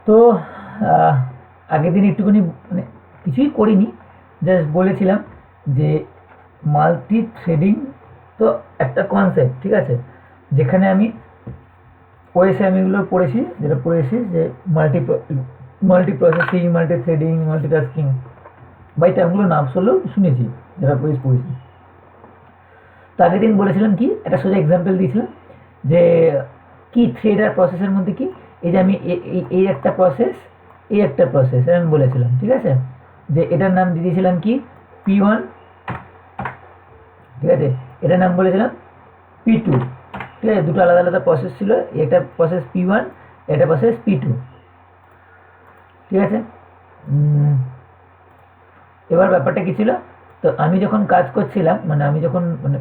তো আগের দিন একটুখানি মানে কিছুই করিনি, জাস্ট বলেছিলাম যে মাল্টি থ্রেডিং তো একটা কনসেপ্ট, ঠিক আছে, যেখানে আমি ওএসে আমি এগুলো পড়েছি, যেটা পড়েছি যে multi multi processing, multi threading, multitasking, বা এই টার্মগুলো নাম শুনলেও শুনেছি, যারা পড়েছি। তো আগের দিন বলেছিলাম কি, একটা সোজা এক্সাম্পল দিয়েছিলাম যে কি থ্রেড আর প্রসেসের মধ্যে কি, এই যে আমি এই একটা প্রসেস, এই একটা প্রসেস আমি বলেছিলাম, ঠিক আছে, যে এটার নাম দিয়ে দিয়েছিলাম কি P1, ঠিক আছে, এটার নাম বলেছিলাম P2, ঠিক আছে, দুটো আলাদা আলাদা প্রসেস ছিল, একটা প্রসেস P1, একটা প্রসেস P2, ঠিক আছে। এবার ব্যাপারটা কি ছিল, তো আমি যখন কাজ করছিলাম, মানে আমি যখন মানে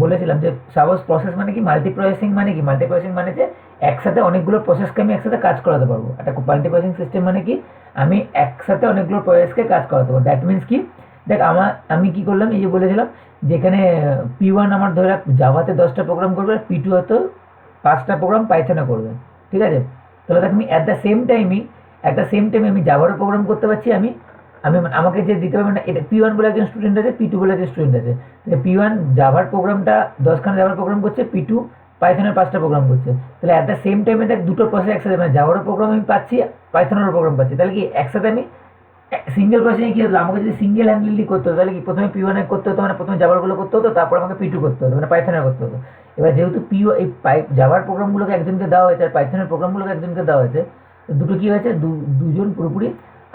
বলেছিলাম যে সাপোজ প্রসেস মানে কি, মাল্টি প্রসেসিং মানে কি, মাল্টি প্রসেসিং মানে যে একসাথে অনেকগুলো প্রসেসকে আমি একসাথে কাজ করাতে পারবো। একটা মাল্টি প্রসেসিং সিস্টেম মানে কি, আমি একসাথে অনেকগুলো প্রসেসকে কাজ করাতে পারবো। দ্যাট মিনস কি, দেখ আমি কি করলাম, এই যে বলেছিলাম যেখানে P1 আমার ধরে রাখ জাভাতে 10টা প্রোগ্রাম করবে, আর P2 হয়তো 5টা প্রোগ্রাম পাইথনে করবে, ঠিক আছে। তাহলে দেখ আমি অ্যাট দ্য সেম টাইমে আমি জাভারও প্রোগ্রাম করতে পারছি, আমি আমি আমাকে যে দিতে পারবে না, এটা P1 বলে একজন স্টুডেন্ট আছে, P2 বলে একজন স্টুডেন্ট আছে। P1 জাভার প্রোগ্রামটা 10খানা জাভার প্রোগ্রাম করছে, P2 পাইথনের 5টা প্রোগ্রাম করছে। তাহলে অ্যাট দ্য সেম টাইমে দেখ দুটো প্রসেস একসাথে, মানে জাভারও প্রোগ্রাম আমি পাচ্ছি, পাইথনেরও প্রোগ্রাম পাচ্ছি। তাহলে কি একসাথে আমি সিঙ্গেল প্রসেসে কি হতো, আমাকে যদি সিঙ্গেল হ্যান্ডেলি করতে হতো, তাহলে কি প্রথমে P1 এ করতে হতো, মানে প্রথমে জাভারগুলো করতে হতো, তারপর আমাকে P2 করতে হতো, মানে পাইথনের করতে হতো। এবার যেহেতু এই জাভার প্রোগ্রামগুলোকে একজনকে দেওয়া হয়েছে, আর পাইথনের প্রোগ্রামগুলোকে একজনকে দেওয়া হয়েছে, দুটো কি হয়েছে, দুজন পুরোপুরি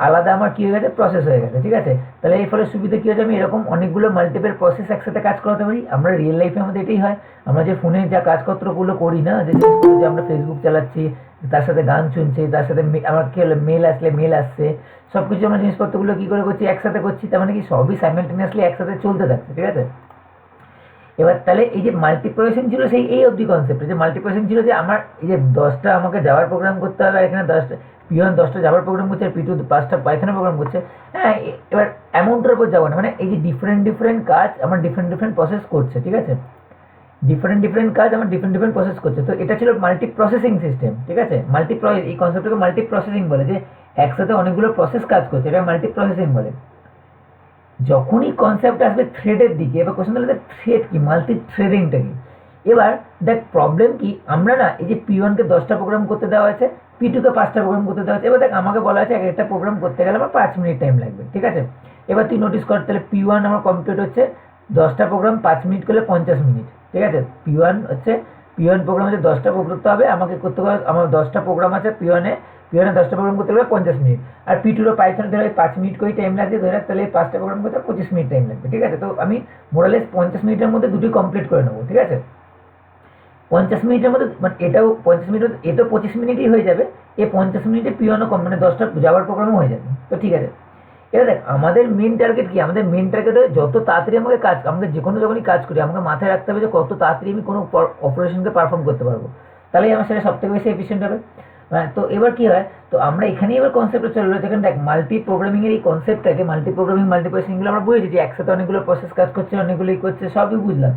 আলাদা আমার কি হয়ে গেছে, প্রসেস হয়ে গেছে, ঠিক আছে। তাহলে এই ফলে সুবিধা কি হয়েছে, আমি এরকম অনেকগুলো মাল্টিপল প্রসেস একসাথে কাজ করাতে পারি। আমরা রিয়েল লাইফে আমাদের এটাই হয়, আমরা যে ফোনে যা কাজপত্রগুলো করি না, যে জিনিসগুলো, যে আমরা ফেসবুক চালাচ্ছি, তার সাথে গান শুনছি, তার সাথে আমার কি হলো, মেল আসছে, সব কিছু আমরা জিনিসপত্রগুলো কী করে করছি, একসাথে করছি, তার মানে কি সবই সাইমেলটেনিয়াসলি একসাথে চলতে থাকছে, ঠিক আছে। এবার তাহলে এই যে মাল্টিপ্রসেসিং ছিল সেই এই অবধি কনসেপ্ট, যে মাল্টিপ্রসেসিং ছিল যে আমার এই যে 10টা আমাকে জাভার প্রোগ্রাম করতে হবে, আর এখানে 10টা P1 10টা জাভার প্রোগ্রাম করছে, আর P2 5টা পাইথনের প্রোগ্রাম করছে। হ্যাঁ, এবার অ্যামাউন্টের উপর যাবো না, মানে এই যে ডিফারেন্ট কাজ আমার ডিফারেন্ট প্রসেস করছে, ঠিক আছে, ডিফারেন্ট কাজ আমার ডিফারেন্ট প্রসেস করছে। তো এটা ছিল মাল্টি প্রসেসিং সিস্টেম, ঠিক আছে। এই কনসেপ্টটাকে মাল্টি প্রসেসিং বলে, যে একসাথে অনেকগুলো প্রসেস কাজ করছে, এটা মাল্টি প্রসেসিং বলে। যখনই কনসেপ্ট আসবে থ্রেডের দিকে, এবার কোশ্চেন তাহলে থ্রেড কি, মাল্টি থ্রেডিংটা কি। এবার দেখ প্রবলেম কি, আমরা না এই যে P1কে 10টা প্রোগ্রাম করতে দেওয়া হয়েছে, P2কে 5টা প্রোগ্রাম করতে দেওয়া হয়েছে। এবার দেখ আমাকে বলা হয়েছে একটা প্রোগ্রাম করতে গেলে আমার 5 মিনিট টাইম লাগবে, ঠিক আছে। এবার তুই নোটিস কর, তাহলে P1 আমার কমপ্লিট হচ্ছে 10টা প্রোগ্রাম 5 মিনিট করলে 50 মিনিট, ঠিক আছে। P1 প্রোগ্রাম হচ্ছে 10টা করতে হবে, আমাকে করতে হবে, আমার 10টা প্রোগ্রাম আছে P1 এ 10টা প্রোগ্রাম করতে গেলে 50 মিনিট, আর P2 পাইথনে ধরে 5 মিনিট করে টাইম লাগছে, ধরে রাখ তাহলে এই 5টা প্রোগ্রাম করতে 25 মিনিট টাইম লাগবে, ঠিক আছে। তো আমি মোরালেস 50 মিনিটের মধ্যে দুটোই কমপ্লিট করে নেবো, ঠিক আছে। 50 মিনিটের মধ্যে, মানে এটাও 50 মিনিট, এটাও 25 মিনিটই হয়ে যাবে, এই 50 মিনিটে P1ও কম, মানে 10টা যাওয়ার প্রোগ্রামও হয়ে যাবে, তো ঠিক আছে। এবার দেখ আমাদের মেন টার্গেট কি, আমাদের মেন টার্গেট হয় যত তাড়াতাড়ি আমাকে যে কোনো যখনই কাজ করি, আমাকে মাথায় রাখতে হবে যে কত তাড়াতাড়ি আমি কোনো অপারেশনকে পারফর্ম করতে পারবো, তাহলেই আমার সেটা সবথেকে বেশি এফিসিয়েন্ট হবে। তো এবার কি হয়, তো আমরা এখানেই এবার কনসেপ্টটা চলে রয়েছে। এখানে দেখ মাল্টি প্রোগ্রামিংয়ের এই কনসেপ্টটাকে, মাল্টি প্রোগ্রামিং মাল্টি প্রসেসিংগুলো আমরা বুঝেছি, যে একসাথে অনেকগুলো প্রসেস কাজ করছে, অনেকগুলোই করছে, সবই বুঝলাম।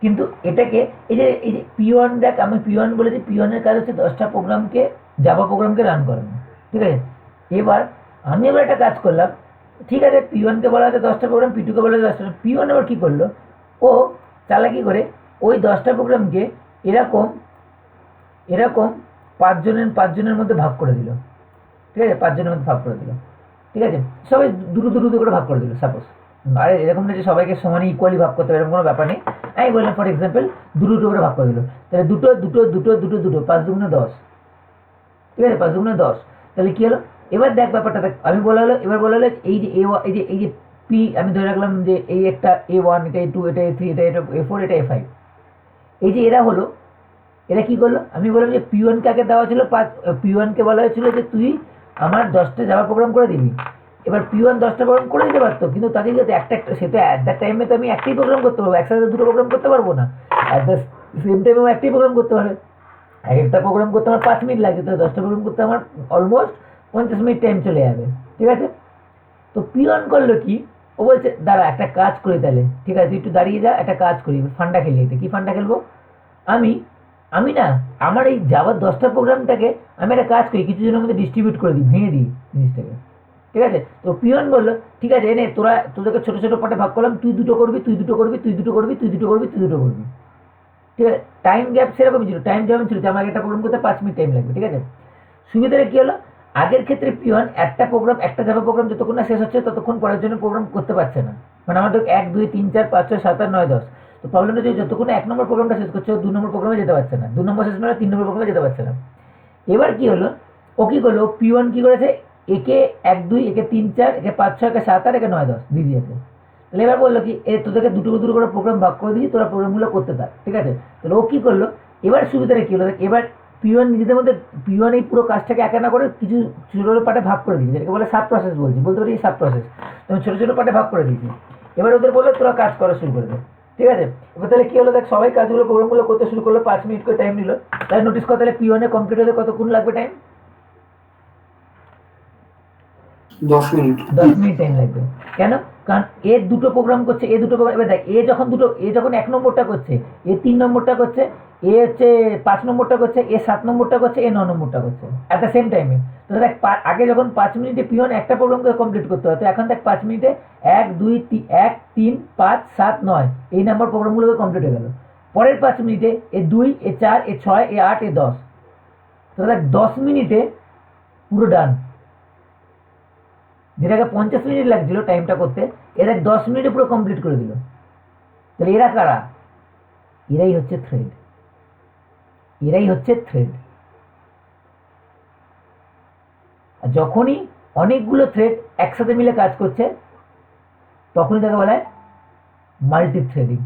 কিন্তু এটাকে এই যে P1, দেখ আমি P1 বলেছি, P1-এর কাজ হচ্ছে 10টা প্রোগ্রামকে, জাভা প্রোগ্রামকে রান করানো, ঠিক আছে। এবার আমি একটা কাজ করলাম, ঠিক আছে, P1কে বলা হচ্ছে 10টা প্রোগ্রাম, P2কে বলা হচ্ছে 10টা। P1 এবার কী করলো, ও চালাকি করে ওই 10টা প্রোগ্রামকে এরকম এরকম পাঁচজনের মধ্যে ভাগ করে দিল, ঠিক আছে, 5জনের মধ্যে ভাগ করে দিল, ঠিক আছে। সবাই দুটো করে ভাগ করে দিল সাপোজ। আরে এরকম না যে সবাইকে সমানে ইকুয়ালি ভাগ করতে হবে, এরকম কোনো ব্যাপার নেই। আমি বললাম ফর এক্সাম্পল দুটো করে ভাগ করে দিল, তাহলে দুটো 5 দুগুণে 10, ঠিক আছে, 5 দুগুণে 10। তাহলে কী হলো, এবার দেখ ব্যাপারটা দেখ, আমি বলা হলো, এবার বলা হলো এই যে এই যে পি, আমি ধরে রাখলাম যে এই একটা A1, এটা A2, এটা A3, এটা A4, এটা A5। এই যে এরা হলো, এরা কী করলো, আমি বললাম যে P1 কাকে দেওয়া ছিল, P1কে বলা হয়েছিল যে তুই আমার 10টা জাভা প্রোগ্রাম করে দিবি। এবার P1 10টা প্রোগ্রাম করে দিতে পারতো, কিন্তু তাকে যদি সে তো অ্যাট দ্যাট টাইমে তো আমি একটাই প্রোগ্রাম করতে পারবো, একসাথে দুটো প্রোগ্রাম করতে পারবো না। অ্যাট দ্য সেম টাইমে আমি একটাই প্রোগ্রাম করতে পারবে, একটা প্রোগ্রাম করতে আমার 5 মিনিট লাগে, তো 10টা প্রোগ্রাম করতে আমার অলমোস্ট 50 মিনিট টাইম চলে যাবে, ঠিক আছে। তো P1 করলো কি, ও বলছে দাঁড়া একটা কাজ করি তাহলে, ঠিক আছে তুই একটু দাঁড়িয়ে যা, একটা কাজ করি, ফান্ডা খেলি। এটা কী ফান্ডা খেলবো, আমি আমি না আমার এই যাওয়ার 10টা প্রোগ্রামটাকে আমি একটা কাজ করি, কিছু জনের মধ্যে ডিস্ট্রিবিউট করে দিই, ভেঙে দিই জিনিসটাকে। ঠিক আছে, তো পিয়ন বললো ঠিক আছে এনে তোরা, তোদেরকে ছোটো ছোটো পার্টে ভাগ করলাম, তুই দুটো করবি, তুই দুটো করবি, তুই দুটো করবি, তুই দুটো করবি, তুই দুটো করবি। ঠিক আছে, টাইম গ্যাপ সেরকমই ছিল, টাইম যেমন ছিল যে আমাকে একটা প্রোগ্রাম করতে 5 মিনিট টাইম লাগবে। ঠিক আছে, সুবিধাটা কী হলো, আগের ক্ষেত্রে পিয়ন একটা প্রোগ্রাম, একটা জাভা প্রোগ্রাম যতক্ষণ না শেষ হচ্ছে ততক্ষণ পরের জন্য প্রোগ্রাম করতে পারছে না। মানে আমাদের 1 2 3 4 5 6 7 8 9 10, তো প্রবলেমটা যে যতক্ষণ 1 নম্বর প্রোগ্রামটা শেষ করছে, ও 2 নম্বর প্রোগ্রামে যেতে পারছে না, 2 নম্বর শেষ না 3 নম্বর প্রোগ্রামে যেতে পারছে না। এবার কি হলো, ও কি করলো, P1 কি করেছে, একে 1 2, একে 3 4, একে 5 6, একে 7 8, একে 9 10 দিয়ে দিয়েছে। তাহলে এবার বললো কি তোদেরকে দুটো দুটো করে প্রোগ্রাম ভাগ করে দিয়েছি, তোরা প্রোগ্রামগুলো করতে থাক। ঠিক আছে, তাহলে ও কি করলো, এবার সুবিধাটা কি হলো, এবার P1 নিজেদের মধ্যে, P1 এই পুরো কাজটাকে একা না করে কিছু ছোটো ছোটো পার্টে ভাগ করে দিয়েছে, যেটাকে বলে সাব প্রসেস বলছি, বলতে পারি সাব প্রসেস। আমি ছোটো ছোটো পার্টে ভাগ করে দিয়েছি। এবার ওদের বললো তোরা কাজ করা শুরু করে দে। ঠিক আছে, এবার তাহলে কি হলো, দেখ সবাই কাজগুলো প্রোগ্রামগুলো করতে শুরু করলো, 5 মিনিট করে টাইম নিল। তাহলে নোটিস কর, তাহলে P1 এ কমপ্লিট হতে কতক্ষণ লাগবে টাইম? 10 মিনিট। 10 মিনিট টাইম লাগবে। কেন? কারণ এ দুটো প্রোগ্রাম করছে, এ দুটো প্রোগ্রাম, এবার দেখ এ যখন 1 নম্বরটা করছে, এ 3 নম্বরটা করছে, এ হচ্ছে 5 নম্বরটা করছে, এ 7 নম্বরটা করছে, এ 9 নম্বরটা করছে অ্যাট দ্য সেম টাইমে। তো দেখ আগে যখন 5 মিনিটে পিওন একটা প্রোগ্রামকে কমপ্লিট করতে হতো, এখন দেখ 5 মিনিটে 1 2 1 3 5 7 9 এই নাম্বার প্রোগ্রামগুলোকে কমপ্লিট হয়ে গেল। পরের 5 মিনিটে এ 2 এ 4 এ 6 এ 8 এ 10, তো দেখ 10 মিনিটে পুরো ডান। যেটাকে 50 মিনিট লাগছিল টাইমটা করতে, এরা 10 মিনিটে পুরো কমপ্লিট করে দিল। তাহলে এরা কারা? এরাই হচ্ছে থ্রেড, এরাই হচ্ছে থ্রেড। আর যখনই অনেকগুলো থ্রেড একসাথে মিলে কাজ করছে তখনই তাকে বলা হয় মাল্টি থ্রেডিং।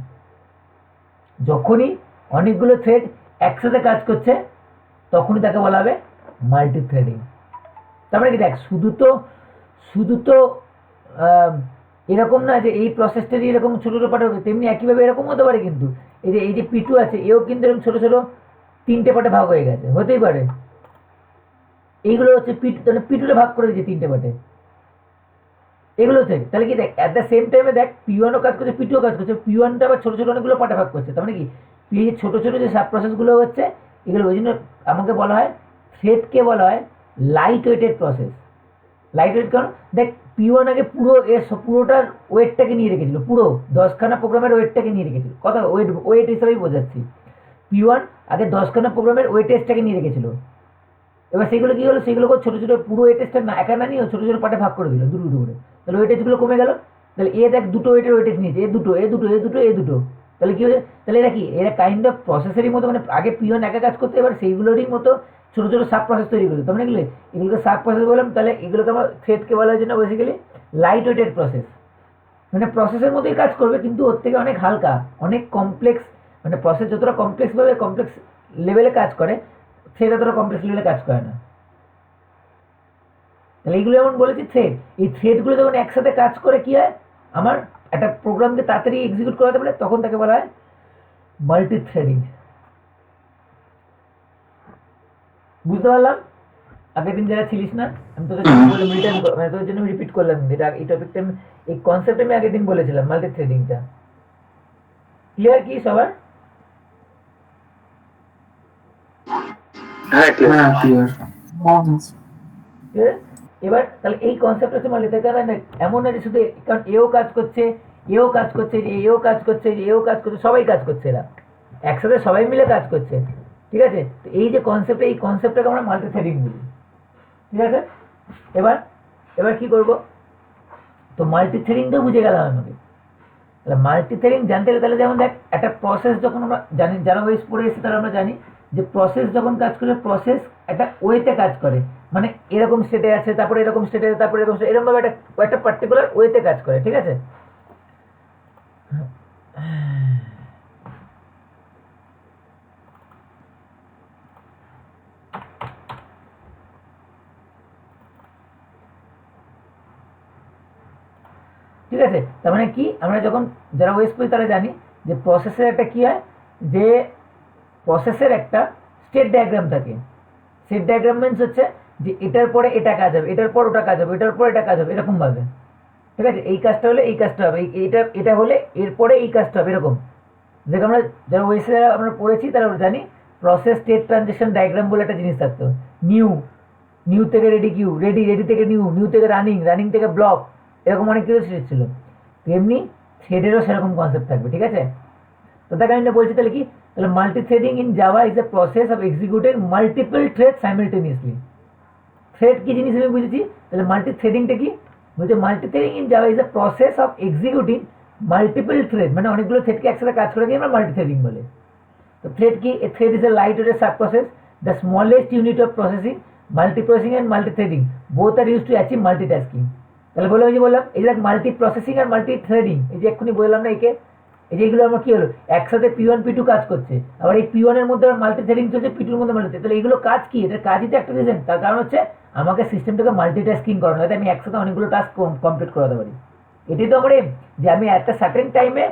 যখনই অনেকগুলো থ্রেড একসাথে কাজ করছে তখনই তাকে বলা হবে মাল্টি থ্রেডিং। তারপরে কি দেখ, শুধু তো এরকম না যে এই প্রসেসটারই এরকম ছোটো ছোটো পার্ট হবে, তেমনি একইভাবে এরকম হতে পারে কিন্তু এই যে P2 আছে, এও কিন্তু এরকম ছোটো ছোটো 3টে পার্টে ভাগ হয়ে গেছে, হতেই পারে। এইগুলো হচ্ছে P2, তাহলে P2তে ভাগ করে দিয়েছে 3টে পার্টে, এগুলো হচ্ছে। তাহলে কি দেখ অ্যাট দ্য সেম টাইমে দেখ P1ও কাজ করছে, P2ও কাজ করছে, P1টা আবার ছোটো ছোটো অনেকগুলো পার্টে ভাগ করছে। তার মানে কি এই ছোটো ছোটো যে সাব প্রসেসগুলো হচ্ছে এগুলো, ওই জন্য আমাকে বলা হয় থ্রেডকে বলা হয় light weighted process. Light weight কারণ দেখ P1 আগে পুরোটার ওয়েটটাকে নিয়ে রেখেছিল, পুরো 10খানা প্রোগ্রামের ওয়েটটাকে নিয়ে রেখেছিল, কথা ওয়েট হিসাবেই বোঝাচ্ছি। P1 আগে 10খানা প্রোগ্রামের ওয়েটেজটাকে নিয়ে রেখেছিল। এবার সেগুলো কি হলো, সেগুলোকে ছোটো ছোটো পুরো ওয়েটেজটা না একা না নিয়ে ছোটো ছোটো পার্টে ভাগ করে দিল, দুটো দুটো করে। তাহলে ওয়েটেজগুলো কমে গেল। তাহলে এ দেখ দুটো ওয়েটেজ নিয়েছে, এ দুটো এ দুটো এ দুটো এ দুটো, তাহলে কি হয়েছে, তাহলে এরা কি এরা কাইন্ড অফ প্রসেসেরই মতো, মানে আগে P1 একা কাজ করতে, এবার সেইগুলোরই মতো ছোটো ছোটো সাব প্রসেস তৈরি করতো। তার মানে এগুলোকে সাব প্রসেস বললাম। তাহলে এগুলোকে আমরা থ্রেডকে বলার জন্য বেসিক্যালি লাইট ওয়েটেড প্রসেস, মানে প্রসেসের মতোই কাজ করবে কিন্তু ওর থেকে অনেক হালকা, অনেক কমপ্লেক্স। মানে প্রসেস যতটা কমপ্লেক্সভাবে কমপ্লেক্স লেভেলে কাজ করে, থ্রেড অতটা কমপ্লেক্স লেভেলে কাজ করে না। তাহলে এইগুলো যেমন বলেছি থ্রেড, এই থ্রেডগুলো যখন একসাথে কাজ করে কি হয়, আমার একটা প্রোগ্রামকে তাড়াতাড়ি এক্সিকিউট করাতে পারে, তখন তাকে বলা হয় মাল্টি থ্রেডিং। বুঝতে পারলাম? আগের দিন যারা ছিলিস না, আমি তোদের তোদের জন্য রিপিট করলাম, যেটা এই টপিকটা এই কনসেপ্ট আমি আগের দিন বলেছিলাম, মাল্টি থ্রেডিংটা। ক্লিয়ার কি সবার? হ্যাঁ ক্লিয়ার। এবার তাহলে এই কনসেপ্ট হচ্ছে মাল্টি থ্রেডিং। এমন না যে শুধু, কারণ এও কাজ করছে, এও কাজ করছে, এও কাজ করছে, এও কাজ করছে, সবাই কাজ করছে, এরা একসাথে সবাই মিলে কাজ করছে। ঠিক আছে, তো এই যে কনসেপ্ট, এই কনসেপ্টটাকে আমরা মাল্টি থ্রেডিং বলি। ঠিক আছে, এবার কি করব, তো মাল্টি থ্রেডিংটাও বুঝে গেলাম আমাকে। তাহলে মাল্টি থ্রেডিং জানতে গেলে তাহলে যেমন দেখ একটা প্রসেস যখন আমরা জানি, যারা ওয়েস পড়ে এসেছে তারা আমরা জানি যে প্রসেস যখন কাজ করে, প্রসেস একটা ওয়েতে কাজ করে, মানে এরকম স্টেটে আছে, তারপরে এরকম স্টেটে আছে, তারপরে এরকম এরকমভাবে একটা পার্টিকুলার ওয়েতে কাজ করে। ঠিক আছে, ঠিক আছে, তার মানে কি আমরা যখন যারা ওয়েস পড়ি তারা জানি যে প্রসেসের একটা কি হয়, যে প্রসেসের একটা স্টেট ডায়াগ্রাম থাকে। স্টেট ডায়াগ্রাম মিনস হচ্ছে যে এটার পরে এটা কাজ হবে, এটার পর ওটা কাজ হবে, এটার পর এটা কাজ হবে, এরকম ভাবে। ঠিক আছে, এই কাজটা হলে এই কাজটা হবে, এটা হলে এরপরে এই কাজটা হবে, এরকম। যেটা আমরা যারা ওয়েসে আমরা পড়েছি তারা জানি প্রসেস স্টেট ট্রানজেকশন ডায়াগ্রাম বলে একটা জিনিস থাকতো। নিউ থেকে রেডি কিউ, রেডি থেকে নিউ থেকে রানিং থেকে ব্লক, এরকম অনেক কিছু থ্রেড ছিল। তেমনি থ্রেডেরও সেরকম কনসেপ্ট থাকবে, ঠিক আছে? তো তাকে আমি বলছি তাহলে কি, তাহলে multi threading in Java is a process of executing multiple thread simultaneously. Thread কি জিনিস আমি বুঝেছি, তাহলে মাল্টি থ্রেডিংটা কি বলছে, multi threading in Java is a process of executing multiple thread, মানে অনেকগুলো থ্রেডকে একসাথে কাজ করে দিয়ে আমরা মাল্টি থ্রেডিং বলে। তো থ্রেড কি, a thread is a light weight sub process, the smallest unit of processing, multi processing and multi threading both are use to achieve multitasking. তাহলে বললাম, এই যে বললাম, এই যে মাল্টি প্রসেসিং আর মাল্টি থ্রেডিং, এই যে এক্ষুনি বললাম না একে, এই যে এগুলো আমার কি হলো, একসাথে P1 P2 কাজ করছে, আবার এই P1 এর মধ্যে মাল্টি থ্রেডিং চলছে, P2 এর মধ্যে মাল্টি। তাহলে এগুলো কাজ কি, এটার কাজই তো একটা রিজন, তার কারণ হচ্ছে আমাকে সিস্টেমটাকে মাল্টিটাস্কিং করানো, যাতে আমি একসাথে অনেকগুলো টাস্ক কমপ্লিট করাতে পারি। এটাই তো আমার এম, যে আমি একটা সার্টেন টাইমে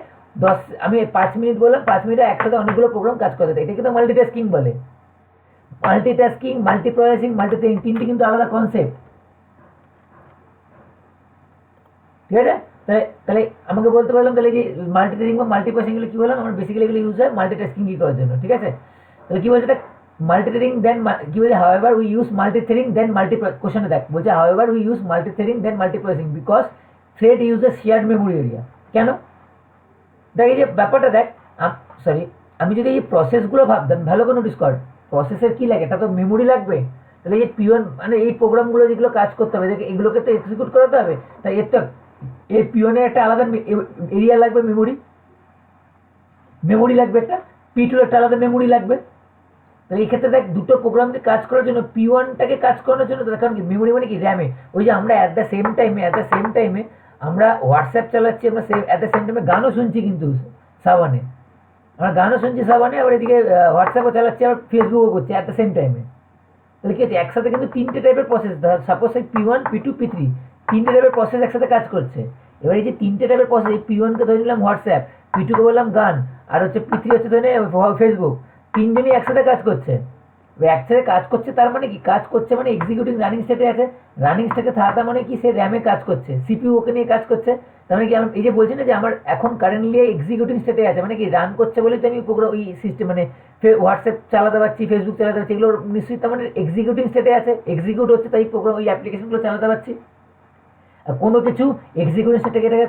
আমি 5 মিনিট বললাম, 5 মিনিটে একসাথে অনেকগুলো প্রোগ্রাম কাজ করতে, এটাকে তো মাল্টিটাস্কিং বলে। Multitasking, multi processing, multi threading তিনটি কিন্তু আলাদা কনসেপ্ট, ঠিক আছে? তাহলে আমাকে বলতে পারলাম, তাহলে যে মাল্টি থ্রেডিং বা মাল্টি প্রসেসিং কি বললাম, আমার বেসিক্যালি এগুলো ইউজ হয় মাল্টিটাস্কিং কি করার জন্য, ঠিক আছে? তাহলে কি বলছে, মাল্টি থ্রেডিং দেন কি বলছে, however we use multi threading then multi, কোশ্চেনে দেখ বলছে however we use multi threading then multi processing because thread use a shared memory area. কেন? দেখ এই যে ব্যাপারটা দেখ, সরি, আমি যদি এই প্রসেসগুলো ভাবতাম, ভালো করে নোটিস কর, প্রসেসের কি লাগে, এটা তো মেমোরি লাগবে। তাহলে এই P1 মানে এই প্রোগ্রামগুলো যেগুলো কাজ করতে হবে, এগুলোকে তো এক্সিকিউট করাতে হবে, তাই এর তো এই P1 এর একটা আলাদা এরিয়া লাগবে, মেমোরি লাগবে একটা, P2 একটা আলাদা মেমোরি লাগবে। তাহলে এই ক্ষেত্রে দেখ, দুটো প্রোগ্রামকে কাজ করার জন্য P1টাকে কাজ করানোর জন্য, তার কারণ কি, মেমোরি মানে কি, র্যামে। ওই যে আমরা অ্যাট দ্য সেম টাইমে আমরা হোয়াটসঅ্যাপ চালাচ্ছি, আমরা অ্যাট দ্য সেম টাইমে গানও শুনছি, কিন্তু সাবানে আমরা গানও শুনছি সাবানে, আবার এদিকে হোয়াটসঅ্যাপও চালাচ্ছি, আবার ফেসবুকও করছি অ্যাট দ্য সেম টাইমে। তাহলে কি হচ্ছে, একসাথে কিন্তু তিনটে টাইপের প্রসেস, সাপোজ এই P1 P2 P3 তিনটে টাইপের প্রসেস একসাথে কাজ করছে। এবার এই যে তিনটে টাইপের প্রসেস, এই P1কে ধরে নিলাম হোয়াটসঅ্যাপ, P2কে বললাম গান, আর হচ্ছে P3 হচ্ছে ধরে ফেসবুক, তিনজনই একসাথে কাজ করছে। একসাথে কাজ করছে তার মানে কি, কাজ করছে মানে এক্সিকিউটিং রানিং স্টেটে আছে, রানিং স্টেটে থাকা মানে কি, সে র্যামে কাজ করছে, সিপিইউ ওকে নিয়ে কাজ করছে। তার মানে কি, আমি এই যে বলছি না যে আমার এখন কারেন্টলি এক্সিকিউটিং স্টেটে আছে, মানে কি রান করছে বলেই তো আমি পুরো ওই সিস্টেম মানে হোয়াটসঅ্যাপ চালাতে পারছি, ফেসবুক চালাতে পারছি, এগুলো নিশ্চয়ই তার মানে এক্সিকিউটিং স্টেটে আছে, এক্সিকিউট হচ্ছে, তাই প্রোগ্রাম ওই অ্যাপ্লিকেশনগুলো চালাতে পারছি। আর কোনো কিছু এক্সিকিউটিং স্টেটে এটাকে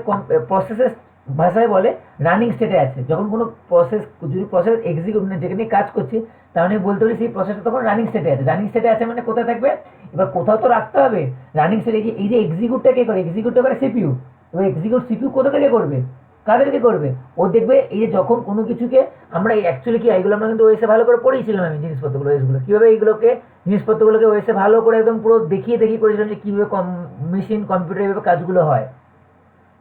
প্রসেসের ভাষায় বলে রানিং স্টেটে আছে। যখন কোনো প্রসেস, যদি প্রসেস এক্সিকিউট মানে যেখানে কাজ করছি, তার মানে বলতে পারি সেই প্রসেসটা তখন রানিং স্টেটে আছে। রানিং স্টেটে আছে মানে কোথায় থাকবে, এবার কোথাও তো রাখতে হবে রানিং স্টেটে। এই যে এক্সিকিউটটা কে করে, এক্সিকিউটটা করে সিপিইউ। এবার সিপিইউ কোথা থেকে করবে, কাদেরকে করবে, ও দেখবে এই যে যখন কোনো কিছুকে আমরা অ্যাকচুয়ালি কি, এইগুলো আমরা কিন্তু ওয়েসে ভালো করে পড়িয়েছিলাম, আমি জিনিসপত্রগুলো ওয়েসগুলো কীভাবে এইগুলোকে জিনিসপত্রগুলোকে ওয়েসে ভালো করে একদম পুরো দেখিয়ে করেছিলাম যে কীভাবে মেশিন কম্পিউটার এইভাবে কাজগুলো হয়।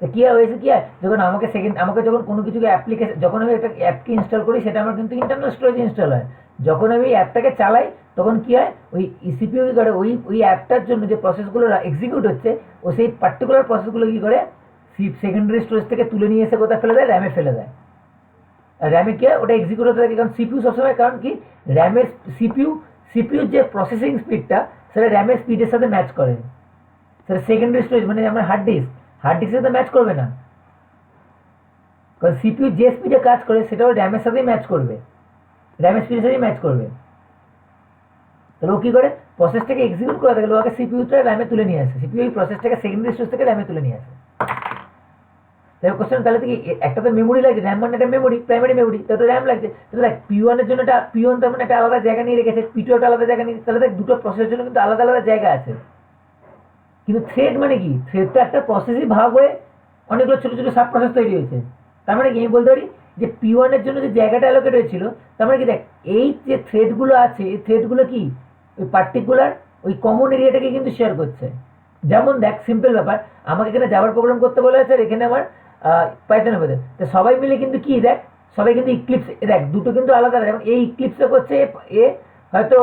তো কী হয়েছে, কি হয়, যখন আমাকে যখন কোনো কিছুকে অ্যাপ্লিকেশন, যখন আমি একটা অ্যাপকে ইনস্টল করি, সেটা আমার কিন্তু ইন্টারনাল স্টোরেজে ইনস্টল হয়। যখন আমি অ্যাপটাকে চালাই, তখন কী হয়, ওই সিপিইউ কী করে, ওই অ্যাপটার জন্য যে প্রসেসগুলো এক্সিকিউট হচ্ছে, ও সেই পার্টিকুলার প্রসেসগুলো কী করে, সেকেন্ডারি স্টোরেজ থেকে তুলে নিয়ে এসে কোথায় ফেলে দেয়, র্যামে ফেলে দেয়। র্যামে কি হয়, ওটা এক্সিকিউট হতে থাকে, কারণ সিপিইউ সবসময়, কারণ কি র্যামের সিপিইউর যে প্রসেসিং স্পিডটা, সেটা র্যামের স্পিডের সাথে ম্যাচ করে। সেটা সেকেন্ডারি স্টোরেজ মানে আমার হার্ড ডিস্কের সাথে ম্যাচ করবে না, কারণ সিপিইউ যে স্পিডে কাজ করে সেটাও র্যামের সাথেই ম্যাচ করবে, র্যামের স্পিডের সাথেই ম্যাচ করবে। তাহলে ও কী করে, প্রসেসটাকে এক্সিকিউট করাতে গেলে ওকে সিপিইউটা র্যামে তুলে নিয়ে আসে, সিপিইউ এই প্রসেসটাকে সেকেন্ডারি স্টোরেজ থেকে র্যামে তুলে নিয়ে আসে। তাহলে কোশ্চেন, তাহলে কি একটা তো মেমোরি লাগছে, র্যাম মানে একটা মেমোরি, প্রাইমারি মেমোরি, তাহলে তো র্যাম লাগছে। তাহলে দেখ P1 এর জন্য একটা P1 তার মানে একটা আলাদা জায়গা নিয়ে রেখেছে, P2 একটা আলাদা জায়গা নিয়ে, তাহলে দেখ দুটো প্রসেসের জন্য কিন্তু আলাদা আলাদা জায়গা আছে। কিন্তু থ্রেড মানে কি, থ্রেড তো একটা প্রসেসই ভাগ হয়ে অনেকগুলো ছোটো ছোটো সাব প্রসেস তৈরি হয়েছে। তার মানে কি আমি বলতে পারি যে P1 এর জন্য যে জায়গাটা অ্যালোকেট হয়েছিল, তার মানে কি দেখ, এই যে থ্রেডগুলো আছে, এই থ্রেডগুলো কি ওই পার্টিকুলার ওই কমন এরিয়াটাকে কিন্তু শেয়ার করছে। যেমন দেখ, সিম্পল ব্যাপার, আমাকে এখানে জাভার প্রোগ্রাম করতে বলা হয়েছে, আর এখানে আমার পাইথনে বোঝে, তো সবাই মিলে কিন্তু কি দেখ, সবাই কিন্তু ইক্লিপস, দেখ দুটো কিন্তু আলাদা, যেমন এই ইক্লিপসে করছে এ হয়তো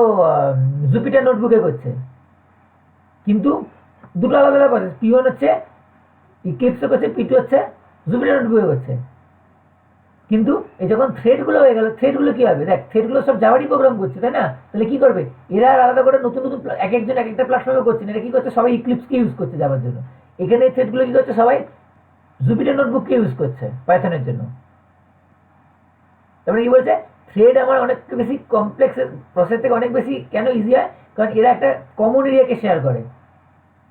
জুপিটার নোটবুকে করছে, কিন্তু দুটো আলাদা আলাদা প্রসেস। P1 হচ্ছে ইক্লিপসে করছে, P2 হচ্ছে জুপিটার নোটবুকে করছে। কিন্তু এই যখন থ্রেডগুলো হয়ে গেল, থ্রেডগুলো কী হবে, দেখ থ্রেডগুলো সব জাভারই প্রোগ্রাম করছে, তাই না? তাহলে কী করবে, এরা আলাদা করে নতুন নতুন একজন এক একটা প্ল্যাটফর্মে করছে না, এটা কী করছে, সবাই ইক্লিপসকে ইউজ করছে যাওয়ার জন্য। এখানে এই থ্রেডগুলো কী করছে, সবাই জুপিটার নোটবুককে ইউজ করছে পাইথনের জন্য। তারপরে কি বলছে, থ্রেড আমার অনেক বেশি কমপ্লেক্স প্রসেস থেকে অনেক বেশি কেন ইজি হয়, কারণ এরা একটা কমন এরিয়াকে শেয়ার করে।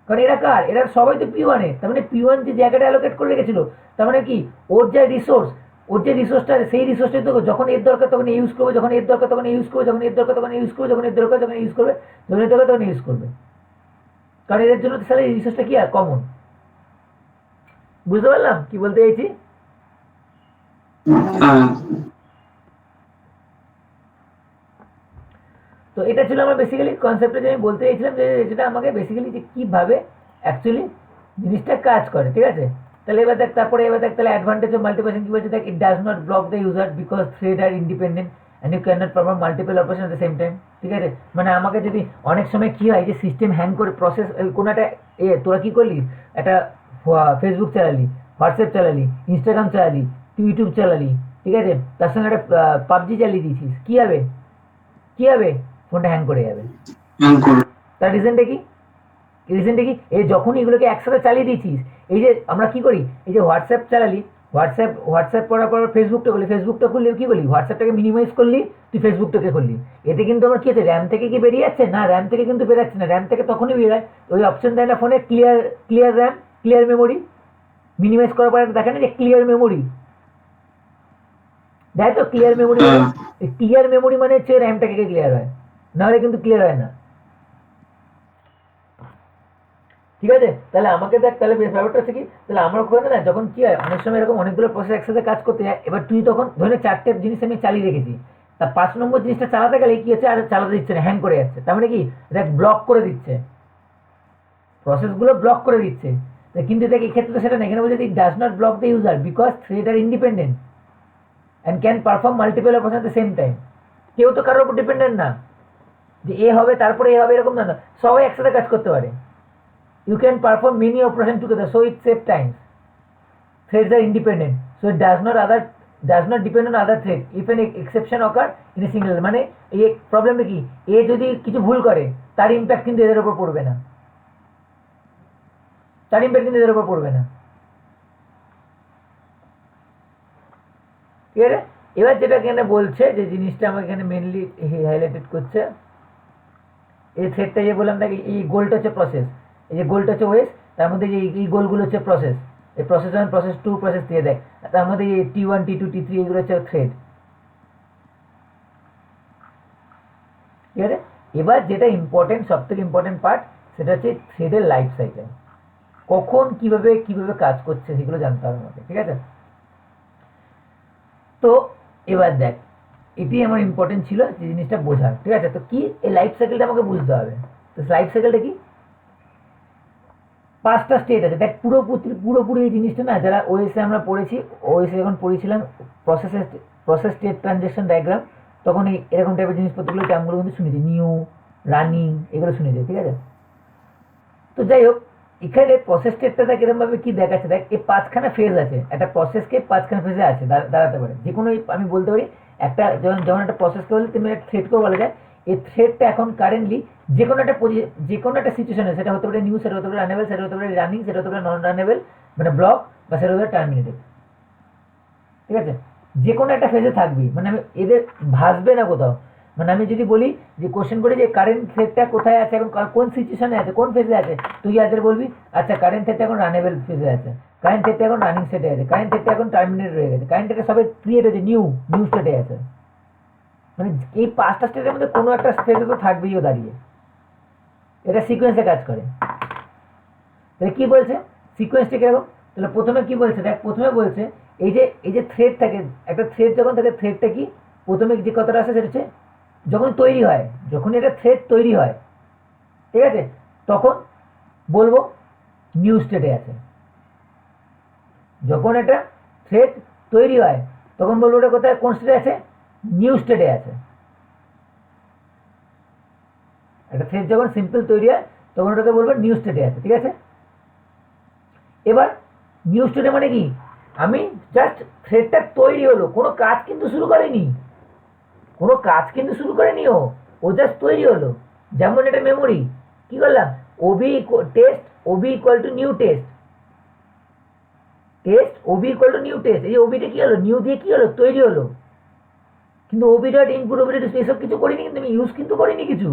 কারণ এরা কার, এরা সবাই তো P1 তার মানে P1 যে জায়গাটা অ্যালোকেট করে রেখেছিল, তার মানে কি ওর যে রিসোর্স, ওর যে রিসোর্সটা, সেই রিসোর্সটা তো যখন এর দরকার তখন ইউজ করবে, যখন এর দরকার তখন ইউজ করবে, যখন এর দরকার তখন ইউজ করবে, যখন এর দরকার তখন ইউজ করবে, যখন এর দরকার তখন ইউজ করবে। কারণ এদের জন্য তাহলে এই রিসোর্সটা কি আর কমন। বুঝতে পারলাম কি বলতে চাইছি? হ্যাঁ তো এটা ছিল আমার বেসিক্যালি কনসেপ্টটা, যে আমি বলতে চাইছিলাম যে যেটা আমাকে বেসিক্যালি যে কীভাবে অ্যাকচুয়ালি জিনিসটা কাজ করে, ঠিক আছে। তাহলে এবার দেখ, তারপরে এবার দেখ তাহলে অ্যাডভান্টেজ অফ মাল্টিপ্লেক্সিং কি বলছে, দেখ it does not block the user because thread are independent and you can not perform multiple operation at the same time, ঠিক আছে। মানে আমাকে যদি অনেক সময় কী হয় যে সিস্টেম হ্যাং করে প্রসেস, কোনো একটা তোরা কী করলি, একটা ফেসবুক চালালি, হোয়াটসঅ্যাপ চালালি, ইনস্টাগ্রাম চালালি, তুই ইউটিউব চালালি, ঠিক আছে, তার সঙ্গে একটা পাবজি চালিয়ে দিয়েছিস, কী হবে, কী হবে, ফোনটা হ্যাং করে যাবে। তার রিজনটা কি, রিজনটা কি, এই যখনই এগুলোকে একসাথে চালিয়ে দিয়েছিস, এই যে আমরা কি করি, এই যে হোয়াটসঅ্যাপ চালালি, হোয়াটসঅ্যাপ করার পর ফেসবুকটা করলি, ফেসবুকটা খুললে কি করলি, হোয়াটসঅ্যাপটাকে মিনিমাইজ করলি, তুই ফেসবুকটাকে খুললি, এতে কিন্তু আমার কি হচ্ছে, র্যাম থেকে কি বেরিয়ে যাচ্ছে না, র্যাম থেকে কিন্তু বেরাচ্ছে না, র্যাম থেকে তখনই বেরোয় ওই অপশন দেয় না ফোনে, clear RAM, clear memory, minimise করার পর দেখে না যে ক্লিয়ার মেমোরি, দেখ তো ক্লিয়ার মেমোরি, ক্লিয়ার মেমোরি মানে হচ্ছে র্যামটাকে ক্লিয়ার হয়, নাহলে কিন্তু ক্লিয়ার হয় না, ঠিক আছে। তাহলে আমাকে দেখ, তাহলে ব্যাপারটা হচ্ছে কি, তাহলে আমার ওখানে না যখন কি হয়, অনেক সময় এরকম অনেকগুলো প্রসেস একসাথে কাজ করতে যায়, এবার তুই তখন ধরে 4টে জিনিস আমি চালিয়ে রেখেছি, তা 5 নম্বর জিনিসটা চালাতে গেলে কি হচ্ছে, আর চালাতে দিচ্ছে না, হ্যাং করে যাচ্ছে, তার মানে কি দেখ ব্লক করে দিচ্ছে, প্রসেসগুলো ব্লক করে দিচ্ছে। কিন্তু দেখ এক্ষেত্রে তো সেটা না, এখানে বলছে it does not block the user because thread are independent and can perform multiple operation at the same time. কেউ তো কারোর উপর ডিপেন্ডেন্ট না, যে এ হবে তারপরে এ হবে এরকম না, সবাই একসাথে কাজ করতে পারে। You can perform many operations together, so it saves time. Threads are independent, so it does not depend on other thread. If an exception occur in a single, মানে এই প্রবলেমটা কি, এ যদি কিছু ভুল করে তার ইম্প্যাক্ট কিন্তু এদের উপর পড়বে না, তার ইম্প্যাক্ট কিন্তু এদের উপর পড়বে না, ঠিক আছে। এবার যেটা এখানে বলছে, যে জিনিসটা আমাকে এখানে মেনলি হাইলাইটেড করছে, এই থ্রেডটা যে বললাম দেখ, এই গোলটা হচ্ছে প্রসেস, এই যে গোলটা হচ্ছে ওয়েস, তার মধ্যে যে এই গোলগুলো হচ্ছে প্রসেস, এই প্রসেস 1, প্রসেস 2, প্রসেস 3 দেখ, তার মধ্যে এই T1, T2, T3 এগুলো হচ্ছে থ্রেড, ঠিক আছে। এবার যেটা ইম্পর্টেন্ট, সব থেকে ইম্পর্টেন্ট পার্ট, সেটা হচ্ছে থ্রেডের লাইফ সাইকেল, কখন কিভাবে কাজ করছে সেগুলো জানতে হবে আমাকে, ঠিক আছে। তো এবার দেখ, এটি আমার ইম্পর্টেন্ট ছিল যে জিনিসটা বোঝার, ঠিক আছে। তো কি এই লাইফ সাইকেলটা আমাকে বুঝতে হবে, তো লাইফ সাইকেলটা কি, 5টা স্টেট আছে দেখ, পুরোপুরি এই জিনিসটা না, যারা ওএসএ আমরা পড়েছি, ওএসএ যখন পড়েছিলাম প্রসেস স্টেট ট্রানজেকশন ডায়াগ্রাম, তখন এরকম টাইপের জিনিসপত্রগুলো টার্মগুলো কিন্তু শুনেছি, নিউ, রানিং, এগুলো শুনেছি, ঠিক আছে। তো যাই হোক, এখানে প্রসেস স্টেটটা কিরকমভাবে কি দেখাচ্ছে, দেখ এই 5খানা ফেজ আছে, একটা প্রসেসকে 5খানা ফেজে আছে দাঁড়াতে পারে, যে কোনো আমি বলতে পারি একটা, যেমন একটা প্রসেসকে বলে তুমি একটা থ্রেডকেও বলা যায়, এই থ্রেডটা এখন কারেন্টলি যে কোনো একটা সিচুয়েশনে, সেটা হতে পারে নিউ, সেটা হতে পারে রানেবল, সেটা হতে পারে রানিং, সেটা হতে পারে নন রানেবল, মানে ব্লক, বা সেটা হতে পারে টার্মিনেটেড, ঠিক আছে। যে কোনো একটা ফেজে থাকবি, মানে আমি এদের ভাসবে না কোথাও, মানে আমি যদি বলি যে কোশ্চেন করে যে কারেন্ট থ্রেডটা কোথায় আছে এখন, কোন সিচুয়েশনে আছে, কোন ফেজে আছে, তুই আজকে বলবি আচ্ছা কারেন্ট থ্রেডটা এখন রানেবল ফেজে আছে, কারেন্ট থ্রেডটা এখন রানিং স্টেটে আছে, কারেন্ট থ্রেডটা এখন টার্মিনেট রয়ে গেছে, কারেন্ট থ্রেডটা সবে ক্রিয়েট হয়েছে, নিউ স্টেটে আছে, মানে এই 5টা স্টেটের মধ্যে কোনো একটা ফেজে তো থাকবেই ও দাঁড়িয়ে, এটা সিকোয়েন্সে কাজ করে। তাহলে কি বলছে সিকোয়েন্সটা কিরকম, তাহলে প্রথমে কি বলছে দেখ, প্রথমে বলছে এই যে থ্রেড থাকে, একটা থ্রেড যখন থাকে, থ্রেডটা কি প্রথমে যে কথাটা আসে সেটা হচ্ছে যখন তৈরি হয়, যখন এটা থ্রেড তৈরি হয়, ঠিক আছে, তখন বলবো নিউ স্টেটে আছে, যখন এটা থ্রেড তৈরি হয় তখন বলবো ওটা কোথায়, কোন স্টেটে আছে, নিউ স্টেটে আছে। একটা থ্রেড যখন সিম্পল তৈরি হয় তখন ওটাকে বলবো নিউ স্টেটে আছে, ঠিক আছে। এবার নিউ স্টেটে মানে কি, আমি জাস্ট থ্রেডটা তৈরি হলো, কোনো কাজ কিন্তু শুরু করেনি, ও জাস্ট তৈরি হলো। যেমন এটা মেমোরি, কি করলাম, OB test, OB equal to new test, OB equal to new test, এই ওবিটা কি হলো, নিউ দিয়ে কি হলো, তৈরি হলো, কিন্তু OB dot input OB dot এসব কিছু করিনি, কিন্তু আমি ইউজ কিন্তু করিনি কিছু।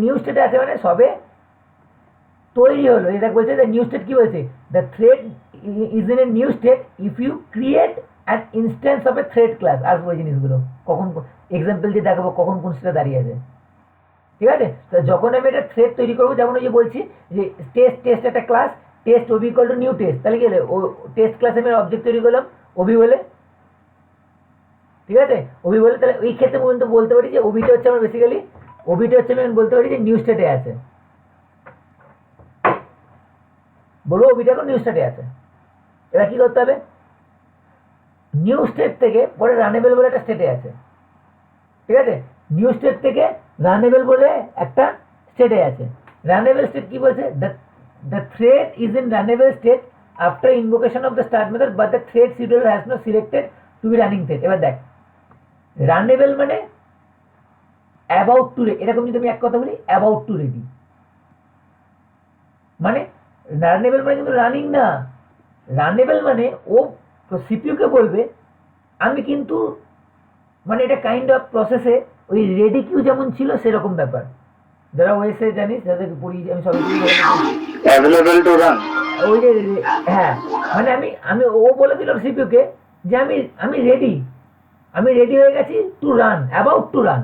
নিউ স্টেটে আছে মানে সবে তৈরি হলো। এটা বলছে যে নিউ স্টেট কি বলছে, the thread is in a new state if you create an instance of a thread class. আসবো এই জিনিসগুলো কখন এক্সাম্পল দিয়ে দেখাবো কখন কোন স্টেটে দাঁড়িয়ে আছে, ঠিক আছে। তো যখন আমি একটা থ্রেড তৈরি করবো, যেমন ওই যে বলছি যে টেস্ট একটা class, test OB equal to new test, তাহলে কি হলো, ও টেস্ট ক্লাসে আমি অবজেক্ট তৈরি করলাম ওবি বলে, ঠিক আছে, ওবি বলে। তাহলে ওই ক্ষেত্রে পর্যন্ত বলতে পারি যে ওবিটা হচ্ছে আমার বেসিক্যালি, ওবিটা হচ্ছে আমি বলতে পারি যে নিউ স্টেটে আছে, বলবো ওবিটা এখন নিউ স্টেটে আছে। এবার কি করতে হবে, নিউ স্টেট থেকে পরে রানেবল বলে একটা স্টেটে আছে, ঠিক আছে, নিউ স্টেট থেকে রানেবল বলে একটা স্টেটে আছে। রানেবল স্টেট কি বলছে, the thread is in runnable state after invocation of the start method but the thread scheduler has not selected to be running thread. এবার দেখ, রানেবল মানে অ্যাবাউট টু রেডি, এরকম যদি আমি এক কথা বলি অ্যাবাউট টু রেডি, মানে রানেবল মানে কিন্তু রানিং না, রানেবল মানে ও সিপিইউকে বলবে আমি কিন্তু, মানে এটা কাইন্ড অফ প্রসেসে ওই রেডি কিউ যেমন ছিল সেরকম ব্যাপার। যারা ওয়েসে জানিস, যাদেরকে পড়ি আমি সবাই অ্যাভেলেবল টু রান। ওই যে হ্যাঁ, মানে আমি আমি ও বলে দিলাম সিপিইউকে যে আমি রেডি, আমি রেডি হয়ে গেছি to run, about to run.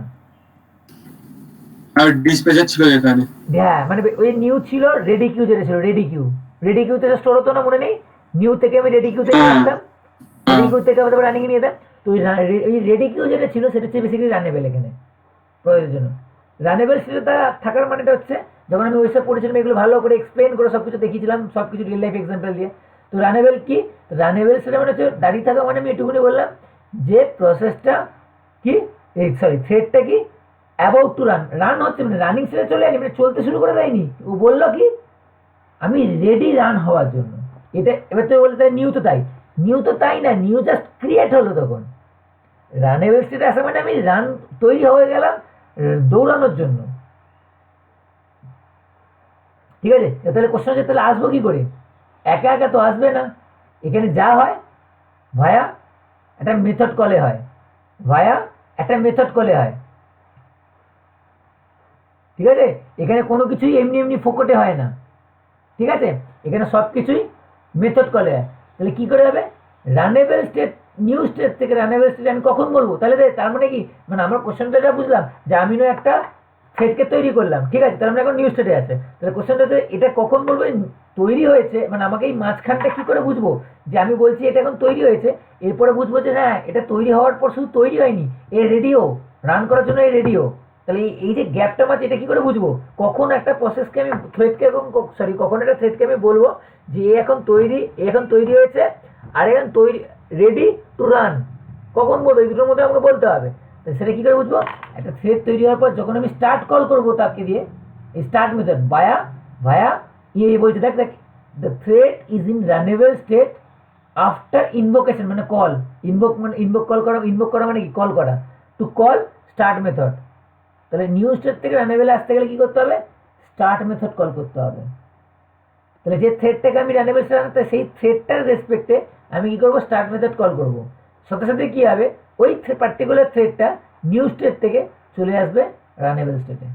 আর ডিসপ্যাচার ছিল যেখানে, হ্যাঁ, মানে ওই নিউ ছিল, রেডি কিউ যেটা ছিল, রেডি কিউ থেকে স্টোর হতো না, মনে নেই, নিউ থেকে আমি রেডি কিউ থেকে আসতাম, রেডি কিউ থেকে আমাদের রানিং নিয়ে যেতাম। তো ওই রেডি কিউ যেটা ছিল সেটা হচ্ছে বেসিক্যালি রানেবল। এখানে প্রয়োজনের জন্য রানেবল সেটা থাকার মানেটা হচ্ছে, যখন আমি ওইসব পড়েছিলাম এগুলো ভালো করে এক্সপ্লেন করে সব কিছু দেখিয়েছিলাম, সব কিছু রিয়েল লাইফ এক্সাম্পল দিয়ে। তো রানেবল কি, রানেবল সেটা মানে হচ্ছে দাঁড়িয়ে থাকা, মানে আমি এটুকুনি বললাম যে প্রসেসটা কি, থ্রেডটা কি অ্যাবাউট টু রান হচ্ছে, মানে রানিং স্টেজে চলে আসি, মানে চলতে শুরু করে দেয়নি। ও বললো কি আমি রেডি রান হওয়ার জন্য। এটা এবার তো বলতে নিউ তো তাই, নিউ তো তাই না, নিউ জাস্ট ক্রিয়েট হলো তখন। রানেবল স্টেটে আসা মানে আমি রান তৈরি হয়ে গেলাম দৌড়ানোর জন্য, ঠিক আছে। তাহলে কোশ্চেন হচ্ছে তাহলে আসবো কি করে, একা একা তো আসবে না। এখানে যা হয় ভায়া একটা মেথড কলে হয়, ভায়া একটা মেথড কলে হয়, ঠিক আছে। এখানে কোনো কিছুই এমনি এমনি ফোকটে হয় না, ঠিক আছে, এখানে সব কিছুই মেথড কলে হয়। তাহলে কি করে হবে, রানেবল স্টেট, নিউ স্টেট থেকে রানেবল স্টেট আমি কখন বলবো, তাহলে তার মানে কি, মানে আমার কোশ্চেনটা যা বুঝলাম যে আমিও একটা থ্রেডকে তৈরি করলাম, ঠিক আছে, তার মানে এখন নিউ স্টেটে আছে। তাহলে কোশ্চেনটাতে এটা কখন বলবো তৈরি হয়েছে, মানে আমাকে এই মাঝখানটা কি করে বুঝবো যে আমি বলছি এটা এখন তৈরি হয়েছে, এরপরে বুঝবো যে হ্যাঁ এটা তৈরি হওয়ার পর শুধু তৈরি হয়নি, এ রেডিও রান করার জন্য এই রেডিও। তাহলে এই যে গ্যাপটা মাঝে, এটা কি করে বুঝবো কখন একটা প্রসেসকে আমি থ্রেডকে, এবং কখন একটা থ্রেডকে আমি বলবো যে এ এখন তৈরি হয়েছে, আর এখন তৈরি রেডি টু রান, কখন বলবো, এই দুটোর মধ্যে আমাকে বলতে হবে। সেটা কি করে বুঝবো, একটা থ্রেড তৈরি হওয়ার পর যখন আমি স্টার্ট কল করবো তাকে দিয়ে, এই স্টার্ট মেথড ভায়া বলছে দেখ the thread is in runnable state after invocation, মানে কল, ইনভোক করা মানে কি, কল করা, টু কল স্টার্ট মেথড। তাহলে নিউ স্টেট থেকে রানেবলে আসতে গেলে কি করতে হবে, স্টার্ট মেথড কল করতে হবে। তাহলে যে থ্রেডটাকে আমি রানেবল স্টেট আনতে, সেই থ্রেডটার রেসপেক্টে আমি কি করবো, স্টার্ট মেথড কল করবো। সাথে সাথে কি হবে, ওই পার্টিকুলার থ্রেডটা নিউ স্টেট থেকে চলে আসবে রানেবল স্টেটে।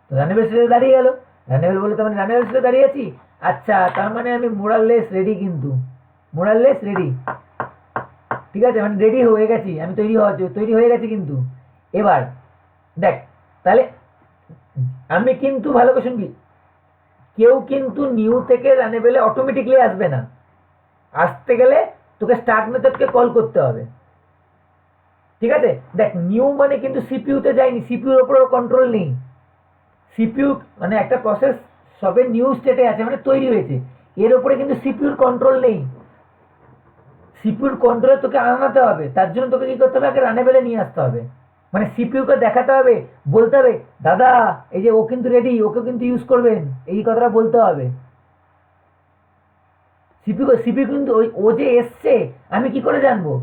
তো রানেবল স্টেটে দাঁড়িয়ে গেল, রানেবল বলে তার মানে রানেবল স্টেটে দাঁড়িয়ে আছি। আচ্ছা, তার মানে আমি মোরাললেস রেডি, কিন্তু মোরাললেস রেডি, ঠিক আছে, মানে রেডি হয়ে গেছি, আমি তৈরি হয়ে গেছি। কিন্তু এবার দেখ, তাহলে আমি কিন্তু ভালো করে শুনবি, কেউ কিন্তু নিউ থেকে রানেবলে অটোমেটিকলি আসবে না, আসতে গেলে তোকে স্টার্ট মেথডকে কল করতে হবে, ঠিক আছে। দেখ, নিউ মানে কিন্তু সিপিইউতে যায়নি, সিপিইউর ওপর কন্ট্রোল নেই, সিপিইউ মানে একটা প্রসেস সবে নিউ স্টেটে আছে মানে তৈরি হয়েছে, এর উপরে কিন্তু সিপিইউর কন্ট্রোল নেই। সিপিইউর কন্ট্রোলে তোকে আনাতে হবে, তার জন্য তোকে কি করতে হবে, আগে রানেবলে নিয়ে আসতে হবে, মানে সিপিইউকে দেখাতে হবে, বলতে হবে দাদা এই যে ও কিন্তু রেডি, ওকে কিন্তু ইউজ করবেন, এই কথাটা বলতে হবে। সিপিইউ কিন্তু ও যে এসছে আমি কি করে জানবো,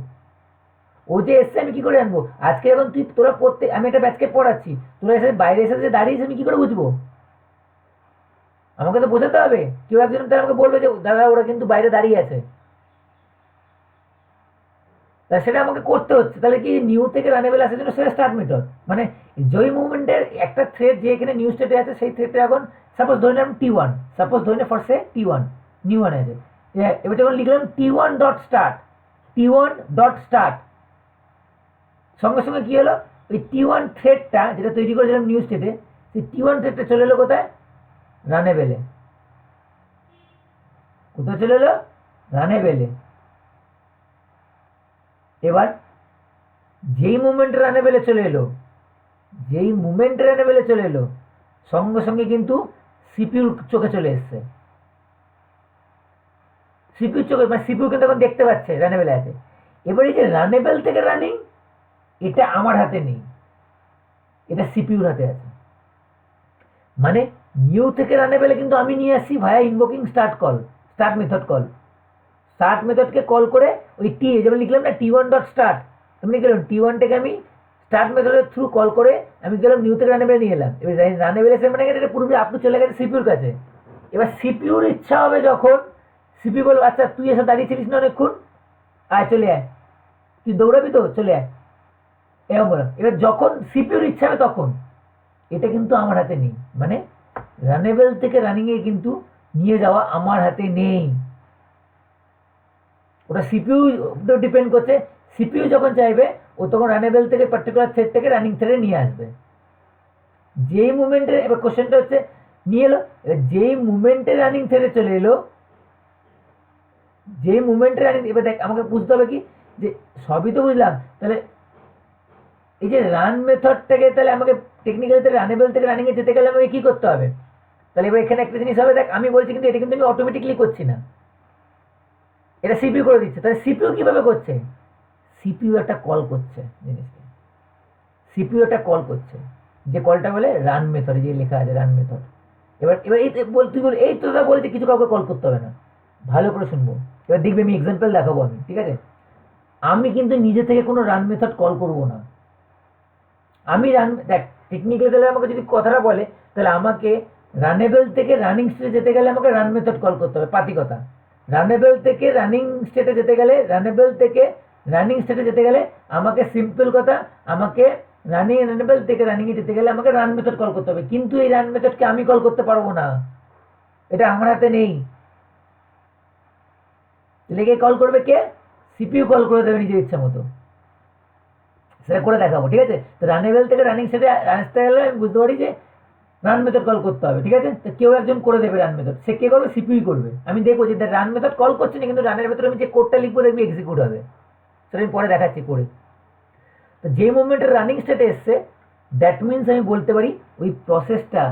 ও যে এসছে আমি কি করে জানবো, আজকে যখন তোরা পড়তে, আমি একটা ব্যাচকে পড়াচ্ছি, তোরা এসে বাইরে এসে যে দাঁড়িয়েছে আমি কি করে বুঝবো, আমাকে তো বোঝাতে হবে। কেউ একজন তারা আমাকে বলবে যে দাদা ওরা কিন্তু বাইরে দাঁড়িয়ে আছে, তাহলে সেটা আমাকে করতে হচ্ছে। তাহলে কি নিউ থেকে রানেবেল আসার জন্য সেটা স্টার্ট মেথড, মানে যেই মুভমেন্টের একটা থ্রেড যে এখানে নিউ স্টেটে আছে সেই থ্রেডটা এখন সাপোজ ধরে নিলাম T1, সাপোজ ধরে for say T1 new one আছে। এবার যখন লিখলাম T1 dot start, T1 dot start, সঙ্গে সঙ্গে কি হলো, ওই T1 থ্রেডটা যেটা তৈরি করেছিলাম নিউ স্টেটে, সেই T1 থ্রেডটা চলে এলো কোথায়, রানেবেলে। কোথায় চলে এলো, রানেবেলে। এবার যেই মুভমেন্ট রানেবেলে চলে এলো, যেই মুভমেন্ট রানেবেলে চলে এলো, সঙ্গে সঙ্গে কিন্তু সিপিউর চোখে চলে এসছে। সিপিউর চোখে, মানে সিপিউ কিন্তু এখন দেখতে পাচ্ছে রানেবেলে আছে। এবার এই যে রানেবেল থেকে রানিং, এটা আমার হাতে নেই, এটা সিপিউর হাতে আছে। মানে নিউ থেকে রানেবেলে কিন্তু আমি নিয়ে আসছি via invoking start call, start method call. Start মেথডকে কল করে ওই যেমন লিখলাম না T1 ডট স্টার্ট, তেমনি গেলাম T1 থেকে আমি স্টার্ট মেথডের থ্রু কল করে আমি গেলাম নিউ থেকে রানেবেলে নিয়ে এলাম। এবার রানেবেলে এসে মানে এটা পুরোপুরি আপনি চলে গেছে সিপিউর কাছে। এবার সিপিউর ইচ্ছা হবে যখন, সিপিউ বলবো আচ্ছা তুই এসে দাঁড়িয়েছিলিস না অনেকক্ষণ, আয় চলে আয়, তুই দৌড়াবি তো চলে আয়, এরকম বললাম। এবার যখন সিপিউর ইচ্ছা হবে তখন, এটা কিন্তু আমার হাতে নেই, মানে রানেবেল থেকে রানিংয়ে কিন্তু নিয়ে যাওয়া আমার হাতে নেই, ওটা সিপিইউ ডিপেন্ড করছে। সিপিইউ যখন চাইবে ও তখন রানেবেল থেকে পার্টিকুলার থ্রেডটাকে রানিং থ্রেডে নিয়ে আসবে। যেই মুভমেন্টে, এবার কোশ্চেনটা হচ্ছে নিয়ে এলো, এবার যেই মুভমেন্টে রানিং থ্রেডে চলে এলো, যেই মুভমেন্টে রানিং, এবার দেখ আমাকে বুঝতে হবে কি যে সবই তো বুঝলাম, তাহলে এই যে রান মেথডটাকে তাহলে আমাকে টেকনিক্যালি তাহলে রানেবেল থেকে রানিংয়ে যেতে গেলে আমাকে কী করতে হবে, তাহলে এবার এখানে একটা জিনিস হবে, দেখ আমি বলছি কিন্তু এটা কিন্তু আমি অটোমেটিকলি করছি না, এটা সিপিইউ করে দিচ্ছে। তাহলে সিপিইউ কিভাবে করছে, সিপিইউ একটা কল করছে জিনিসকে, সিপিইউ একটা কল করছে, যে কলটা বলে রান মেথড, যে লেখা আছে রান মেথড। এবার এবার এই তুই বল, এই তোরা বলছে কিছু কাউকে কল করতে হবে না, ভালো করে শুনবো, এবার দেখবি আমি এক্সাম্পল দেখাবো আমি, ঠিক আছে। আমি কিন্তু নিজে থেকে কোনো রান মেথড কল করবো না, আমি দেখ টেকনিক্যালি তাহলে আমাকে যদি কথাটা বলে, তাহলে আমাকে রানেবেল থেকে রানিং স্টেটে যেতে গেলে আমাকে রান মেথড কল করতে হবে, পাতি কথা। রানেবেল থেকে রানিং স্টেটে যেতে গেলে, রানেবেল থেকে রানিং স্টেটে যেতে গেলে আমাকে সিম্পল কথা, আমাকে রানেবেল থেকে রানিংয়ে যেতে গেলে আমাকে রান মেথড কল করতে হবে, কিন্তু এই রান মেথডকে আমি কল করতে পারবো না, এটা আমার হাতে নেই। লেগে কল করবে কে, সিপিইউ কল করে দেবে নিজের ইচ্ছা মতো, সেটা করে দেখাবো, ঠিক আছে। তো রানেবেল থেকে রানিং স্টেটে আসতে গেলে আমি বুঝতে পারি যে রান মেথড কল করতে হবে, ঠিক আছে। তো কেউ একজন করে দেবে রান মেথড, সে কে করবে, সিপিইউ করবে। আমি দেখবো যে রান মেথড কল করছে না, কিন্তু রানের ভেতরে আমি যে কোডটা লিখবো দেখবি এক্সিকিউট হবে, সেটা আমি পরে দেখাচ্ছি করে। তো যে মুভমেন্টের রানিং স্টেটে এসছে, দ্যাট মিনস আমি বলতে পারি ওই প্রসেসটা,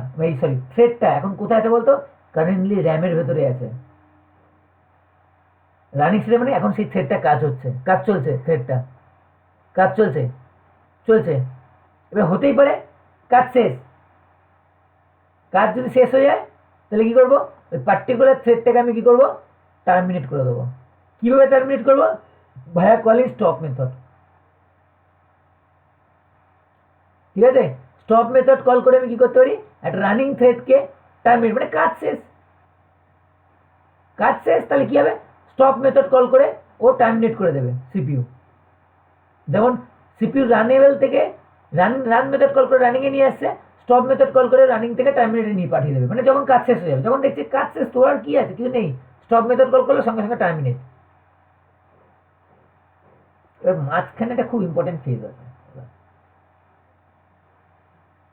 থ্রেডটা এখন কোথায় আছে বলতো, কারেন্টলি র্যামের ভেতরে আছে। রানিং স্টেটে মানে এখন সেই থ্রেডটা কাজ হচ্ছে, কাজ চলছে, থ্রেডটা কাজ চলছে চলছে। এবার হতেই পারে কাজ শেষ, কাজ যদি শেষ হয়ে যায় তাহলে কী করবো, ওই পার্টিকুলার থ্রেডটাকে আমি কী করবো, টার্মিনেট করে দেবো। কীভাবে টার্মিনেট করবো, ভায়া কলিং স্টপ মেথড, ঠিক আছে। স্টপ মেথড কল করে আমি কী করতে পারি, একটা রানিং থ্রেডকে টার্মিনেট, মানে কাজ শেষ, কাজ শেষ, তাহলে কী হবে, স্টপ মেথড কল করে ও টার্মিনেট করে দেবে সিপিইউ। যেমন সিপিইউ রানেবেল থেকে রান মেথড কল করে রানিংয়ে নিয়ে আসছে, স্টপ মেথড কল করে রানিং থেকে টার্মিনেটে নিয়ে পাঠিয়ে দেবে, মানে যখন কাজ শেষ হয়ে যাবে, যখন দেখছি কাজ শেষ, তোর আর কি আছে, কিছু নেই, স্টপ মেথড কল করলে সঙ্গে সঙ্গে টার্মিনেট। এবার মাঝখানে একটা খুব ইম্পর্টেন্ট ফেজ আছে,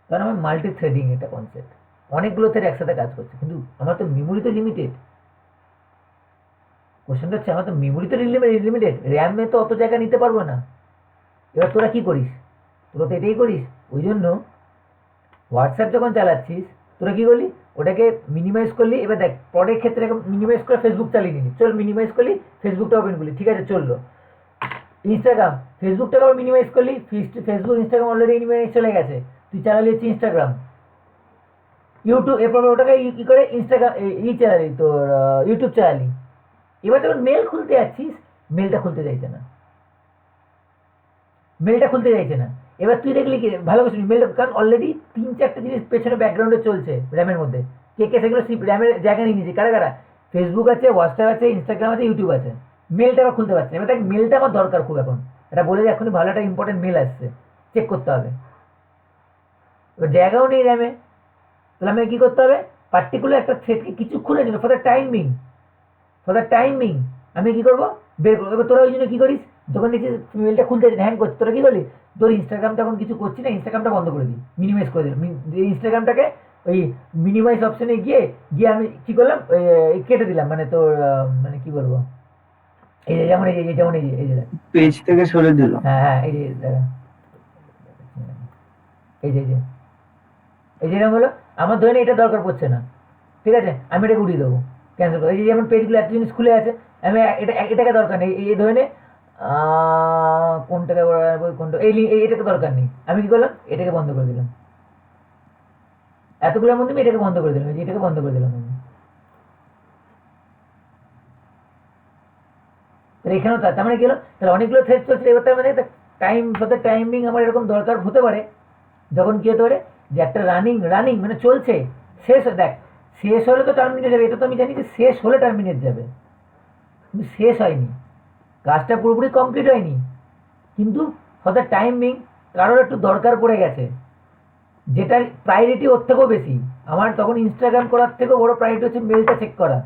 কারণ আমার মাল্টি থ্রেডিং এটা কনসেপ্ট, অনেকগুলো থ্রেড একসাথে কাজ করছে, কিন্তু আমার তো মেমোরি তো লিমিটেড। কোশ্চেনটা হচ্ছে আমার তো মেমোরি তো লিমিটেড, র্যামে তো অত জায়গা নিতে পারবো না। এবার তোরা কী করিস, তোরা তো এটাই করিস, ওই জন্য হোয়াটসঅ্যাপ যখন চালাচ্ছিস তোরা কী করলি, ওটাকে মিনিমাইজ করলি। এবার দেখ পরের ক্ষেত্রে মিনিমাইজ করে ফেসবুক চালিয়ে নিলি, চল মিনিমাইজ করলি, ফেসবুকটা ওপেন করলি, ঠিক আছে চললো। ইনস্টাগ্রাম, ফেসবুকটাকে আবার মিনিমাইজ করলি, ফেসবুক ইনস্টাগ্রাম অলরেডি মিনিমাইজ চলে গেছে, তুই চালালি হচ্ছে ইনস্টাগ্রাম, ইউটিউব, এরপর ওটাকে কী করে ইনস্টাগ্রাম চালালি, তোর ইউটিউব চালালি। এবার যখন মেল খুলতে যাচ্ছিস, মেলটা খুলতে চাইছে না, মেলটা খুলতে চাইছে না। এবার তুই দেখলি কি, ভালো করে শুনি মেলটা, কারণ অলরেডি 3-4টে জিনিস পেছনে ব্যাকগ্রাউন্ডে চলছে র্যামের মধ্যে, কে সেগুলো র্যামের জায়গা নিয়ে নিয়েছে, কারা কারা, ফেসবুক আছে, হোয়াটসঅ্যাপ আছে, ইনস্টাগ্রাম আছে, ইউটিউব আছে, মেলটা আবার খুলতে পারছে না। এবার দেখ মেলটা আমার দরকার খুব এখন, এটা বলে যে এখনই ভালো একটা ইম্পর্টেন্ট মেল আসছে, চেক করতে হবে। এবার জায়গাও নেই র্যামে, তাহলে আমাকে কী করতে হবে, পার্টিকুলার একটা থ্রেডকে কিছুক্ষণের জন্য ফর দ্য টাইমিং আমি কী করবো, বের করবো। এবার তোরা ওই জন্য কী করিস, যখন দেখছিস মেলটা খুলতে হ্যাং করছে, তোরা কী করলি, তোর ইনস্টাগ্রামটা এখন কিছু করছি না, ইনস্টাগ্রামটা বন্ধ করে দিই, মিনিমাইজ করে দিলাম। ইনস্টাগ্রামটাকে ওই মিনিমাইজ অপশানে গিয়ে গিয়ে আমি কী করলাম, কেটে দিলাম, মানে তোর মানে কী বলবো, এই যে যেমন এই যে পেজ থেকে সরে দিল। হ্যাঁ এই যে এই যে এরকম হলো, আমার ধরে এটা দরকার পড়ছে না, ঠিক আছে, আমি এটাকে উঠিয়ে দেবো, ক্যান্সেল করবো। এই যে যেমন পেজগুলো এত জিনিস খুলে আছে, আমি এটাকে দরকার নেই, এই ধরে নে কোনটাকে কোনটা এটাকে দরকার নেই, আমি কি করলাম, এটাকে বন্ধ করে দিলাম। এতগুলোর মধ্যে আমি এটাকে বন্ধ করে দিলাম, এটাকে বন্ধ করে দিলাম আমি। এখানেও তার মানে কি হলো, তাহলে অনেকগুলো থ্রেড চলছে, এবার তার মানে টাইমিং আমার এরকম দরকার হতে পারে, যখন কি হতে পারে যে একটা রানিং মানে চলছে, শেষ দেখ, শেষ হলে তো টার্মিনেট যাবে, এটা তো আমি জানি যে শেষ হলে টার্মিনেট যাবে, কিন্তু শেষ হয়নি, কাজটা পুরোপুরি কমপ্লিট হয়নি, কিন্তু ফর দ্য টাইমিং কারোর একটু দরকার পড়ে গেছে, যেটার প্রায়োরিটি ওর থেকেও বেশি, আমার তখন ইনস্টাগ্রাম করার থেকেও বড় প্রায়োরিটি হচ্ছে মেলটা চেক করা।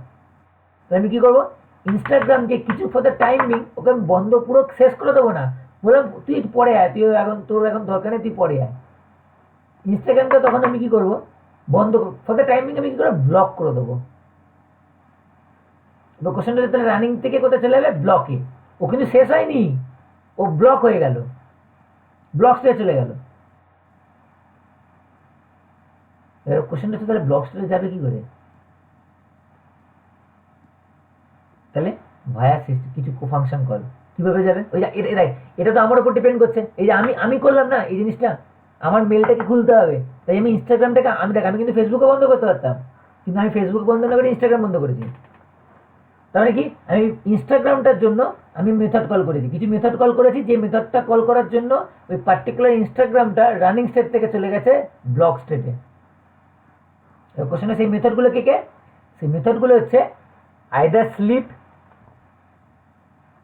তো আমি কী করবো, ইনস্টাগ্রামকে কিছু ফর দ্য টাইমিং ওকে আমি বন্ধ পুরো শেষ করে দেবো না, বললাম তুই পরে আয়, তোর এখন দরকার নেই, তুই পরে আয়। ইনস্টাগ্রামটা তখন আমি কী করবো, বন্ধ ফর দ্য টাইমিং আমি কী করে ব্লক করে দেবো। এবার কোশ্চেনটা তাহলে রানিং থেকে কোথায় চলে যাবে, ব্লকে, ও কিন্তু শেষ হয়নি, ও ব্লক হয়ে গেল, ব্লক স্টেজে চলে গেল। এবার কোশ্চেনটা হচ্ছে তাহলে ব্লক স্টেজে যাবে কি করে, তাহলে ভায়া সিস্টেম কিছু ফাংশন কল কিভাবে যাবে, ওই এটা তো আমার উপর ডিপেন্ড করছে। এই যে আমি করলাম না এই জিনিসটা, আমার মেলটাকে খুলতে হবে, তাই আমি ইনস্টাগ্রামটাকে আমি কিন্তু ফেসবুকে বন্ধ করতে পারতাম, কিন্তু আমি ফেসবুক বন্ধ না করে ইনস্টাগ্রাম বন্ধ করেছি। তার মানে কি, আমি ইনস্টাগ্রামটার জন্য আমি মেথড কল করেছি, কিছু মেথড কল করেছি, যে মেথডটা কল করার জন্য ওই পার্টিকুলার ইনস্টাগ্রামটা রানিং স্টেট থেকে চলে গেছে ব্লক স্টেটে। কোশ্চেনে সেই মেথডগুলো কে, সেই মেথডগুলো হচ্ছে either sleep,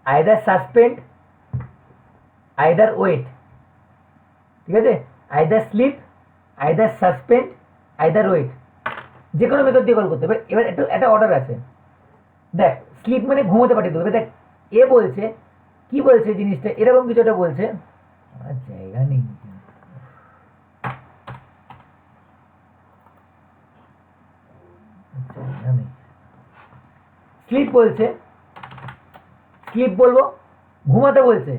either suspend, either wait, ঠিক আছে, either sleep, either suspend, either wait, যে কোনো মেথড দিয়ে কল করতে হবে। এবার একটা অর্ডার আছে, দেখ স্লিপ মানে ঘুমোতে পাঠিয়ে দেবো। দেখ এ বলছে কি বলছে জিনিসটা এরকম কিছু একটা বলছে, আমার জায়গা নেই, স্লিপ বলছে, স্লিপ বলবো, ঘুমাতে বলছে,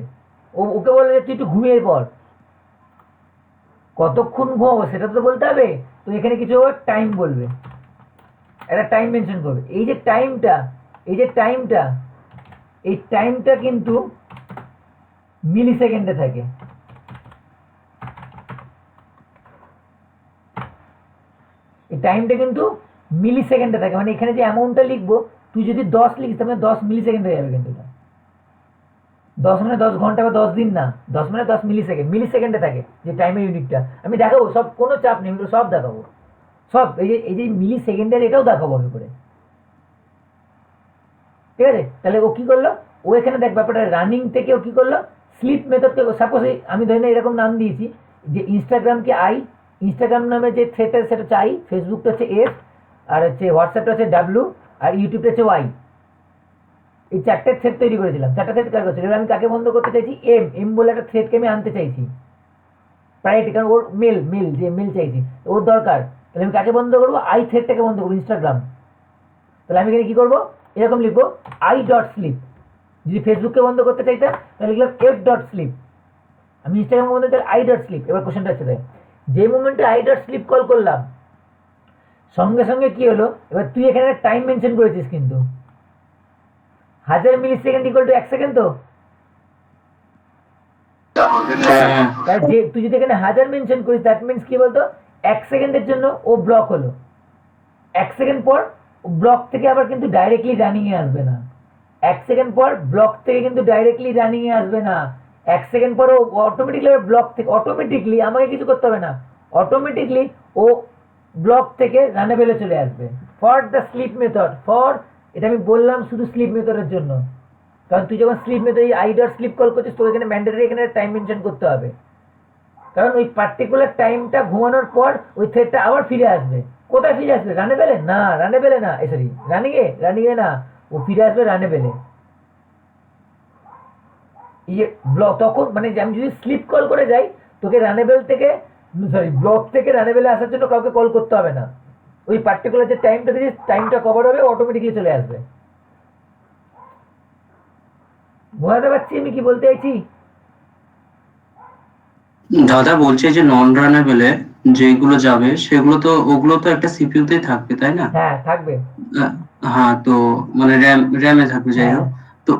ওকে বলে যে তুই একটু ঘুমিয়ে পড়, কতক্ষণ ঘুমাবো সেটা তো বলতে হবে, তো এখানে কিছু টাইম বলবে, একটা টাইম মেনশন করবে। এই যে টাইমটা এই টাইমটা কিন্তু মিলি সেকেন্ডে থাকে, এই টাইমটা কিন্তু মিলি সেকেন্ডে থাকে, মানে এখানে যে অ্যামাউন্টটা লিখবো, তুই যদি 10 লিখিস তাহলে 10 মিলি সেকেন্ড হয়ে যাবে, কিন্তু 10 মানে 10 ঘন্টা বা 10 দিন না, 10 মানে 10 মিলি সেকেন্ডে থাকে যে টাইমের ইউনিটটা। আমি দেখাবো সব, কোনো চাপ নেই, সব দেখাবো, সব এই যে মিলি সেকেন্ডের এটাও দেখাবো আমি করে, ঠিক আছে। তাহলে ও কি করলো, ও এখানে দেখ ব্যাপারটা রানিং থেকে ও কি করলো, স্লিপ মেথডকে সাপোজ আমি ধরে না এরকম নাম দিয়েছি যে ইনস্টাগ্রামকে আই, ইনস্টাগ্রাম নামে যে থ্রেডটা সেটা হচ্ছে আই, ফেসবুকটা হচ্ছে এফ, আর হচ্ছে হোয়াটসঅ্যাপটা হচ্ছে ডাব্লিউ, আর ইউটিউবটা হচ্ছে ওয়াই। এই 4টে থ্রেড তৈরি করেছিলাম, 4টা থ্রেড কাজ করছিল। এবার আমি কাকে বন্ধ করতে চাইছি, এম বলে একটা থ্রেডকে আমি আনতে চাইছি প্রায়োরিটি, কারণ ওর মেল চাইছি, ওর দরকার, তাহলে আমি কাকে বন্ধ করবো, আই থ্রেডটাকে বন্ধ করবো, ইনস্টাগ্রাম। তাহলে আমি এখানে কী করবো, এরকম লিখবো আই ডট স্লিপ। যদি ফেসবুককে বন্ধ করতে চাইতাম তাহলে লিখলাম এফ ডট স্লিপ, আমি ইনস্টাগ্রাম বন্ধ চাই আই ডট স্লিপ। এবার কোশ্চেনটা হচ্ছে দেখ, যে মোমেন্টে আই ডট স্লিপ কল করলাম সঙ্গে সঙ্গে কি হলো, এবার তুই এখানে একটা টাইম মেনশন করেছিস, কিন্তু 1000 মিলি সেকেন্ড ইকুয়াল টু 1 সেকেন্ড, তো যে তুই যদি এখানে 1000 মেনশন করিস, দ্যাট মিনস কি বলতো, 1 সেকেন্ডের জন্য ও ব্লক হলো, 1 সেকেন্ড পর ব্লক থেকে আবার কিন্তু ডাইরেক্টলি রানিং এ আসবে না, 1 সেকেন্ড পর ব্লক থেকে কিন্তু ডাইরেক্টলি রানিং এ আসবে না, 1 সেকেন্ড পর ও অটোমেটিকলি ব্লক থেকে, অটোমেটিকলি আমাকে কিছু করতে হবে না, অটোমেটিকলি ও ব্লক থেকে রানেবেলে চলে আসবে। For the sleep method, for এটা আমি বললাম শুধু স্লিপ মেথডের জন্য, কারণ তুই যখন স্লিপ মেথড এই আই ডট স্লিপ কল করছিস তোকে এখানে ম্যান্ডেটরি এখানে টাইম মেনশন করতে হবে, কারণ ওই পার্টিকুলার টাইমটা ঘুমানোর পর ওই থ্রেডটা আবার ফিরে আসবে। কোথায় ফিরে আসবে? রানে বেলে না, রানে বেলে না, সরি রানিংয়ে না, ও ফিরে আসবে রানে বেলে। ইয়ে ব্লক তখন মানে আমি যদি স্লিপ কল করে যাই তোকে রানেবেল থেকে সরি ব্লক থেকে রানেবেলে আসার জন্য কাউকে কল করতে হবে না, ওই পার্টিকুলার যে টাইমটা দিয়েছিস টাইমটা কভার হবে, অটোমেটিকলি চলে আসবে। বোঝাতে পারছি আমি কি বলতে চাইছি? দাদা বলছে যে নন রানেবলে যেগুলো যাবে সেগুলো তো ওগুলো তো একটা সিপিইউতেই থাকবে তাই না? হ্যাঁ থাকবে। হ্যাঁ, তো মানে র্যামে থাকবে যাই হোক, তো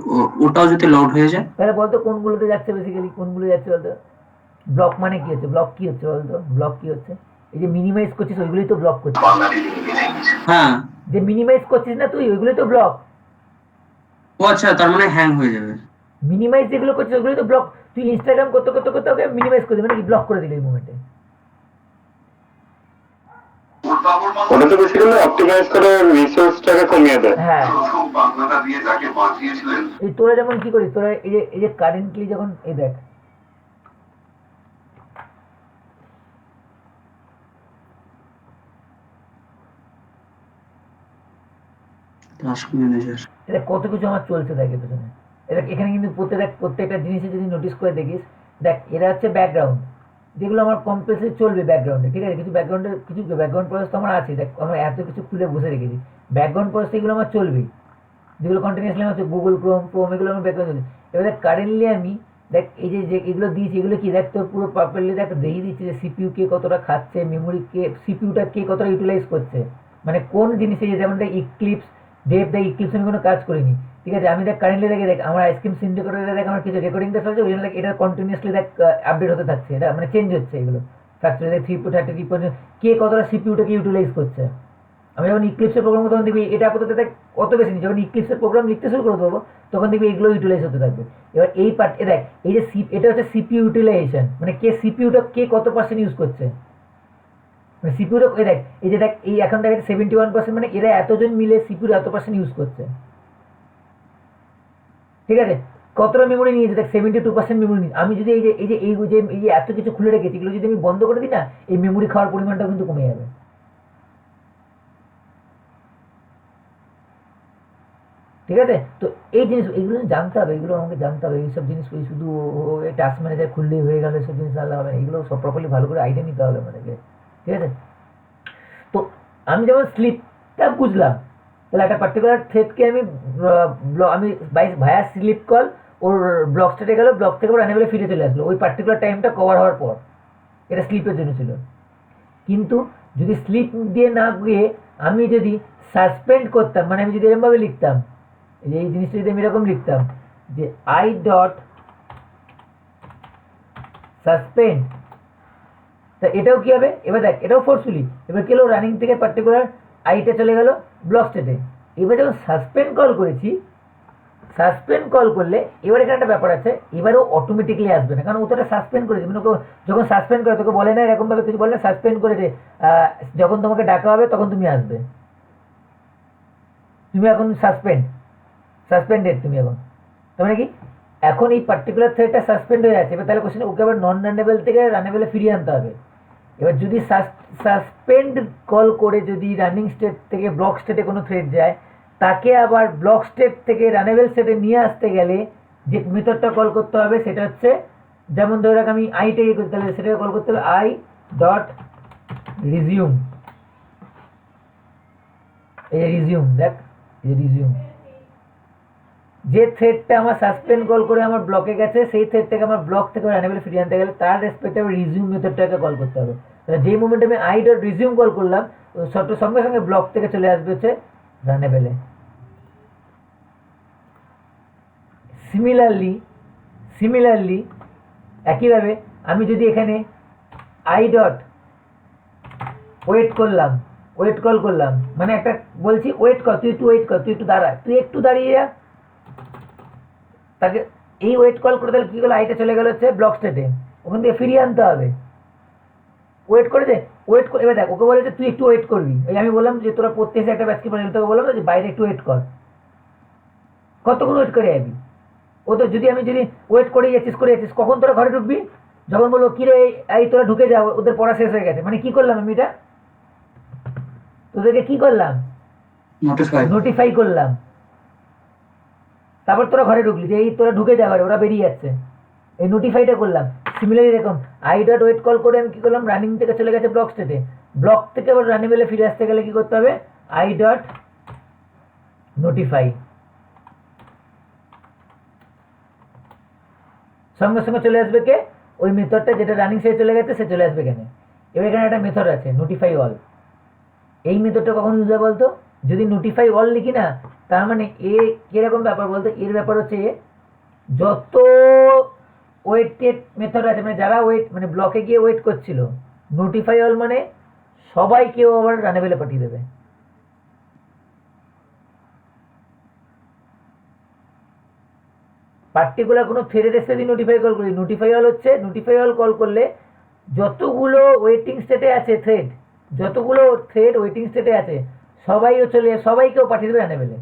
ওটাও যদি লোড হয়ে যায় তাহলে বলতো কোনগুলোতে যাচ্ছে বেসিক্যালি, কোনগুলো যাচ্ছে বলতো? ব্লক মানে কি হচ্ছে? ব্লক কি হচ্ছে বলতো? ব্লক কি হচ্ছে? এই যে মিনিমাইজ করছিস ওইগুলোই তো ব্লক করছিস। হ্যাঁ। যে মিনিমাইজ করছিস না তুই ওইগুলোই তো ব্লক। ও আচ্ছা, তার মানে হ্যাং হয়ে যাবে। মিনিমাইজ যেগুলো করছিস ওগুলোই তো ব্লক। তুই ইনস্টাগ্রাম করতে করতে করতে ওকে মিনিমাইজ করে দিবি, মানে কি ব্লক করে দিলি এই মুমেন্টে। ওটা তো বেসিক্যালি অপটিমাইজ করে রিসোর্সটাকে কমিয়ে দেয়। হ্যাঁ বাংলাটা দিয়ে যাকে বাঁচিয়েছিলেন এই তোরা যেমন কি করিস, তোরা এই যে কারেন্টলি যখন এই দেখ টাস্ক ম্যানেজার। এটা কত কিছু আমার চলছে দেখ এর পেছনে। এটা এখানে কিন্তু প্রত্যেকটা জিনিসে যদি নোটিস করে দেখিস, দেখ এরা হচ্ছে ব্যাকগ্রাউন্ড যেগুলো আমার কম্পালসারি চলবে ব্যাকগ্রাউন্ডে, ঠিক আছে? কিছু ব্যাকগ্রাউন্ড প্রসেস তো আমার আছে, দেখ আমরা এত কিছু খুলে বসে রেখেছি, ব্যাকগ্রাউন্ড প্রসেস এগুলো আমার চলবেই, যেগুলো কন্টিনিউসলি আমার হচ্ছে গুগল ক্রোম এগুলো আমার ব্যাকগ্রাউন্ড চলছে। এবার দেখ কারেন্টলি আমি দেখ এই যে এগুলো দিয়েছি এগুলো কি দেখ তোর পুরো প্রপারলি দেখ দেখিয়ে দিচ্ছি যে সিপিইউ কে কতটা খাচ্ছে, মেমোরি কে সিপিইউটা কে কতটা ইউটিলাইজ করছে, মানে কোন জিনিসে যেমন দেখ ইক্লিপস ইক্লিপস আমি কোনো কাজ করিনি, ঠিক আছে? আমি দেখ কারেন্টলি দেখ আমার আইসক্রিম সিন্ডিকেটরে দেখ আমার কিছু রেকর্ডিংটা চলছে, ওই জন্য দেখ এটা কন্টিনিউসলি দেখ আপডেট হতে থাকছে, এটা মানে চেঞ্জ হচ্ছে এগুলো ফ্যাক্টরি দেখ 3.33 কে কতটা সিপিইউটাকে ইউটিলাইজ করছে। আমি যখন ইক্লিপসের প্রোগ্রাম তখন দেখবি এটা আপাতত দেখ অত বেশি নেই, যখন ইক্লিপসের প্রোগ্রাম লিখতে শুরু করে দেবো তখন দেখবি এগুলো ইউটিলাইজ হতে থাকবে। এবার এই পার্ট দেখ এই যে এটা হচ্ছে সিপিইউ ইউটিলাইজেশন, মানে কে সিপিইউটা কে কত পার্সেন্ট ইউজ করছে, মানে সিপিইউটা দেখ এই যে দেখ এই এখন দেখ 71%, মানে এরা এতজন মিলে সিপিইউ এত পার্সেন্ট ইউজ করছে, ঠিক আছে? কতটা মেমোরি নিয়েছে দেখ 72% মেমোরি নিয়েছে। আমি যদি এই যে এত কিছু খুলে রেখেছি এগুলো যদি আমি বন্ধ করে দিই না, এই মেমোরি খাওয়ার পরিমাণটাও কিন্তু কমে যাবে, ঠিক আছে? তো এই জিনিস এগুলো জানতে হবে, এগুলো আমাকে জানতে হবে, এইসব জিনিস ওই শুধু টাস্ক ম্যানেজার খুললেই হয়ে গেল এসব জিনিস জানলে হবে না, এগুলো সব প্রপারলি ভালো করে আইডিয়া নিতে হবে আমাদেরকে, ঠিক আছে? তো আমি যেমন স্লিপটা বুঝলাম, তাহলে একটা পার্টিকুলার থ্রেডকে আমি ভায়া স্লিপ কল ওর ব্লক স্টেটে গেল, ব্লক থেকে ওর অ্যানেবেলে ফিরে চলে আসলো ওই পার্টিকুলার টাইমটা কভার হওয়ার পর, এটা স্লিপের জন্য ছিল। কিন্তু যদি স্লিপ দিয়ে না গিয়ে আমি যদি সাসপেন্ড করতাম, মানে আমি যদি এরকমভাবে লিখতাম, এই জিনিসটা যদি আমি এরকম লিখতাম যে আই ডট সাসপেন্ড, তা এটাও কি হবে? এবার দেখ এটাও ফোর্সফুলি এবার কি হলো, রানিং থেকে পার্টিকুলার আইটা চলে গেল ব্লক স্টেটে। এবার যখন সাসপেন্ড কল করেছি, সাসপেন্ড কল করলে এবার এখানে একটা ব্যাপার আছে, এবারেও অটোমেটিকলি আসবে না, কারণ ও তো এটা সাসপেন্ড করেছে, মানে ওকে যখন সাসপেন্ড করে তোকে বলে না এরকমভাবে কিছু বলে না, সাসপেন্ড করেছে যখন তোমাকে ডাকা হবে তখন তুমি আসবে, তুমি এখন সাসপেন্ডেড তুমি এখন, তার মানে কি এখন এই পার্টিকুলার থ্রেডটা সাসপেন্ড হয়ে যাচ্ছে। এবার তাহলে কোশ্চেন ওকে আবার নন রানেবল থেকে রানেবলে ফিরিয়ে আনতে হবে। এবার যদি সাসপেন্ড কল করে যদি রানিং স্টেট থেকে ব্লক স্টেটে কোনো থ্রেড যায়, তাকে আবার ব্লক স্টেট থেকে রানেবল স্টেটে নিয়ে আসতে গেলে যে মেথডটা কল করতে হবে সেটা হচ্ছে, যেমন ধরে রাখ আমি আইটাকে করতে হবে, সেটাকে কল করতে হবে আই ডট রিজিউম, এই রিজিউম দেখ এই রিজিউম, যে থ্রেডটা আমার সাসপেন্ড কল করে আমার ব্লকে গেছে সেই থ্রেডটাকে আমার ব্লক থেকে রানেবলে ফিরিয়ে আনতে গেলে তার রেসপেক্টে আমি রিজিউম মেথডটাকে কল করতে হবে। তাহলে যেই মোমেন্টে আমি আই ডট রিজিউম কল করলাম সঙ্গে সঙ্গে ব্লক থেকে চলে আসবে হচ্ছে রানেবলে। সিমিলারলি একইভাবে আমি যদি এখানে আই ডট ওয়েট কল করলাম, মানে একটা বলছি ওয়েট কর, তুই একটু দাঁড়া, তুই একটু দাঁড়িয়ে যা, তাকে এই ওয়েট কল করে তাহলে কী করলো, আইটা চলে গেল হচ্ছে ব্লক স্টেটে, ওখান থেকে ফিরিয়ে আনতে হবে। ওয়েট করেছে এবার দেখ ওকে বলেছে তুই একটু ওয়েট করবি, ওই আমি বললাম যে তোরা পড়তে এসে একটা ব্যাচকে তোকে বললাম যে বাইরে একটু ওয়েট কর, কতক্ষণ ওয়েট করে যাবি? ও তো যদি ওয়েট করে যাচ্ছিস কখন তোরা ঘরে ঢুকবি? যখন বললো কি রে এই তোরা ঢুকে যাও, ওদের পড়া শেষ হয়ে গেছে, মানে কি করলাম আমি এটা? তোদেরকে কি করলাম? নোটিফাই করলাম। তারপর তোরা ঘরে ঢুকলি যে এই তোরা ঢুকে যা ঘরে, ওরা বেরিয়ে যাচ্ছে, এই নোটিফাইটা করলাম। সিমিলারলি দেখুন আই ডট ওয়েট কল করে আমি কি করলাম, রানিং থেকে চলে গেছে ব্লক স্টেটে, ব্লক থেকে আবার রানিবেলে ফিরে আসতে গেলে কি করতে হবে, আই ডট নোটিফাই, সঙ্গে সঙ্গে চলে আসবে কে, ওই মেথডটা যেটা রানিং সে চলে গেছে সে চলে আসবে এখানে। এবার এখানে একটা মেথড আছে নোটিফাই অল। এই মেথডটা কখন ইউজ হয় বলতো? যদি নোটিফাই অল লিখি না, তার মানে এ কিরকম ব্যাপার বলতো, এর ব্যাপার হচ্ছে যত ওয়েটেড মেথড আছে, মানে যারা ওয়েট মানে ব্লকে গিয়ে ওয়েট করছিল, নোটিফাই অল মানে সবাইকেও আবার রানেবেলে পাঠিয়ে দেবে। পার্টিকুলার কোনো থ্রেডের এসে যদি নোটিফাই কল করি, নোটিফাই অল হচ্ছে নোটিফাই অল কল করলে যতগুলো ওয়েটিং স্টেটে আছে থ্রেড, যতগুলো থ্রেড ওয়েটিং স্টেটে আছে সবাইকেও পাঠিয়ে দেবে রানেবেলে।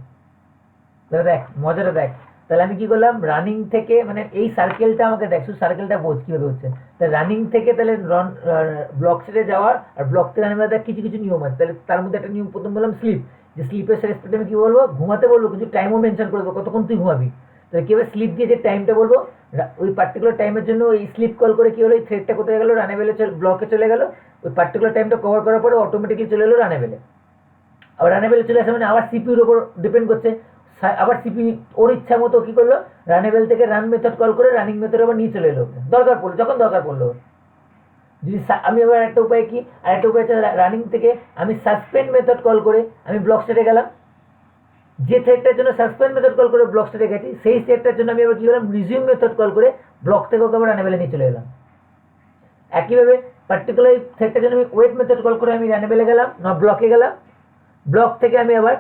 তাহলে দেখ মজাটা দেখ, তাহলে আমি কি করলাম, রানিং থেকে মানে এই সার্কেলটা আমাকে দেখ, শুধু সার্কেলটা বোঝ কিভাবে হচ্ছে। তাহলে রানিং থেকে তাহলে ব্লক স্টেটে যাওয়ার, আর ব্লক থেকে রানিং দেখ কিছু কিছু নিয়ম আছে। তাহলে তার মধ্যে একটা নিয়ম প্রথম বললাম স্লিপ, যে স্লিপের রেসপেক্টে আমি কি বলবো, ঘুমাতে বলবো, কিছু টাইমও মেনশন করবো কতক্ষণ তুই ঘুমাবি। তাহলে কীভাবে স্লিপ দিয়ে যে টাইমটা বলবো, ওই পার্টিকুলার টাইমের জন্য ওই স্লিপ কল করে কি হলো, এই থ্রেডটা কোথায় গেলো, রানেবেলে ব্লকে চলে গেলো, ওই পার্টিকুলার টাইমটা কভার করার পরে অটোমেটিকলি চলে এলো রানেবেলে। আবার রানেবেলে চলে আসে মানে আবার সিপিউর উপর ডিপেন্ড করছে, আবার সিপি ওর ইচ্ছা মতো কি করলো, রানেবেল থেকে রান মেথড কল করে রানিং মেথড আবার নিয়ে চলে এলো দরকার পড়লো, যখন দরকার পড়লো। যদি আমি আবার একটা উপায় কি, আরেকটা উপায় হচ্ছে রানিং থেকে আমি সাসপেন্ড মেথড কল করে আমি ব্লক স্টেটে গেলাম, যে থ্রেডটার জন্য সাসপেন্ড মেথড কল করে ব্লক স্টেটে গেছি, সেই থ্রেডটার জন্য আমি আবার কি করলাম, রিজিউম মেথড কল করে ব্লক থেকে ওকে আবার রানেবেলে নিয়ে চলে এলাম। একইভাবে পার্টিকুলার থ্রেডটার জন্য আমি ওয়েট মেথড কল করে আমি রানেবেলে গেলাম, না ব্লকে গেলাম, ব্লক থেকে আমি আবার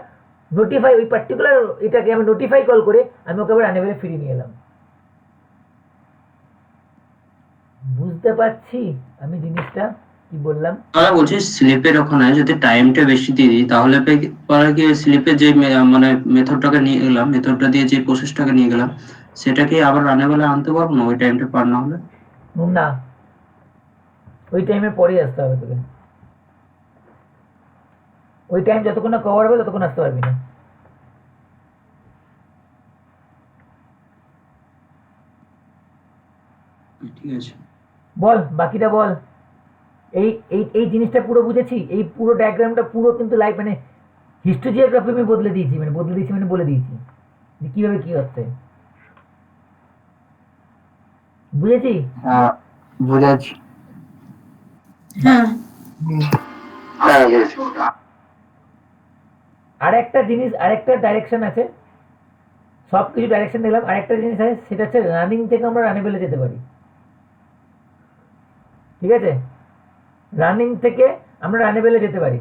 নোটিফাই ওই পার্টিকুলার এটাকে আমি নোটিফাই কল করে আমি ওকে আবার রানেবেলে ফিরিয়ে নিয়ে এলাম। বুঝতে পারছি আমি জিনিসটা কি বললাম? তাহলে বলছি স্লিপের ওখানে যদি টাইমটা বেশি দিয়ে দিই, তাহলে পরে কি স্লিপের যে মানে মেথডটাকে নিয়ে গেলাম, মেথডটা দিয়ে যে প্রসেসটাকে নিয়ে গেলাম, সেটাকে আবার রানেবেলে আনতে পারবো না ওই টাইমটা পার না হলে? না, ওই টাইমে পরেই আসতে হবে তোকে, ওই টাইম যতক্ষণ না কভার হবে ততক্ষণ আসতে পারবি না। ঠিক আছে, বল বাকিটা বল। এই এই এই জিনিসটা পুরো বুঝেছি, এই পুরো ডায়াগ্রামটা পুরো কিন্তু লাইভ মানে হিস্ট্রি জিওগ্রাফি আমি বলে দিয়েছি মানে বলে দিয়েছি যে কিভাবে কি হচ্ছে, বুঝেছি? হ্যাঁ বুঝেছি। হ্যাঁ বুঝেছি। আরেকটা জিনিস, আরেকটা ডাইরেকশন আছে, সব কিছু ডাইরেকশন দিলাম, আরেকটা জিনিস আছে সেটা হচ্ছে রানিং থেকে আমরা রানেবেলে যেতে পারি, ঠিক আছে? রানিং থেকে আমরা রানেবেলে যেতে পারি,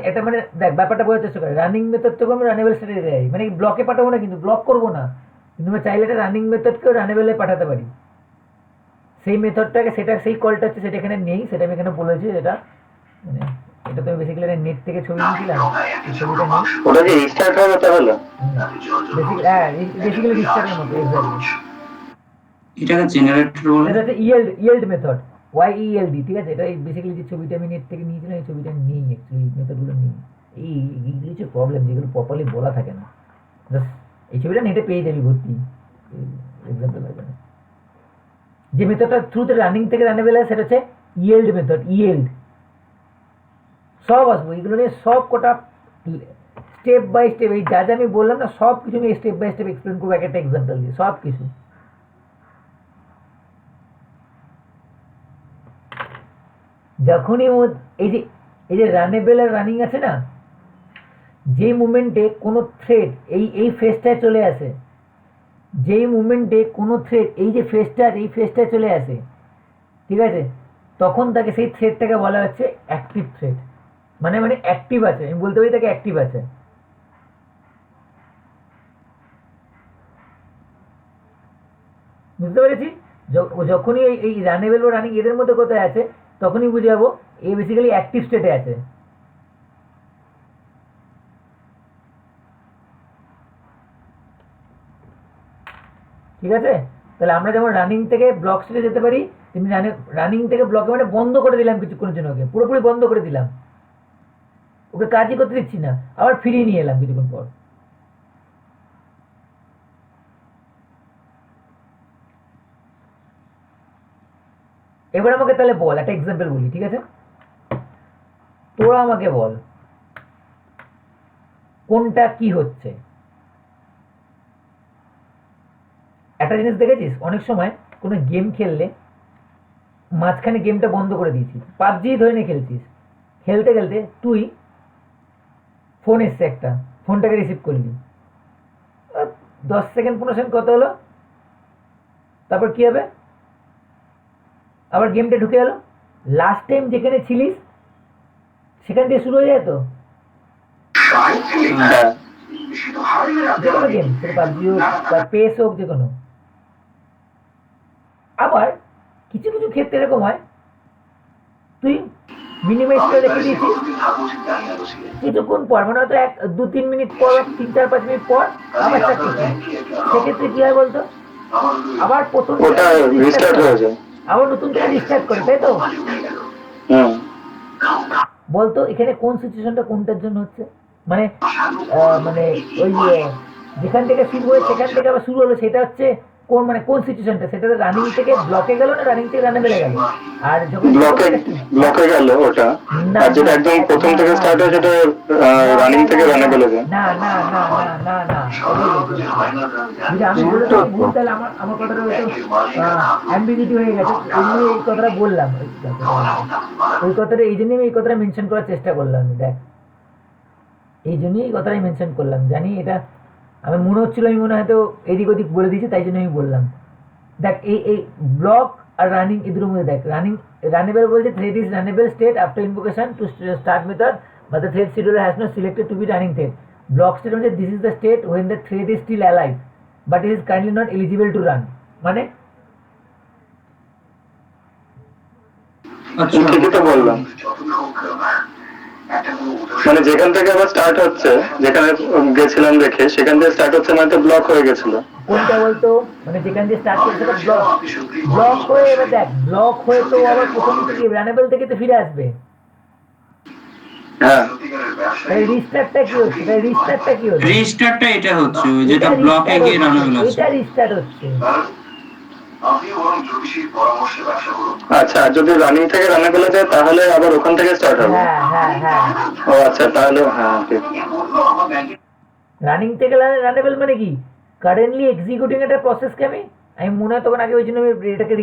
এটা মানে দেখ ব্যাপারটা বোঝার চেষ্টা করে, রানিং মেথড থেকে আমরা রানেবেল স্টেটে যেতে পারি, মানে ব্লকে পাঠাবো না, কিন্তু ব্লক করবো না, কিন্তু আমরা চাইলে একটা রানিং মেথডকেও রানেবেলে পাঠাতে পারি। সেই মেথডটাকে সেটা সেই কলটা হচ্ছে সেটা এখানে নেই, সেটা আমি এখানে বলেছি, যেটা মানে এটা তো বেসিক্যালি নেট থেকে ছবি নিয়েছিলাম, এই ছবিটা নেই, ওটা কি রিস্টার্ট হবে তাহলে? বেসিক্যালি রিস্টার্টের মতো এক্স্যাক্টলি। এটাকে জেনারেটর বলে। এটা হচ্ছে ইয়েল্ড মেথড, YELD, ঠিক আছে? এটা বেসিক্যালি যে ছবিটা আমি নেট থেকে নিয়েছিলাম, এই ছবিটা নেই অ্যাকচুয়ালি, মেথডগুলো নেই, এইগুলো হচ্ছে প্রবলেম, যেগুলো প্রপারলি বলা থাকে না। এই ছবিটা নেটে পেয়ে যাবি ভর্তি এক্সাম্পল আছে। যে মেথডটা থ্রুতে রানিং থেকে রানেবেল হয় সেটা হচ্ছে ইয়েল্ড মেথড, ইয়েল্ড। সব আসবো এগুলো নিয়ে, সব কটা স্টেপ বাই স্টেপ, এই যা যা আমি বললাম না সব কিছু নিয়ে স্টেপ বাই স্টেপ এক্সপ্লেন করবো এক একটা এক্সাম্পল দিয়ে, সব কিছু। যখনই এই যে রানেবেল আর রানিং আছে না, যে মুভমেন্টে কোনো থ্রেড এই ফেজটায় চলে আসে, যেই মুভমেন্টে কোনো থ্রেড এই যে ফেজটা আছে এই ফেজটায় চলে আসে, ঠিক আছে, তখন তাকে সেই থ্রেডটাকে বলা হচ্ছে অ্যাক্টিভ থ্রেড, মানে অ্যাক্টিভ আছে, আমি বলতে পারি তাকে অ্যাক্টিভ আছে। বুঝতে পেরেছি? যখনই এই রানেবেল বা রানিং এদের মধ্যে কোথায় আছে, তখনই বুঝে যাবো এ বেসিক্যালি অ্যাক্টিভ স্টেটে আছে। ঠিক আছে? তাহলে আমরা যেমন রানিং থেকে ব্লক স্টেটে যেতে পারি, তেমনি রানিং থেকে ব্লকে মানে বন্ধ করে দিলাম কিছুক্ষণের জন্য, ওকে পুরোপুরি বন্ধ করে দিলাম, ওকে কাজই করতে দিচ্ছি না, আবার ফিরিয়ে নিয়ে এলাম কিছুক্ষণ পর। এবার আমাকে তাহলে বল, একটা এক্সাম্পল বলি, ঠিক আছে? তোরা আমাকে বল কোনটা কি হচ্ছে। একটা জিনিস দেখেছিস, অনেক সময় কোনো গেম খেললে মাঝখানে গেমটা বন্ধ করে দিয়েছিস, পাবজি ধরে নিয়ে খেলছিস, খেলতে খেলতে তুই ফোন এসছে একটা, ফোনটাকে রিসিভ করলি, 10 সেকেন্ড 15 সেকেন্ড কত হলো, তারপর কি হবে, আবার গেমটা ঢুকে গেল, লাস্ট টাইম যেখানে ছিলিস সেখান থেকে শুরু হয়ে যায় তো হ্যাঁ সে তো হারিয়ে যে কোনো গেম, সেটা পাবজি হোক বা পেস হোক, যে কোনো। আবার কিছু কিছু ক্ষেত্রে এরকম হয়, তুই মিনিমাইজ করে রেখে দিয়েছিস, কিছুক্ষণ পর মানে হয়তো 1-2-3 মিনিট পর, 3-4-5 মিনিট পর আবার স্টার্ট করছিস, সেক্ষেত্রে কি হয় বলতো, আবার প্রথম ওটা রিস্টার্ট হয়ে যায়। আবার নতুন করে রিস্টার্ট করে, তাই তো? হুম বলতো এখানে কোন সিচুয়েশনটা কোনটার জন্য হচ্ছে, মানে মানে ওই যেখান থেকে শুরু হয়ে সেখান থেকে আবার শুরু হলো, সেটা হচ্ছে কোন, মানে কোন সিচুয়েশনটা, সেটা রানিং থেকে ব্লকে গেল না রানিং থেকে রানে বেড়ে গেল? আর যখন ব্লকে গেল ওটা, আর যেটা একদম প্রথম থেকে স্টার্ট হয় সেটা রানিং থেকে রানে বেলে যায়। না না না না না না, যদি আমি বলে থাকি ভুল, তাহলে আমার কথাটা হয়তো অ্যাম্বিগিটি হয়ে গেছে, এমনি এই কথাটা বললাম, ওই কথাটা এই জন্যই আমি এই কথাটা মেনশন করার চেষ্টা করলাম। দেখ, এই জন্যই এই কথাটাই মেনশন করলাম, জানি এটা আমি মনে হচ্ছিল আমি মনে হয়তো এদিক ওদিক বলে দিয়েছি, তাই জন্য আমি বললাম। দেখ এই ব্লক আর রানিং এই দুটোর মধ্যে দেখ, রানেবল বলছে thread is runnable state after invocation to start method but the thread scheduler has not selected to be running thread. Block state means this is the state when the thread is still alive but it is currently not eligible to run. মানে আচ্ছা ঠিকই তো বললাম, মানে যেখান থেকে আবার start হচ্ছে, যেখানে গেছিলাম দেখে সেখান থেকে স্টার্ট হচ্ছে, মানে তো ব্লক হয়ে গেছিল। কোনটা বলতো, মানে যেখান দিয়ে স্টার্ট করছে ব্লক হয়ে, এবার দেখ ব্লক হয়ে তো আবার প্রথম থেকে রানেবল থেকে তো ফিরে আসবে। হ্যাঁ রিস্টার্টটা কি হচ্ছে, রিস্টার্টটা এটা হচ্ছে ওই যেটা ব্লকে গিয়ে রানা হলো, এটা রিস্টার্ট হচ্ছে। আপনি বরং জ্যোতিষীর পরামর্শে ব্যবসা করুন। আচ্ছা, আর যদি রানিং থেকে রানে বেলে যায় তাহলে আবার ওখান থেকে স্টার্ট হবে। হ্যাঁ হ্যাঁ হ্যাঁ, ও আচ্ছা, তাহলে হ্যাঁ ঠিক। রানিং থেকে রানেবল মানে কি, কারেন্টলি এক্সিকিউটিং একটা প্রসেসকে আমি মনে হয় তখন আগে ওই জন্য আমি এটাকে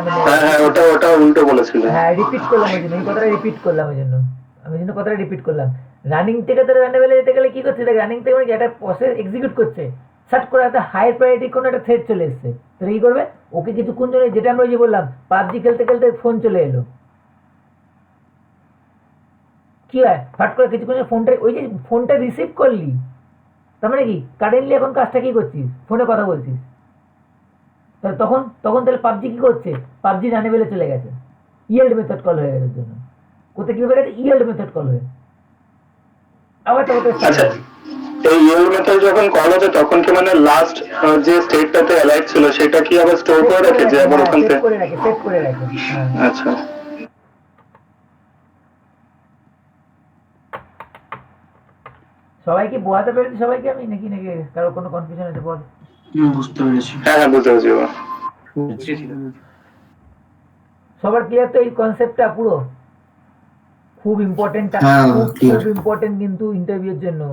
মানে হ্যাঁ হ্যাঁ, ওটা উল্টো বলেছিল। হ্যাঁ রিপিট করলাম, ওই জন্য এই কথাটা রিপিট করলাম, ওই জন্য আমি ওই জন্য কথাটা রিপিট করলাম। রানিং থেকে তো রানেবলে যেতে গেলে কি করছে, রানিং থেকে মানে একটা প্রসেস এক্সিকিউট করছে, সার্চ করে একটা হায়ার প্রায়োরিটি কোনো একটা থ্রেড চলে এসছে, তাহলে কি করবে, ওকে কিছুক্ষণ জন্য, যেটা আমরা ওই যে বললাম পাবজি খেলতে খেলতে ফোন চলে এলো, কি হয় ফাট করে কিছুক্ষণ ফোনটা, ওই যে ফোনটা রিসিভ করলি, তার মানে কি কারেন্টলি এখন কাজটা কি করছিস, ফোনে কথা বলছিস, তাহলে তখন তাহলে পাবজি কি করছে, পাবজি রানেবলে চলে গেছে, ইয়েল্ড মেথড কল হয়ে গেছে, জন্য কোথায় কিভাবে গেছে, ইয়েল্ড মেথড কল হয়ে আবার তো আচ্ছা, এই ইয়েল মেথড যখন কল হচ্ছে তখন কি মানে লাস্ট যে স্টেটটাতে অ্যালাইভ ছিল সেটা কি আবার স্টোর করে রাখে, যে আবার ওখান থেকে? সেভ করে রাখে। আচ্ছা, সবাইকে বোঝাতে পেরেছি, সবাইকে আমি নাকি কারো কোনো কনফিউশন আছে বল? বুঝতে পেরেছি। হ্যাঁ হ্যাঁ, বুঝতে পারছি এবার। সবার ক্লিয়ার তো এই কনসেপ্টটা পুরো? খুব ইম্পর্টেন্ট, হ্যাঁ, clear. খুব ইম্পর্টেন্ট কিন্তু ইন্টারভিউর জন্য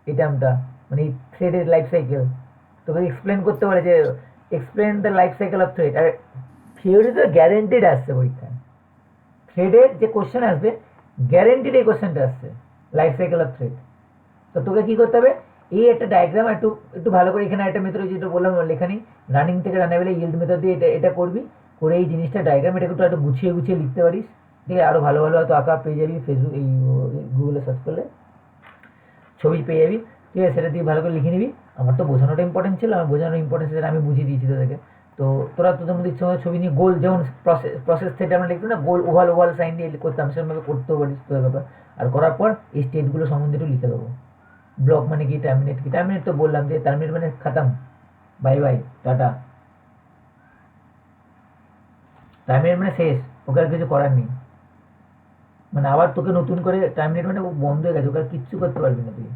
এই টার্মটা, মানে এই থ্রেডের লাইফ সাইকেল তোকে এক্সপ্লেন করতে পারে, যে explain the life cycle of thread. আর থিওরি তো গ্যারেন্টিড আসছে পরীক্ষায়, থ্রেডের যে কোশ্চেন আসবে গ্যারেন্টিড এই কোশ্চেনটা আসছে, লাইফ সাইকেল অফ থ্রেড। তো তোকে কি করতে হবে, এই একটা ডায়াগ্রাম একটু ভালো করে, এখানে একটা মেথড যেটা বললাম লেখানি, রানিং থেকে রানেবলে ইয়েল্ড মেথড দিয়ে এটা করবি, করে এই জিনিসটা ডায়াগ্রাম এটাকে একটু গুছিয়ে লিখতে পারিস, ঠিক আছে? আরো ভালো হয়তো আঁকা পেয়ে যাবি, ফেসবুক এই গুগলে সার্চ করলে ছবি পেয়ে যাবি, ঠিক আছে? সেটা দিয়ে ভালো করে লিখে নিবি। আমার তো বোঝানোটা ইম্পর্টেন্ট ছিল, আমার বোঝানোর ইম্পর্টেন্স সেটা আমি বুঝিয়ে দিয়েছি তোদেরকে। তো তোরা তোদের মধ্যে ইচ্ছে ছবি নিয়ে গোল, যেমন প্রসেস থেকে আমরা লিখতাম না, গোল ওভাল সাইন দিয়ে করতাম, সেরকমভাবে করতেও পারিস তোদের ব্যাপার। আর করার পর এই স্টেটগুলো সম্বন্ধে একটু লিখে দেবো। ব্লক মানে কি, টার্মিনেট কি, টার্মিনেট তো বললাম যে টার্মিনেট মানে খাতাম, bye bye, tata. Time limit মানে শেষ, ওকে আর কিছু করার নেই, মানে আবার তোকে নতুন করে টাইম লিমিট মানে ও বন্ধ হয়ে গেছে, ওকে আর কিচ্ছু করতে পারবি না তুই,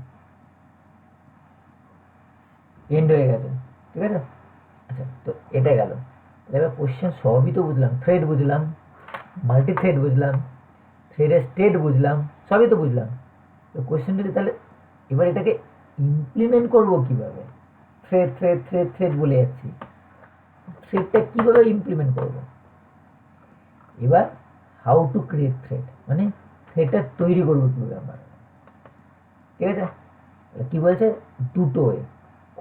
এন্ড হয়ে গেছে, ঠিক আছে। আচ্ছা, তো এটা গেল। এবার কোশ্চেন সবই তো বুঝলাম, থ্রেড বুঝলাম, মাল্টি থ্রেড বুঝলাম, থ্রেডের স্টেট বুঝলাম, সবই তো বুঝলাম। তো কোশ্চেন যদি তাহলে এবার এটাকে ইমপ্লিমেন্ট করবো কিভাবে? থ্রেড থ্রেড থ্রেড থ্রেড বলে যাচ্ছি, থ্রেডটা কীভাবে ইমপ্লিমেন্ট করবো? এবার হাউ টু ক্রিয়েট থ্রেড, মানে থ্রেডটা তৈরি করবো কীভাবে আমরা, ঠিক আছে। কি বলছে, দুটো ওয়ে,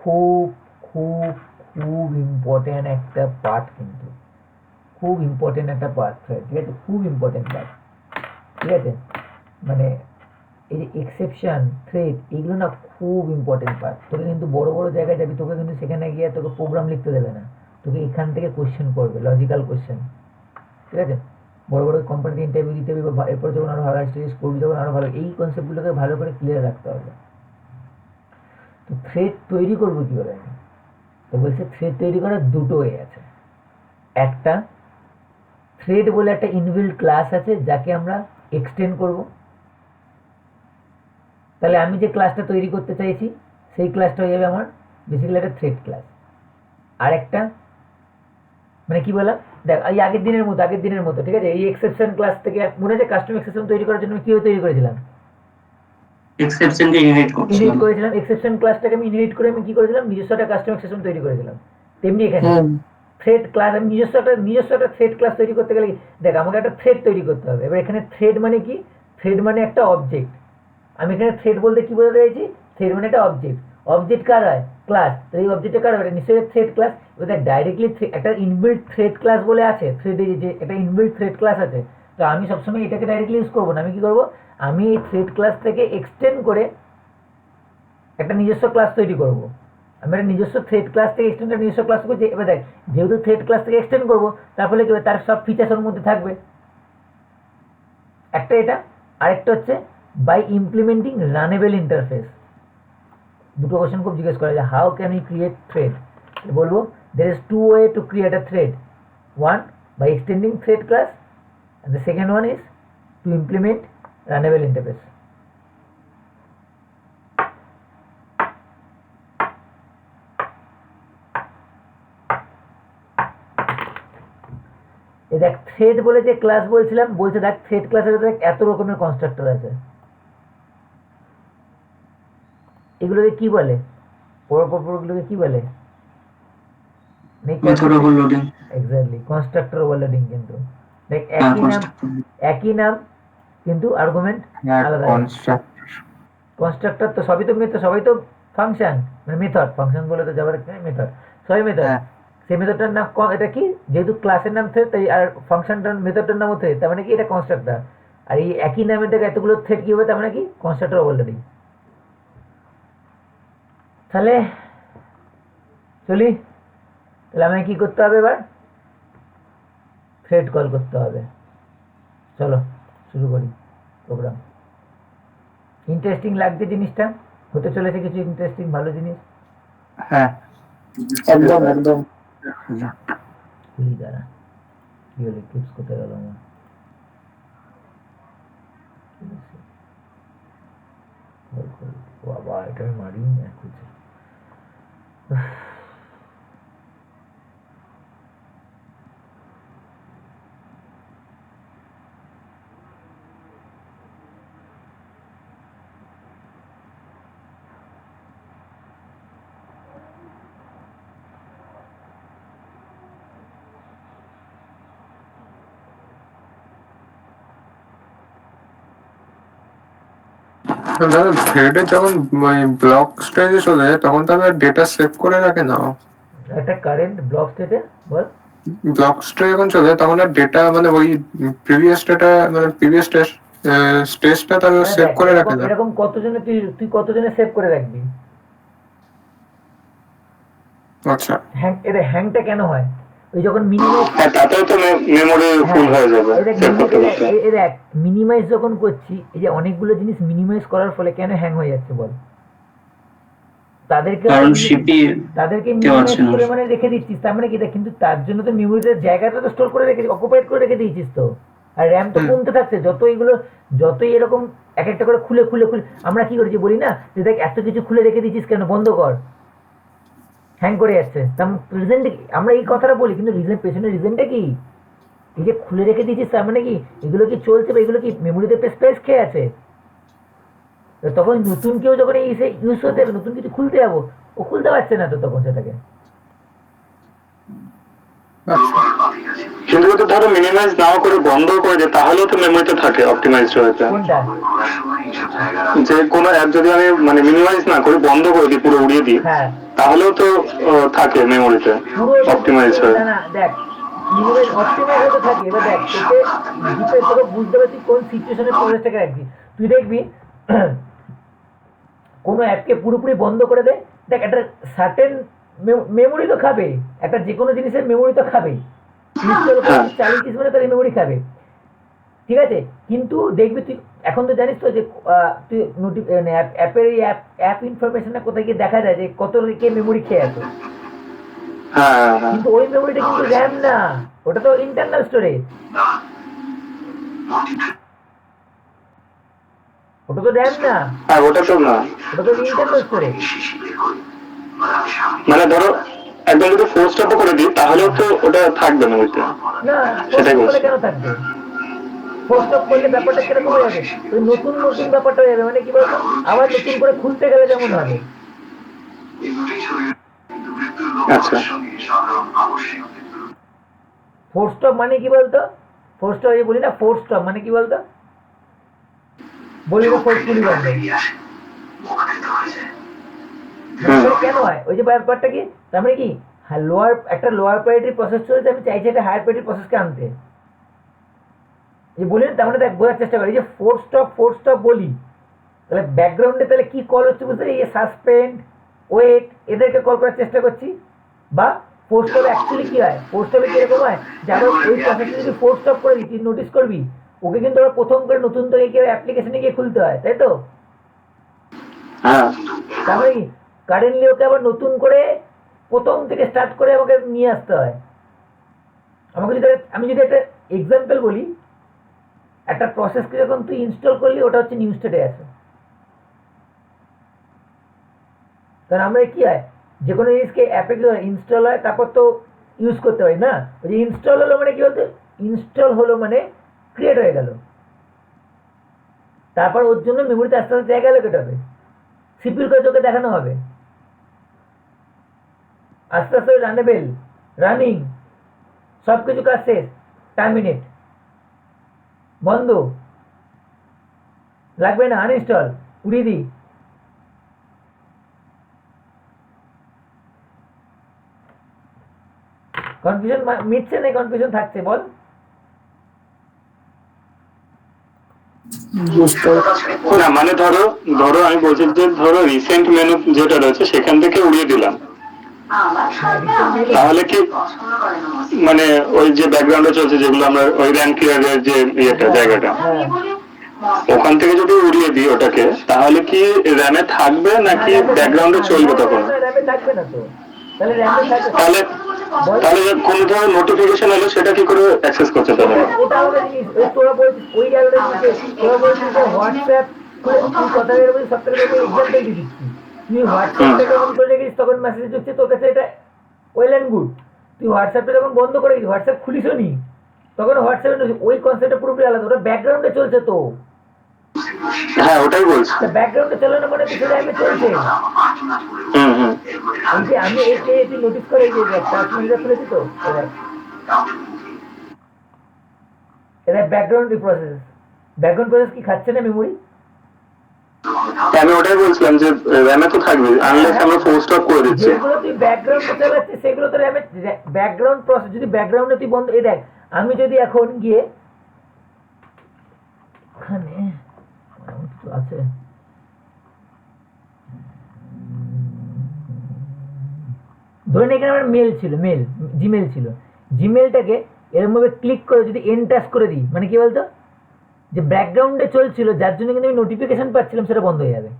খুব খুব খুব ইম্পর্টেন্ট একটা পার্ট, কিন্তু খুব ইম্পর্টেন্ট একটা পার্ট থ্রেড, ঠিক আছে, খুব ইম্পর্টেন্ট পার্ট, ঠিক আছে। মানে এই যে এক্সেপশন, থ্রেড, এগুলো না খুব ইম্পর্টেন্ট পার্ট। তোকে কিন্তু বড় বড় জায়গায় যাবি, তোকে কিন্তু সেখানে গিয়ে তোকে প্রোগ্রাম লিখতে দেবে না, তোকে এখান থেকে কোশ্চেন করবে, লজিক্যাল কোশ্চেন, ঠিক আছে। বড় বড় কোম্পানিতে ইন্টারভিউ দিতে হবে, বা এরপর যখন আরো ভালো স্টেজ করবি যখন আরো ভালো, এই কনসেপ্টগুলোকে ভালো করে ক্লিয়ার রাখতে হবে। তো থ্রেড তৈরি করবো কীভাবে আমি? তো বলছে থ্রেড তৈরি করার দুটো ওয়ে আছে। একটা, থ্রেড বলে একটা ইনবিল্ট ক্লাস আছে যাকে আমরা এক্সটেন্ড করব। তাহলে আমি যে ক্লাসটা তৈরি করতে চাইছি সেই ক্লাসটা হয়ে যাবে আমার বেসিক্যালি একটা থ্রেড ক্লাস। আর একটা মানে কি বললাম, দেখ এই আগের দিনের মতো, ঠিক আছে। এই এক্সেপশন ক্লাস থেকে মনে আছে কাস্টম এক্সেপশন তৈরি করার জন্য কিভাবে তৈরি করেছিলাম? এক্সেপশনকে ইনহেরিট ইনহেরিট করছিলাম। করেছিলাম, এক্সেপশন ক্লাসটাকে আমি ইনহেরিট করে আমি কি করেছিলাম, নিজস্ব একটা কাস্টম এক্সেপশন তৈরি করেছিলাম। তেমনি এখানে থ্রেড ক্লাস, আমি নিজস্ব একটা থ্রেড ক্লাস তৈরি করতে গেলে দেখ আমাকে একটা থ্রেড তৈরি করতে হবে। এবার এখানে থ্রেড মানে কি, থ্রেড মানে একটা অবজেক্ট। আমি এখানে থ্রেড বলতে কি বোঝাতে চাইছি, থ্রেড মানে একটা অবজেক্ট। অবজেক্ট কার হয়? ক্লাস। তো এই অবজেক্টটা কার হবে? নিশ্চয়ই থ্রেড ক্লাস। ওদের ডাইরেক্টলি একটা ইনবিল্ট থ্রেড ক্লাস বলে আছে, থ্রেডে যে একটা ইনবিল্ট থ্রেড ক্লাস আছে। তো আমি সবসময় এটাকে ডাইরেক্টলি ইউজ করবো না, আমি কি করবো, আমি এই থ্রেড ক্লাস থেকে এক্সটেন্ড করে একটা নিজস্ব ক্লাস তৈরি করবো। আমি একটা নিজস্ব থ্রেড ক্লাস থেকে এক্সটেন্ড নিজস্ব ক্লাস করছি। এবার দেখ যেহেতু থ্রেড ক্লাস থেকে এক্সটেন্ড করবো, তার ফলে কি হবে, তার সব ফিচার্স ওর মধ্যে থাকবে। একটা এটা, আরেকটা হচ্ছে বাই ইমপ্লিমেন্টিং রানেবল ইন্টারফেস। দুটো কোশ্চেন খুব জিজ্ঞেস করা যায়, how can you create thread? বলবো there is two way to create a thread, one by extending thread class and the second one is to implement runnable interface. এই দেখ thread বলে যে ক্লাস বলছিলাম, বলছে দেখ থ্রেড ক্লাসের দেখ এত রকমের কনস্ট্রাক্টর আছে। এগুলোকে কি বলে, পরগুলোকে কি বলে? Method overloading. Exactly, constructor overloading. কিন্তু দেখ একই নাম কিন্তু আর্গুমেন্ট আলাদা। কনস্ট্রাক্টর তো সবই তো ফাংশন, মানে মেথড, ফাংশন বলে তো যাবার মেথড, সবই মেথড। সেই মেথডটার নাম এটা কি, যেহেতু ক্লাসের নাম থ্রেড তাই, আর ফাংশনটার মেথডটার নামও থ্রেড, তার মানে কি এটা কনস্ট্রাক্টর। আর এই একই নামের থেকে এতগুলো থ্রেড কি হবে, তার মানে কি কনস্ট্রাক্টর ওভারলোডিং। তাহলে চলি, তাহলে আমাকে কি করতে হবে, এবার থ্রেড কল করতে হবে। চলো শুরু করি প্রোগ্রাম। ইন্টারেস্টিং লাগছে জিনিসটা, হতে চলেছে কিছু ইন্টারেস্টিং ভালো জিনিস। হ্যাঁ একদম একদম। খুলি দাঁড়া, কি হলো, ক্লিপস কোথায় গেল আমার? বাবা এটা আমি মারি না কিছু। দাদা থ্রেডে যখন ব্লক স্টেজে চলে যায় তখন তাহলে ডেটা সেভ করে রাখে না? একটা কারেন্ট ব্লক স্টেটে বল, ব্লক স্টেজ যখন চলে যায় তখন আর ডেটা মানে ওই প্রিভিয়াস ডেটা মানে প্রিভিয়াস স্টেজটা তাহলে সেভ করে রাখে না? এরকম কতজনে তুই কতজনে সেভ করে রাখবি? আচ্ছা হ্যাং, এর হ্যাংটা কেন হয়? ওই যখন মিনিমাইজ, তাতেও তো মেমোরি ফুল হয়ে যাবে সেভ করতে করতে। দেখ মিনিমাইজ যখন করছি, এই যে অনেকগুলো জিনিস মিনিমাইজ করার ফলে কেন হ্যাং হয়ে যাচ্ছে বল? তাদেরকে কারণ সিপি তাদেরকে কেউ মিনিমাইজ আছে না। করে মানে রেখে দিচ্ছিস, তার মানে কি দেখ, কিন্তু তার জন্য তো মেমোরিটার জায়গাটা তো স্টোর করে রেখে অকুপাইড করে রেখে দিয়েছিস তো, আর র্যাম তো কমতে থাকছে যত এগুলো, যতই এরকম এক একটা করে খুলে খুলে খুলে আমরা কি করেছি বলি না যে দেখ এত কিছু খুলে রেখে দিয়েছিস কেন, বন্ধ কর, হ্যাং করে যাচ্ছে, রিজনটা কি? আমরা এই কথাটা বলি, কিন্তু রিজন পেছনের রিজনটা কি? এই যে খুলে রেখে দিয়েছিস তার মানে কি এগুলো কি চলছে বা এগুলো কি মেমোরিতে স্পেস খেয়ে আছে? তখন নতুন কেউ যখন এসে ইউজ করতে যাবে, নতুন কিছু খুলতে যাবো, ও খুলতে পারছে না তো তখন সেটাকে। কিন্তু যদি ধরো মিনিমাইজ নাও করে বন্ধ করে দেয় তাহলেও তো মেমোরিতে থাকে অপটিমাইজড হয়েছে। কোনটা? যে কোনো অ্যাপ যদি আমি মানে মিনিমাইজ না করে বন্ধ করে দিই, পুরো উড়িয়ে দিই, হ্যাঁ, তাহলেও তো থাকে মেমোরিতে পুরো অপটিমাইজ হয়ে। না না দেখ, মিনিমাইজ অপটিমাইজ হতে থাকে। এবার দেখ তোকে ডিপেন্ড, তোকে বুঝতে পারছি কোন সিচুয়েশনে প্রসেসটাকে রাখবি। তুই দেখবি কোনো অ্যাপকে পুরোপুরি বন্ধ করে দে, দেখ একটা সার্টেন মেমোরি তো খাবে, একটা যে কোনো জিনিসের মেমোরি তো খাবে, ইনস্টল করে চালিয়েছিস মানে তার মেমোরি খাবে, ঠিক আছে? কিন্তু দেখবি তুই এখন তো জানিস তো যে তুই মানে অ্যাপের এই অ্যাপ ইনফরমেশনটা কোথায় গিয়ে দেখা যায় যে কত কে মেমোরি খেয়ে আছে, কিন্তু ওই মেমোরিটা কিন্তু র্যাম না, ওটা তো ইন্টারনাল স্টোরেজ, ওটা তো র্যাম না, ওটা তো না, ওটা তো ইন্টারনাল স্টোরেজ। মানে ধরো একদম যদি ফোর্স স্টপ করে দিই তাহলেও তো ওটা থাকবে মেমোরিতে। না, সেটাই ফোর্স বলছি। কেন থাকবে? ফোর্স করলে ব্যাপারটা কিরকম হয়ে যাবে, ওই নতুন নতুন ব্যাপারটা হয়ে যাবে, মানে কি বলতো আবার নতুন করে খুলতে গেলে যেমন হবে। আচ্ছা, ফোর্স স্টপ মানে কি বলতো? ফোর্স স্টপ এই বলি না, ফোর্স স্টপ মানে কি বলতো? বলি না ফোর্সফুলি বন্ধ। কেন হয় ওই যে ব্যাপারটা কি, তার মানে কি লোয়ার একটা লোয়ার প্রায়োরিটি প্রসেস চলছে, আমি চাইছি একটা হায়ার প্রায়োরিটি প্রসেসকে আনতে, যে বলি না, তার মানে দেখ বোঝার চেষ্টা করি, এই যে ফোর্স স্টপ বলি, তাহলে ব্যাকগ্রাউন্ডে তাহলে কি কল হচ্ছে বুঝতে, এই সাসপেন্ড, ওয়েট, এদেরকে কল করার চেষ্টা করছি। বা ফোর্স স্টপ অ্যাকচুয়ালি কি হয়, ফোর্স স্টপে কিরকম হয়, যে আবার ওই প্রসেসে যদি ফোর্স স্টপ করে দিই, তুই নোটিস করবি ওকে কিন্তু আবার প্রথম করে নতুন থেকে গিয়ে অ্যাপ্লিকেশনে গিয়ে খুলতে হয়, তাই তো? তারপরে কি কারেন্টলি ওকে আবার নতুন করে প্রথম থেকে স্টার্ট করে আমাকে নিয়ে আসতে হয়। আমাকে যদি আমি যদি একটা এক্সাম্পল বলি, একটা প্রসেসকে যখন তুই ইনস্টল করলি ওটা হচ্ছে নিউ স্টেটে আছে, কারণ আমরা কি হয় যে কোনো জিনিসকে অ্যাপে ইনস্টল হয় তারপর তো ইউজ করতে পারি না, ওই যে ইনস্টল হলো মানে কি বলতো, ইনস্টল হলো মানে ক্রিয়েট হয়ে গেল, তারপর ওর জন্য মেমোরিতে আস্তে আস্তে জায়গা লোকেট হবে, সিপিউর করে চোখে দেখানো হবে, আস্তে আস্তে রানেবেল, রানিং, সব কিছু কাজ শেষ, টার্মিনেট, বন্ধ, লাগবে না, আনইনস্টল, উড়িয়ে দিই। কনফিউশন মিটছে না, কনফিউশন থাকছে, বল? না মানে ধরো ধরো আমি বলছি যে ধরো রিসেন্ট মেনু যেটা রয়েছে সেখান থেকে উড়িয়ে দিলাম, তাহলে কি মানে ওই যে ব্যাকগ্রাউন্ডে চলছে যেগুলো আমরা ওই র্যাম ক্লিয়ারের যে ইয়েটা জায়গাটা, ওখান থেকে যদি উড়িয়ে দিই ওটাকে, তাহলে কি র্যামে থাকবে নাকি ব্যাকগ্রাউন্ডে চলবে তখন? র্যামে থাকবে না তো, তাহলে র্যামে থাকবে, তাহলে তাহলে কোন ধরনের নোটিফিকেশন এলো সেটা কি করে অ্যাক্সেস করতে পারবে? ওটা আমাদের জিনিস, ওই তোরা বলছিস ওই জায়গাটা তোরা বলছিস যে হোয়াটসঅ্যাপ, তুই কথা বলছিস সব থেকে এক্সাম্পল দিয়ে দিচ্ছি, তুই হোয়াটসঅ্যাপটা যখন করে গেছিস তখন মেসেজ ঢুকছে তোর কাছে, এটা ওয়েল অ্যান্ড গুড। তুই হোয়াটসঅ্যাপটা যখন বন্ধ করে গেছিস, হোয়াটসঅ্যাপ খুলিসও নি, তখন হোয়াটসঅ্যাপে ওই কনসেপ্টটা পুরোপুরি আলাদা, ওটা ব্যাকগ্রাউন্ডে চলছে তো। হ্যাঁ ওটাই বলছি। ব্যাকগ্রাউন্ডে চালানো মানে কিছু র্যামে চলছে। এই যে আমি এই যে তুই নোটিস করে এই যে ট্রান্সমিটার খুলেছি তো, এটা ব্যাকগ্রাউন্ড প্রসেস, ব্যাকগ্রাউন্ড প্রসেস কি খাচ্ছে না মেমোরি? আমি ওটাই বলছিলাম যে র্যামে তো থাকবে, আনলেস আমরা ফোর্স স্টপ করে দিচ্ছি। যেগুলো তুই ব্যাকগ্রাউন্ডে চালাচ্ছিস সেগুলো তো র্যামে, ব্যাকগ্রাউন্ড প্রসেস যদি ব্যাকগ্রাউন্ডে তুই বন্ধ, এই দেখ আমি যদি এখন গিয়ে ওখানে আছে ধরে নে এখানে আমার মেল ছিল, জিমেল ছিল, জিমেলটাকে এরকম ভাবে ক্লিক করে যদি এন্টাস করে দিই, মানে কি বলতো, যে ব্যাকগ্রাউন্ডে চলছিল যার জন্য কিন্তু আমি নোটিফিকেশন পাচ্ছিলাম সেটা বন্ধ হয়ে যাবে।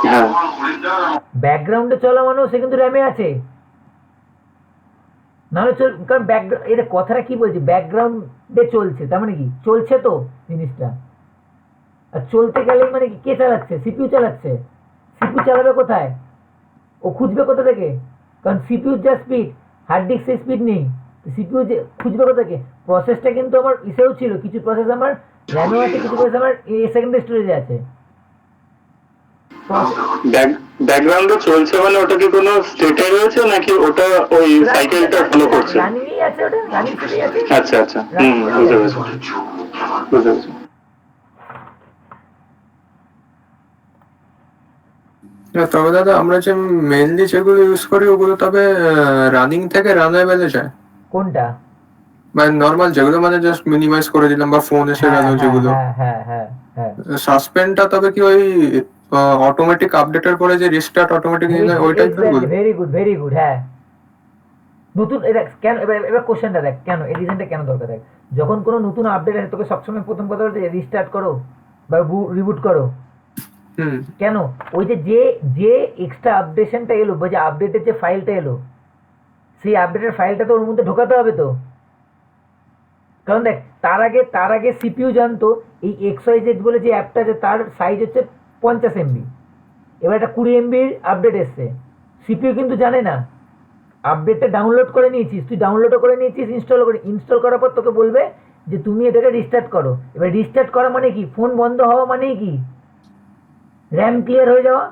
হ্যাঁ ব্যাকগ্রাউন্ডে চলা মানেও সে কিন্তু র্যামে আছে, নাহলে কারণ ব্যাকগ্রাউন্ড, এটা কথাটা কি বলছি, ব্যাকগ্রাউন্ডে চলছে তার মানে কি চলছে তো জিনিসটা। আর চলতে গেলেই মানে কি কে চালাচ্ছে, সিপিইউ চালাচ্ছে। সিপিইউ চালাবে কোথায়, ও খুঁজবে কোথা থেকে, কারণ সিপিইউ যা স্পিড হার্ড ডিস্কের স্পিড নেই, সিপিইউ যে খুঁজবে কোথা থেকে। প্রসেসটা কিন্তু আমার ইসেও ছিল, কিছু প্রসেস আমার র্যামেও আছে, কিছু প্রসেস আমার সেকেন্ডারি স্টোরেজে আছে। ব্যাকগ্রাউন্ডে চলছে মানে ওটা কি কোনো স্টেটে রয়েছে নাকি ওটা ওই সাইকেলটা ফলো করছে? রানিংই আছে, ওটা রানিং স্টেজেই আছে। আচ্ছা আচ্ছা, বুঝতে পেরেছি বুঝতে পেরেছি। তবে দাদা আমরা যে মেনলি যেগুলো ইউজ করি ওগুলো তবে রানিং থেকে রানেবেলে যায়, কোনটা? মানে নর্মাল যেগুলো মানে জাস্ট মিনিমাইজ করে দিলাম বা ফোন এসে গেল যেগুলো। হ্যাঁ হ্যাঁ হ্যাঁ হ্যাঁ, সাসপেন্ডটা তবে কি ওই অটোমেটিক আপডেটের পরে যে রিস্টার্ট অটোমেটিক ওই টাইপের গুলো? Very good very good. হ্যাঁ, নতুন এটা কেন, এবার কোশ্চেনটা দেখ, কেন এই রিজনটা কেন দরকার। দেখ, যখন কোনো নতুন আপডেট আসে তোকে সবসময় প্রথম কথা বলতে রিস্টার্ট করো বা রিবুট করো। কেন? ওই যে এক্সট্রা আপডেশনটা এলো বা যে আপডেটের যে ফাইলটা এলো, সেই আপডেটের ফাইলটা তো ওর মধ্যে ঢোকাতে হবে তো। কারণ দেখ, তার আগে সিপিইউ জানতো এই XYZ বলে যে অ্যাপটা আছে তার সাইজ হচ্ছে 50 MB, এবার একটা 20 MBর আপডেট এসছে, সিপিইউ কিন্তু জানে না। আপডেটটা ডাউনলোড করে নিয়েছিস, তুই ডাউনলোডও করে নিয়েছিস, ইনস্টল করার পর তোকে বলবে যে তুমি এটাকে রিস্টার্ট করো। এবার রিস্টার্ট করা মানে কি, ফোন বন্ধ হওয়া মানেই কি, র্যাম ক্লিয়ার হয়ে যাওয়া।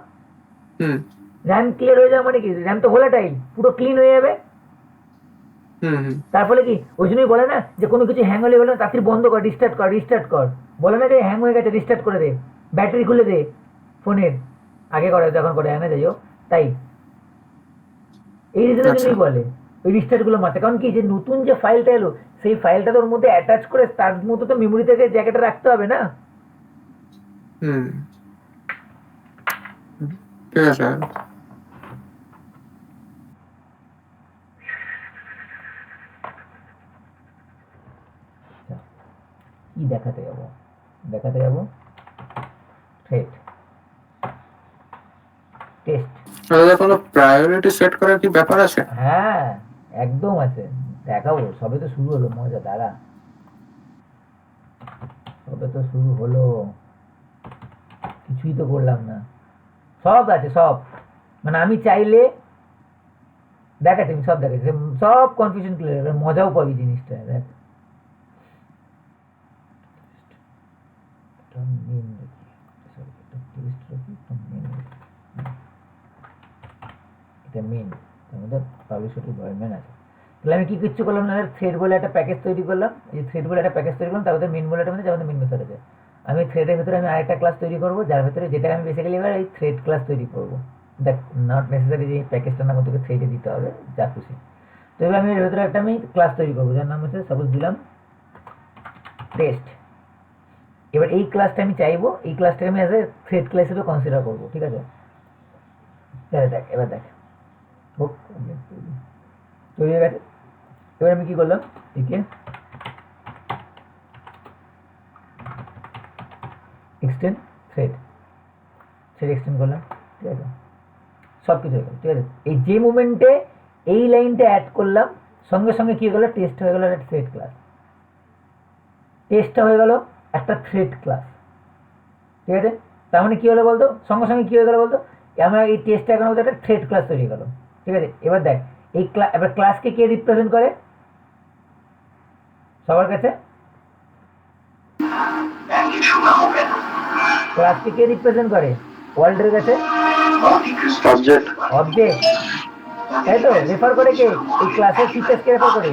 র্যাম ক্লিয়ার হয়ে যাওয়া মানে কি, র্যাম তো ভোলাটাইল, পুরো ক্লিন হয়ে যাবে। তার ফলে কি, ওই জন্যই বলে না যে কোনো কিছু হ্যাং হলে বলে তাড়াতাড়ি বন্ধ কর, রিস্টার্ট কর। বলে না যে হ্যাং হয়ে গেছে রিস্টার্ট করে দে, ব্যাটারি খুলে দে ফোনের, আগে করে এখন করে না, যাইও তাই এই রিজনের জন্যই বলে ওই রিস্টার্ট গুলো মারতে। কারণ কি, যে নতুন যে ফাইলটা এলো সেই ফাইলটা তোর মধ্যে অ্যাটাচ করে তার মধ্যে তো মেমোরি থেকে জায়গাটা রাখতে হবে না। ঠিক আছে। কি দেখাতে যাবো থ্রেড টেস্ট। দাদা কোনো প্রায়োরিটি সেট করার কি ব্যাপার আছে? হ্যাঁ একদম আছে, দেখাবো। সবে তো শুরু হলো মজা, দাঁড়া, সবে তো শুরু হলো, কিছুই তো করলাম না। সব আছে, সব মানে আমি চাইলে দেখাচ্ছি, আমি সব দেখাচ্ছি, সব কনফিউশন ক্লিয়ার, মজাও পাবি জিনিসটা। দেখ, এটা মেন, আমাদের পাবলিশার গভর্নমেন্ট আছে। তাহলে আমি কি কিছু করলাম না, থ্রেড বলে একটা প্যাকেজ তৈরি করলাম, এই থ্রেড বলে একটা প্যাকেজ তৈরি করলাম, তার মধ্যে মেন বলে একটা যার মধ্যে মেন মেথড আছে। আমি থ্রেডের ভিতরে আমি আরেকটা ক্লাস তৈরি করবো, যার ভিতরে যেটা আমি বেসিক্যালি এবার এই থ্রেড ক্লাস তৈরি করবো। দেখ, নট নেসেসারি যে প্যাকেজটার নাম তোকে থ্রেডে দিতে হবে, যা খুশি। তো এবার আমি এর ভিতরে একটা আমি ক্লাস তৈরি করবো, যার নাম হচ্ছে সাপোজ দিলাম টেস্ট। এবার এই ক্লাসটা আমি চাইবো, এই ক্লাসটাকে আমি অ্যাজ এ থ্রেড ক্লাস হিসেবে কনসিডার করবো, ঠিক আছে? দেখ এবার দেখ, হোক তৈরি হয়ে গেছে। এবার আমি কি করলাম, একে এক্সটেন্ড থ্রেড এক্সটেন্ড করলাম, ঠিক আছে? সব কিছু হয়ে গেল, ঠিক আছে? এই যে মুভমেন্টে এই লাইনটা অ্যাড করলাম, সঙ্গে সঙ্গে কি হয়ে গেল, টেস্ট হয়ে গেল একটা থ্রেড ক্লাস, টেস্টটা হয়ে গেল একটা থ্রেড ক্লাস, ঠিক আছে? তার মানে কি হলো বলতো, সঙ্গে সঙ্গে কি হয়ে গেল বলতো, আমরা এই টেস্টটা এখন একটা থ্রেড ক্লাস তৈরি গেল, ঠিক আছে? এবার দেখ, এই এবার ক্লাসকে কে রিপ্রেজেন্ট করে সবার কাছে, ক্লাসকে কে রিপ্রেজেন্ট করে ওয়ার্ল্ডের কাছে, অবজেক্ট তাই তো? রেফার করে কে, এই ক্লাসের ফিচার্সকে রেফার করে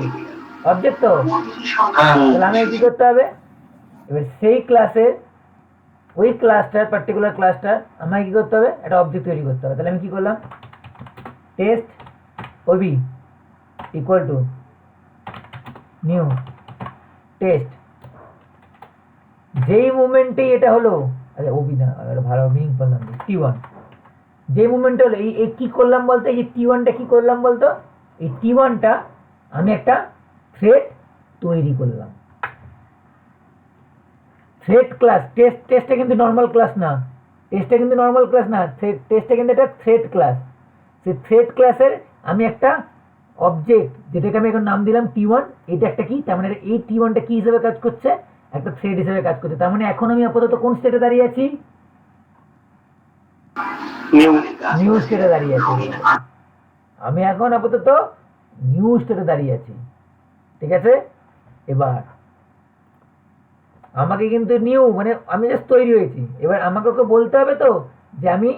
অবজেক্ট তো। তাহলে আমাকে কি করতে হবে, এবার সেই ক্লাসের ওই ক্লাসটার পার্টিকুলার ক্লাসটার আমাকে কি করতে হবে, একটা অবজেক্ট তৈরি করতে হবে। তাহলে আমি কি করলাম, test OB equal to new test. যেই মুভমেন্টেই এটা হলো, আচ্ছা ওবি না, একটা ভালো মিনিং করলাম, T1, যে মুভমেন্টটা হলো এই কি করলাম বলতো, এই T1টা কি করলাম বলতো, এই T1টা আমি একটা থ্রেড তৈরি করলাম, থ্রেড ক্লাস। টেস্টটা কিন্তু নর্মাল ক্লাস না, টেস্টটা কিন্তু নর্মাল ক্লাস না, টেস্টটা কিন্তু একটা থ্রেড ক্লাস। সেই থ্রেড ক্লাসের আমি একটা অবজেক্ট যেটাকে আমি এখন নাম দিলাম T1, এটা একটা কি, তার মানে এই T1টা কি হিসেবে কাজ করছে, একটা থ্রেড হিসেবে কাজ করছে। তার মানে এখন আমি আপাতত কোন স্টেটে দাঁড়িয়ে আছি, নিউ স্টেটে দাঁড়িয়ে আছি। আমি এখন আপাতত নিউ স্টেটে দাঁড়িয়ে আছি, ঠিক আছে। এবার আমাকে কিন্তু নিউ মানে আমি জাস্ট তৈরি হয়েছি, এবার আমাকে ওকে বলতে হবে তো যে আমি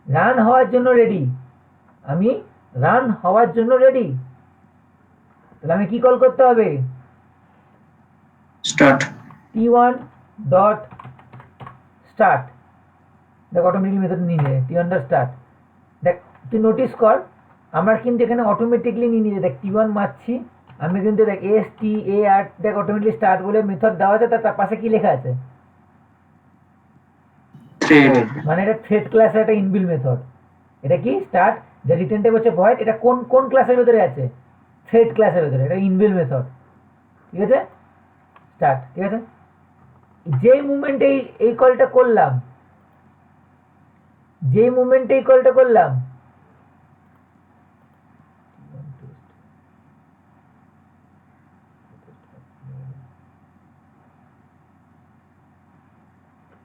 রান হওয়ার জন্য রেডি, আমি রান হওয়ার জন্য রেডি। তাহলে আমি কি কল করতে হবে, স্টার্ট T1 ডট স্টার্ট। দেখ অটোমেটিক মেথড নিয়ে নেবে T1 ডট স্টার্ট। দেখ তুই নোটিস কর আমার কিন্তু এখানে অটোমেটিকলি নিয়ে নিয়ে দেখ T1 মারছি আমি, কিন্তু দেখ STAR দেখ অটোমেটিকলি স্টার্ট বলে মেথড দেওয়া আছে, তার পাশে কি লেখা আছে, থ্রেড মানে এটা থ্রেড ক্লাসের একটা ইনবিল্ট মেথড। এটা কি স্টার্ট, যে রিটার্ন টাইপ হচ্ছে ভয়েড, এটা কোন কোন ক্লাসের ভেতরে আছে, থ্রেড ক্লাসের ভেতরে, এটা ইনবিল্ট মেথড, ঠিক আছে। স্টার্ট, ঠিক আছে। যেই মুভমেন্টে এই কলটা করলাম, যেই মুভমেন্টে এই কলটা করলাম,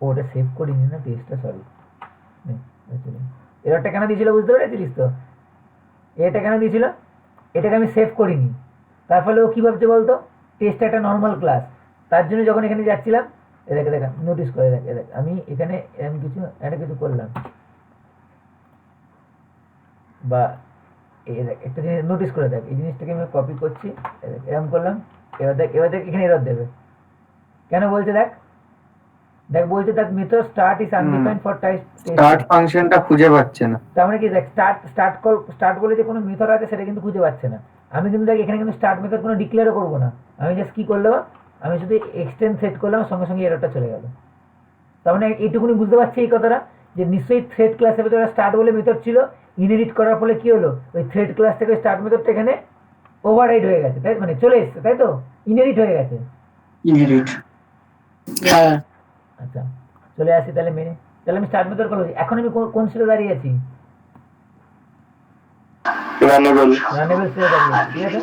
ওটা সেভ করিনি না টেস্টটা, সরি। এরটা কেন দিয়েছিল বুঝতে পেরেছিলিস তো, এটা কেন দিয়েছিল, এটাকে আমি সেভ করিনি, তার ফলে ও কি ভাবছে বলতো, টেস্ট একটা নর্মাল ক্লাস। তার জন্য যখন এখানে যাচ্ছিলাম এদেরকে দেখা নোটিস করে দেখ, দেখ আমি এখানে এরকম কিছু একটা কিছু করলাম, বা এই দেখ একটা জিনিস নোটিস করে দেখ, এই জিনিসটাকে আমি কপি করছি, এরকম করলাম, এবার দেখ এখানে এরর দেবে কেন বলছে, দেখ দেখ বলছে দেখ method start is undefined for type start ফাংশনটা খুঁজে পাচ্ছে না। তার মানে কি দেখ স্টার্ট বলে যে কোনো মেথড আছে সেটা কিন্তু খুঁজে পাচ্ছে না। আমি কিন্তু দেখ এখানে কিন্তু স্টার্ট মেথড কোনো ডিক্লেয়ারও করবো না, আমি জাস্ট কি করলাম, আমি শুধু এক্সটেন্ড সেট করলাম, সঙ্গে সঙ্গে এররটা চলে গেল। তার মানে এইটুকুনি বুঝতে পারছি এই কথাটা, যে নিশ্চয়ই থ্রেড ক্লাসের ভেতরে স্টার্ট বলে মেথড ছিল, ইনহেরিট করার ফলে কি হলো, ওই থ্রেড ক্লাস থেকে স্টার্ট মেথডটা এখানে ওভাররাইড হয়ে গেছে, তাই মানে চলে এসছে, তাই তো, ইনহেরিট হয়ে গেছে। ইনহেরিট হ্যাঁ আচ্ছা চলে আসি তাহলে মেনে, তাহলে আমি স্টার্ট মেথড করবো। এখন আমি কোন স্টেটে দাঁড়িয়ে আছি, রানেবল স্টেটে দাঁড়িয়ে আছি, ঠিক আছে।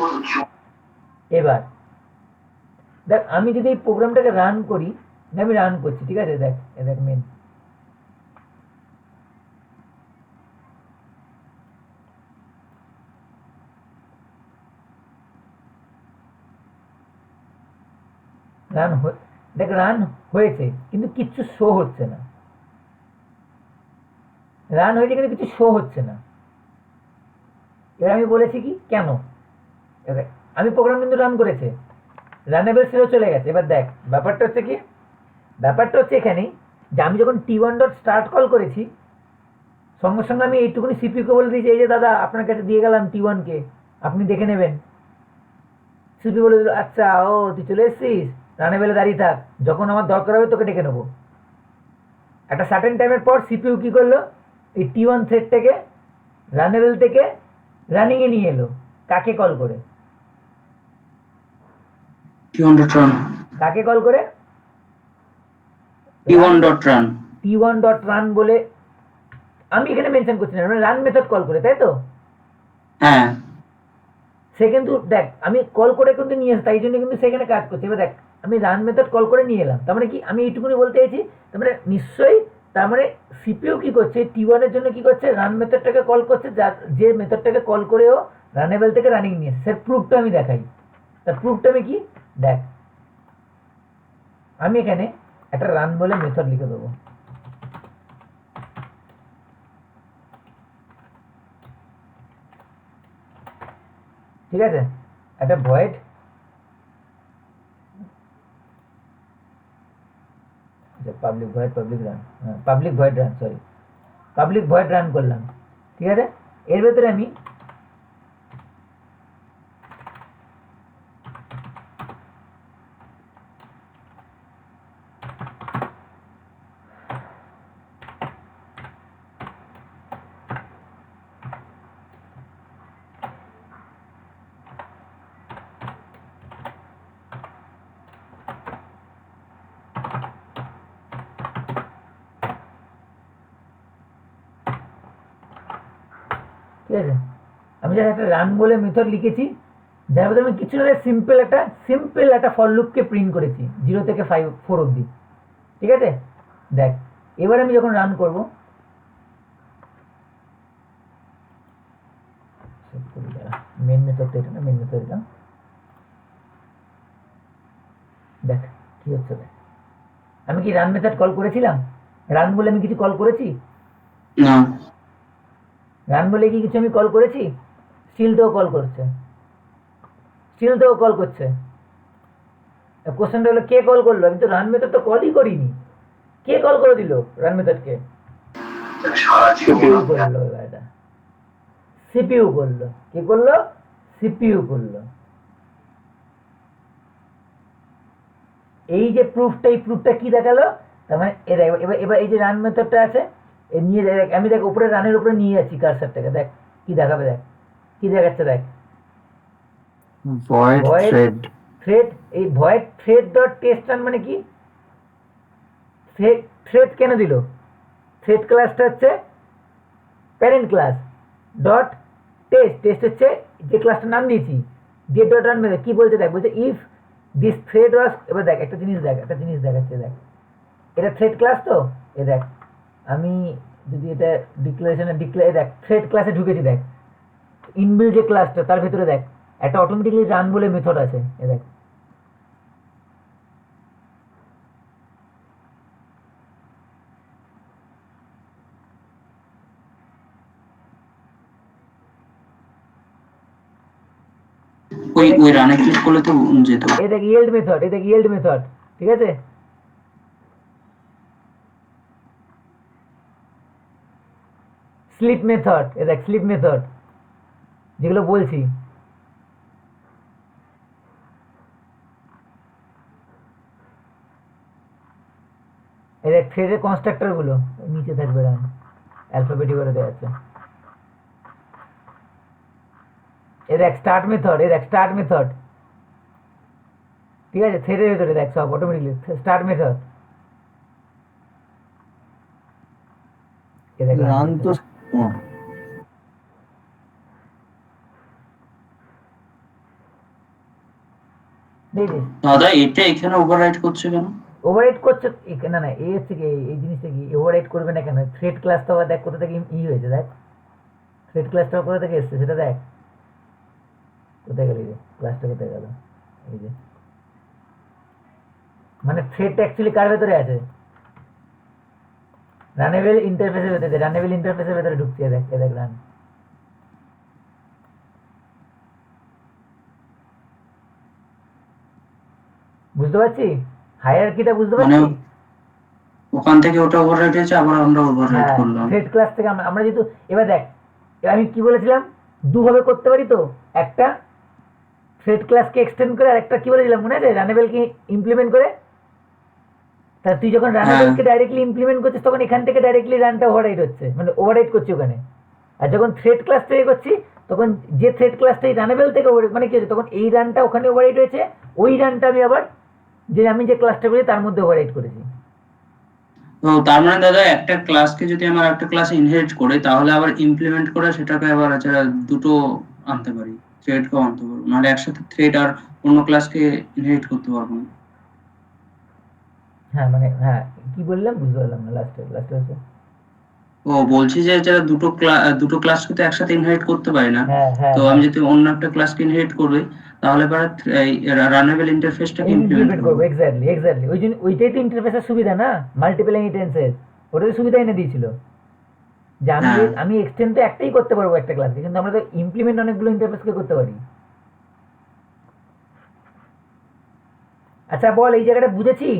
এবার দেখ আমি যদি এই প্রোগ্রামটাকে রান করি, আমি রান করছি, ঠিক আছে, দেখ দেখ মেন রান দেখ রান হয়েছে কিন্তু কিচ্ছু শো হচ্ছে না, রান হয়েছে কিন্তু কিছু শো হচ্ছে না। এবার আমি বলেছি কি কেন, দেখ আমি প্রোগ্রাম কিন্তু রান করেছে, রানেবল স্টেটে চলে গেছে। এবার দেখ ব্যাপারটা হচ্ছে কি, ব্যাপারটা হচ্ছে এখানেই যে আমি যখন T1 ডট স্টার্ট কল করেছি, সঙ্গে সঙ্গে আমি এইটুকুনি সিপিইউকে বলে দিয়েছি, এই যে দাদা আপনার কাছে দিয়ে গেলাম T1 কে, আপনি দেখে নেবেন। সিপিইউ বলে দিল আচ্ছা ও তুই চলে এসেছিস, রানেবলে দাঁড়িয়ে থাক, যখন আমার দরকার হবে তোকে ডেকে নেবো। একটা সার্টেন টাইমের পর সিপিইউ কি করলো, এই T1 থ্রেডটাকে রানেবল থেকে রানিং এ নিয়ে এলো, কাকে কল করে, T1 ডট রান কাকে কল করে, T1 dot run T1 dot run বলে, আমি এখানে মেনশন করছি না, রান মেথড কল করে, তাই তো। হ্যাঁ সে কিন্তু দেখ আমি কল করে কিন্তু নিয়ে এসে, তাই জন্য কিন্তু সেখানে কাজ করছে। এবার দেখ আমি রান মেথড কল করে নিয়ে এলাম, তার মানে কি আমি এইটুকুনি বলতে চাইছি, তার মানে নিশ্চয়ই তার মানে সিপিইউ কি করছে, T1 এর জন্য কি করছে, রান মেথডটাকে কল করছে, যে মেথডটাকে কল করেও রানেবল থেকে রানিং নিয়ে এসে, সেটা প্রুফটা আমি দেখাই। তার প্রুফটা আমি কি দেখ, আমি এখানে একটা রান বলে মেথড লিখে দেবো, ঠিক আছে, একটা void public void public run, public void run, sorry public void run করলাম, ঠিক আছে। এর ভেতরে আমি ঠিক আছে, আমি জাস্ট একটা রান বলে মেথড লিখেছি, যার মধ্যে আমি কিছু না সিম্পল একটা ফর লুপকে প্রিন্ট করেছি 0 থেকে 4 অবধি। ঠিক আছে, দেখ এবার আমি যখন রান করব, মেন মেথড এটা না, মেন মেথড এটা, দেখ কি হচ্ছে। দেখ আমি কি রান মেথড কল করেছিলাম? রান বলে আমি কিছু কল করেছি? না, রান বলে কি কিছু আমি কল করেছি? স্টিল তো কল করছে, কোশ্চেনটা হলো কে কল করলো? আমি তো রান মেথড তো কলই করিনি, কে কল করে দিল রান মেথডকে? সারা জীবন সিপিইউ করলো। এবার এটা সিপিইউ করলো। কে করলো? সিপিইউ করলো। এই যে প্রুফটা, এই প্রুফটা কি দেখালো? তার মানে এবার এই যে রান মেথডটা আছে, এ নিয়ে আমি দেখ উপরে রানের উপরে নিয়ে যাচ্ছি কার্সারটাকে, দেখ কি দেখাবে, দেখ কি দেখাচ্ছে, দেখ ভয়েড Void থ্রেড। থ্রেড, এই void thread dot test run মানে কি? থ্রেড কেন দিল? থ্রেড ক্লাসটা হচ্ছে প্যারেন্ট ক্লাস, ডট টেস্ট হচ্ছে যে ক্লাসটার নাম দিয়েছি, গেট ডট রান মেথড কি বলছে, দেখ বলছে ইফ দিস থ্রেড ওয়াজ, এবার দেখ একটা জিনিস দেখাচ্ছে, দেখ এটা থ্রেড ক্লাস তো, এ দেখ আমি যদি এটা দেখ থ্রেড ক্লাসে ঢুকেছি, দেখ ইনবিল্ড যে ক্লাসটা তার ভেতরে দেখ একটা অটোমেটিক্যালি রান বলে মেথড আছে, এ দেখ ওই রানে ক্লিক করলে তো যেত। এ দেখ ইয়েল্ড মেথড, ঠিক আছে, স্লিপ মেথড, এ দেখ স্লিপ মেথড যেগুলো বলছি, এই দেখ থ্রেডের কনস্ট্রাক্টর গুলো নিচে থাকবে, রান অ্যালফাবেটিক করে দেওয়া আছে। এ দেখ স্টার্ট মেথড, ঠিক আছে, থ্রেডের ভেতরে দেখ সব অটোমেটিকলি স্টার্ট মেথড, এ দেখ রান তো দেখছিস দাদা এটা এখানে ওভাররাইট করছে কেন? ওভাররাইট করছে, না না এই হচ্ছে কি, এই জিনিসটা কি ওভাররাইট করবে না কেন? থ্রেড ক্লাসটা আবার দেখ কোথা থেকে হয়েছে, দেখ থ্রেড ক্লাসটা কোথা থেকে এসছে সেটা দেখ, কোথায় গেল ক্লাসটা, কোথায় গেল? এই যে মানে থ্রেডটা অ্যাকচুয়ালি কার ভেতরে আছে? রানেবল ইন্টারফেসের ভেতরে ঢুকছে, দেখ রান, বুঝতে পারছি হায়ারার্কিটা, বুঝতে মানে পারছি? ওখান থেকে ওটা ওভাররাইট হয়েছে, আবার আমরা ওভাররাইট করলাম। থ্রেড ক্লাস থেকে আমরা যেহেতু, এবার দেখ আমি কি বলেছিলাম, দুভাবে করতে পারি তো, একটা থ্রেড ক্লাসকে এক্সটেন্ড করে, আর একটা কি বলেছিলাম মনে আছে, রানেবলকে ইমপ্লিমেন্ট করে। তা তুই যখন রানেবলকে ডাইরেক্টলি ইমপ্লিমেন্ট করছিস তখন এখান থেকে ডাইরেক্টলি রানটা ওভাররাইট হচ্ছে, মানে ওভাররাইট করছি ওখানে। আর যখন থ্রেড ক্লাস থেকে করছি তখন যে থ্রেড ক্লাসটাই রানেবল থেকে মানে কি হচ্ছে, তখন এই রানটা ওখানে ওভাররাইট হয়েছে, ওই রানটা আমি আবার আমি যে ক্লাসটা করি তার মধ্যে ওভাররাইট করেছি। তো তার মানে দাদা একটা ক্লাসকে যদি আমার একটা ক্লাসে ইনহেরিট করে, তাহলে আবার ইমপ্লিমেন্ট করে সেটাকে আবার দুটো আনতে পারি, থ্রেডকেও আনতে পারবো, নাহলে একসাথে থ্রেড আর অন্য ক্লাসকে ইনহেরিট করতে পারবো না। হ্যাঁ মানে হ্যাঁ কি বললাম বুঝতে পারলাম না, লাস্টে হচ্ছে ও বলছি যে যারা দুটো ক্লাসকে তো একসাথে ইনহেরিট করতে পারি না, হ্যাঁ তো আমি যদি অন্য একটা ক্লাসকে ইনহেরিট করবে, তাহলে পরে রানেবল ইন্টারফেসটাকে ইমপ্লিমেন্ট ইমপ্লিমেন্ট করবো, করব। এক্স্যাক্টলি ওই জন্য ওইটাই তো ইন্টারফেসের সুবিধা না, মাল্টিপল ইনহেরিটেন্সের, ওটাই সুবিধা এনে দিয়েছিল যে আমি এক্সটেন্ড তো একটাই করতে পারবো একটা ক্লাসকে, কিন্তু আমরা তো ইমপ্লিমেন্ট অনেকগুলো ইন্টারফেসকে করতে পারি। আচ্ছা বল এই জায়গাটা বুঝেছি,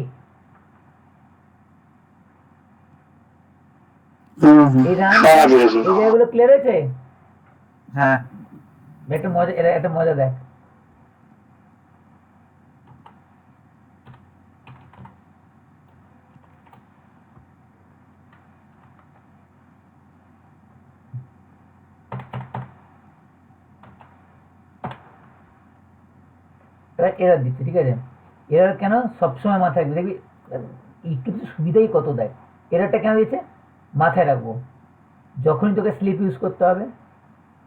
এই রান হ্যাঁ, বুঝেছি। এই জায়গাগুলো ক্লিয়ার হয়েছে? হ্যাঁ একটা মজা দেখ, এরার দিচ্ছে, ঠিক আছে, এরার কেন সবসময় মাথায় রাখবে, দেখবি একটু সুবিধাই কত দেয়। এরারটা কেন দিচ্ছে মাথায় রাখবো, যখনই তোকে স্লিপ ইউজ করতে হবে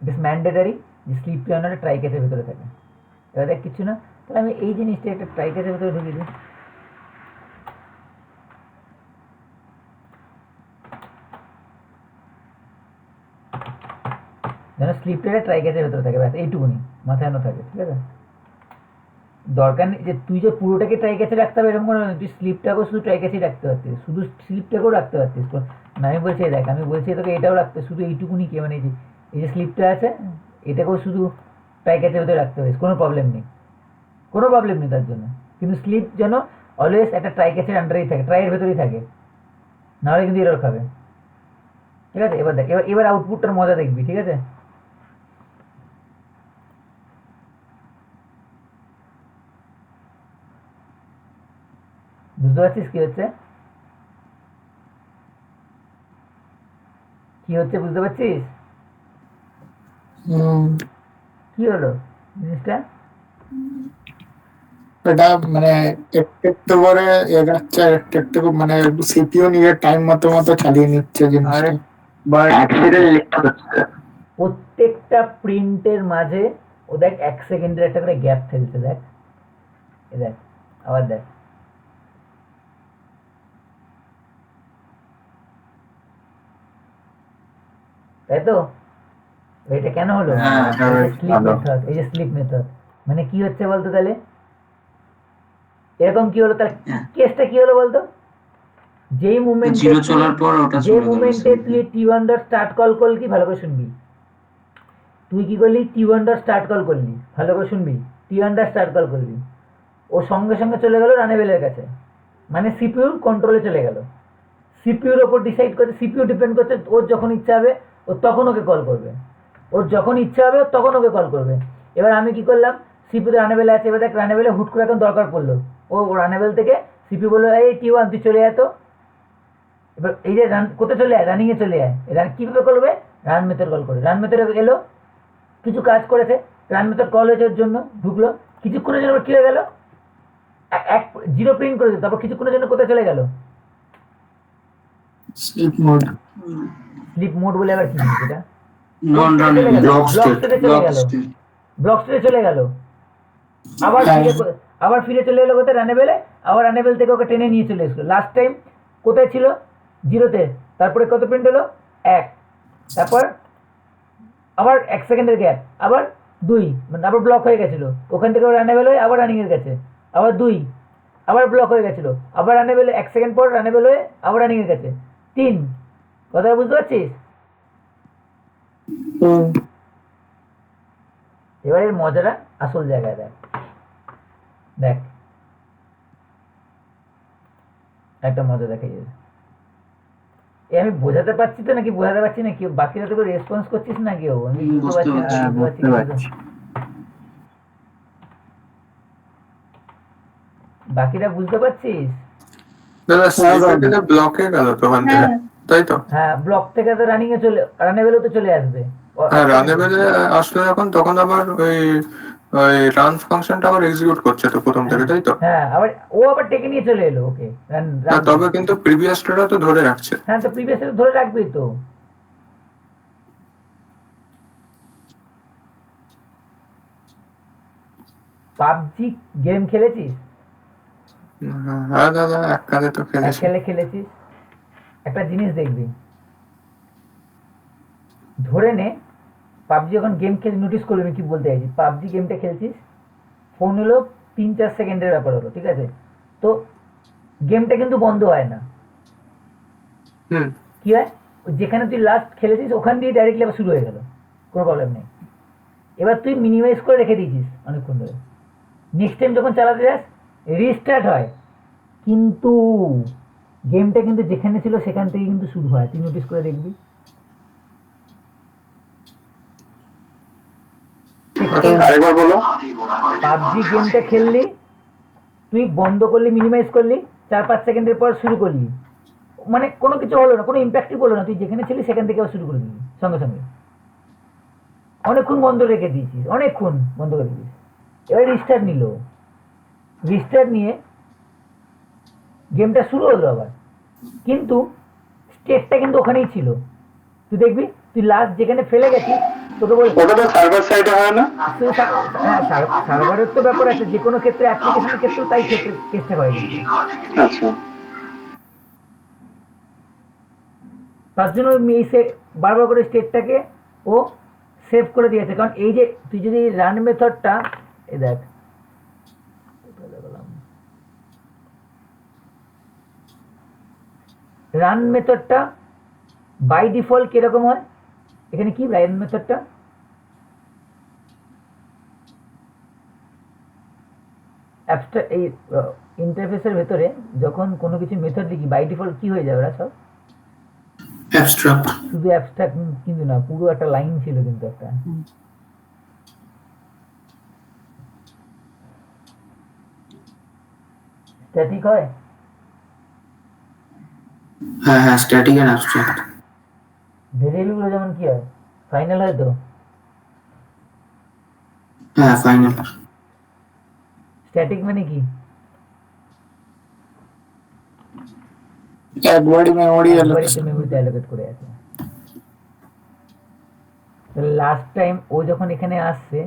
ইট ইস ম্যান্ডেটারি যে স্লিপ পিওনারে ট্রাই ক্যাচের ভিতরে থাকে। এবার দেখ কিছু না, তাহলে আমি এই জিনিসটা একটা ট্রাই ক্যাচের ভিতরে ঢুকিয়ে দিই। যেন স্লিপটা ট্রাই ক্যাচের ভিতরে থাকে, ব্যাস এইটুকুনি মাথায় আনো থাকে, ঠিক আছে? দরকার নেই যে তুই যে পুরোটাকে ট্রাই ক্যাচে রাখতে হবে এরকম কোনো নয়, তুই স্লিপটাকেও শুধু ট্রাই ক্যাচেই রাখতে পারতিস, শুধু স্লিপটাকেও রাখতে পারতিস। না আমি বলছি দেখ, আমি বলছি তোকে এটাও রাখতে, শুধু এইটুকুনি কি মানে এই যে স্লিপটা আছে এটাকেও শুধু ট্রাই ক্যাচের ভিতরে রাখতে পারিস, কোনো প্রবলেম নেই, কোনো প্রবলেম নেই তার জন্য। কিন্তু স্লিপ যেন অলওয়েজ একটা ট্রাই ক্যাচের আন্ডারেই থাকে, ট্রাইয়ের ভেতরেই থাকে, নাহলে কিন্তু এরর খাবে, ঠিক আছে? এবার দেখ, এবার আউটপুটটার মজা দেখবি, ঠিক আছে? বুঝতে পারছিস কি হচ্ছে? কি হচ্ছে বুঝতে পারছিস? কি হলো জিনিসটা? এটা মানে একটু একটু করে এগাচ্ছে, একটু একটু মানে সিপিইউ নিজের টাইম মতো মতো চালিয়ে নিচ্ছে জিনিসটা। প্রত্যেকটা প্রিন্টের মাঝে ও দেখ 1 সেকেন্ডের একটা করে গ্যাপ ফেলছে, দেখ এ দেখ, আবার দেখ, তাই তো? এটা কেন হলো? হ্যাঁ, স্লিপ মেথড, এই যে স্লিপ মেথড মানে কি হচ্ছে বলতো তাহলে? এরকম কি হলো তাহলে? হ্যাঁ। কেসটা কি হলো বলতো? যেই মুভমেন্টে জিরো চলার পর ওটা যে চলে গেল মুভমেন্টে তুই টি1 ডট স্টার্ট কল করলি, কি ভালো করে শুনবি, তুই কি করলি? টি1 ডট স্টার্ট কল করলি, ভালো করে শুনবি, টি1 ডট স্টার্ট কল করলি, ও সঙ্গে সঙ্গে চলে গেল রানেবেলের কাছে, মানে সিপিইউর কন্ট্রোলে চলে গেল। সিপিইউর ওপর ডিসাইড করছে, সিপিইউ ডিপেন্ড করছে, ওর যখন ইচ্ছা হবে ও তখন ওকে কল করবে, ওর যখন ইচ্ছা হবে তখন ওকে কল করবে। এবার আমি কি করলাম, সিপিইউ রানেবেলে আছে, এবার দেখ রানেবেলে হুট করে এখন দরকার পড়লো, ও রানেবেল থেকে সিপিইউ বললো এই টি1 তুই চলে আয় তো। এবার এই যে রান কোথায় চলে আয়, রানিংয়ে চলে আয়, রান কীভাবে করবে? রান মেথড কল করে, রান মেথড এলো, কিছু কাজ করেছে, রান মেথড কল হয়েছে ওর জন্য, ঢুকলো, কিছুক্ষণের জন্য কী হয়ে গেল, এক জিরো প্রিন্ট করেছে, তারপর কিছুক্ষণের জন্য কোথায় চলে গেল? Sleep mode. স্লিপ মোড বলে আবার কি জিনিস এটা? নন রানিং ব্লক স্টেটে চলে গেল, ব্লক স্টেটে চলে গেল, আবার আবার ফিরে চলে এলো কোথায়? রানেবেলে, আবার রানেবেল থেকে ওকে টেনে নিয়ে চলে এসলো। লাস্ট টাইম কোথায় ছিল? জিরোতে, তারপরে কত প্রিন্ট হলো? 1, তারপর আবার 1 সেকেন্ডের গ্যাপ, আবার 2, মানে আবার ব্লক হয়ে গেছিলো, ওখান থেকে রানেবেল হয়ে আবার রানিংয়ের কাছে, আবার 2, আবার ব্লক হয়ে গেছিলো, আবার রানেবেল 1 সেকেন্ড পর রানেবেল হয়ে আবার রানিংয়ের কাছে, 3। কথা বুঝতে পারছিস? এবার এর মজাটা আসল জায়গায় দেখ, দেখ একটা মজা দেখাই যাবে। আমি বোঝাতে পারছি তো নাকি বোঝাতে পারছি না? কেউ বাকিরা তোকে রেসপন্স করছিস না কেউ? আমি বুঝতে পারছি না, বুঝতে পারছি। বাকিরা বুঝতে পারছিস? দাদা স্লিপে ব্লকে গেল তো ওখান থেকে, তাই তো? হ্যাঁ, ব্লক থেকে তো রানিং এ চলে, রানেবেলও তো চলে আসবে। হ্যাঁ, রানেবেলে আসলে যখন তখন আবার ওই ওই রান ফাংশনটা আবার এক্সিকিউট করছে তো প্রথম থেকে, তাই তো? হ্যাঁ, আবার ও আবার টেকে নিয়ে চলে এলো ওকে। না, তবে কিন্তু প্রিভিয়াসটা তো ধরে রাখছে। হ্যাঁ, তো প্রিভিয়াস ধরে রাখবেই তো। পাবজি গেম খেলেছিস? হ্যাঁ দাদা, এক কালে তো খেলেছি। খেলেছিস, একটা জিনিস দেখবি, ধরে নে পাবজি যখন গেম খেলে, নোটিস করবি আমি কি বলতে চাইছি, পাবজি গেমটা খেলছিস, ফোন হলো 3-4 সেকেন্ডের ব্যাপার হলো, ঠিক আছে? তো গেমটা কিন্তু বন্ধ হয় না, কি হয়, যেখানে তুই লাস্ট খেলেছিস ওখান দিয়ে ডাইরেক্টলি আবার শুরু হয়ে গেল, কোনো প্রবলেম নেই। এবার তুই মিনিমাইজ করে রেখে দিয়েছিস অনেকক্ষণ ধরে, নেক্সট টাইম যখন চালাতে যাস রিস্টার্ট হয়, কিন্তু গেমটা কিন্তু যেখানে ছিল সেখান থেকে কিন্তু শুরু হয়, তুই নোটিস করে দেখবি। আরেকবার বলো। পাবজি গেমটা খেললি, তুই বন্ধ করলি, মিনিমাইজ করলি, 4-5 সেকেন্ডের পর শুরু করলি, মানে কোনো কিছু হলো না, কোনো ইম্প্যাক্টই পড়লো না, তুই যেখানে ছিলি সেখান থেকে আবার শুরু করে দিবি সঙ্গে সঙ্গে। অনেকক্ষণ বন্ধ রেখে দিয়েছিস, অনেকক্ষণ বন্ধ করে দিয়েছিস, এবার রিস্টার্ট নিল, রিস্টার্ট নিয়ে গেমটা শুরু হলো আবার, কিন্তু স্টেটটা কিন্তু ওখানেই ছিল, তুই দেখবি তুই লাস্ট যেখানে ফেলে গেছিস তোকে বলছি ওটা তো সার্ভার সাইডে হয় না? হ্যাঁ সার্ভারের তো ব্যাপার আছে, যে কোনো ক্ষেত্রে অ্যাপ্লিকেশনের ক্ষেত্রেও তাই ক্ষেত্রে চেষ্টা করে কিন্তু। আচ্ছা, তার জন্য বারবার করে স্টেটটাকে ও সেভ করে দিয়েছে, কারণ এই যে তুই যদি রান মেথডটা এই দেখ রান মেথডটা বাই ডিফল্ট কিরকম হয়, এখানে কি রান মেথডটা অ্যাবস্ট্রাক্ট এই ইন্টারফেসের ভেতরে যখন কোনো কিছু মেথড লিখি বাই ডিফল্ট কি হয়ে যাবে ওরা সব অ্যাবস্ট্রাক্ট। শুধু অ্যাবস্ট্রাক্ট কিন্তু না, পুরো একটা লাইন ছিল কিন্তু একটা। স্ট্যাটিক হয়, হ্যাঁ হ্যাঁ, স্ট্যাটিক এন্ড অ্যাবস্ট্রাক্ট। ভেরিয়েবল গুলো যেমন কি হয় ফাইনাল হয় তো, হ্যাঁ ফাইনাল। স্ট্যাটিক মানে কি একবারই মেমোরি মেমোরিতে অ্যালোকেট করে আছে। লাস্ট টাইম ও যখন এখানে আসছে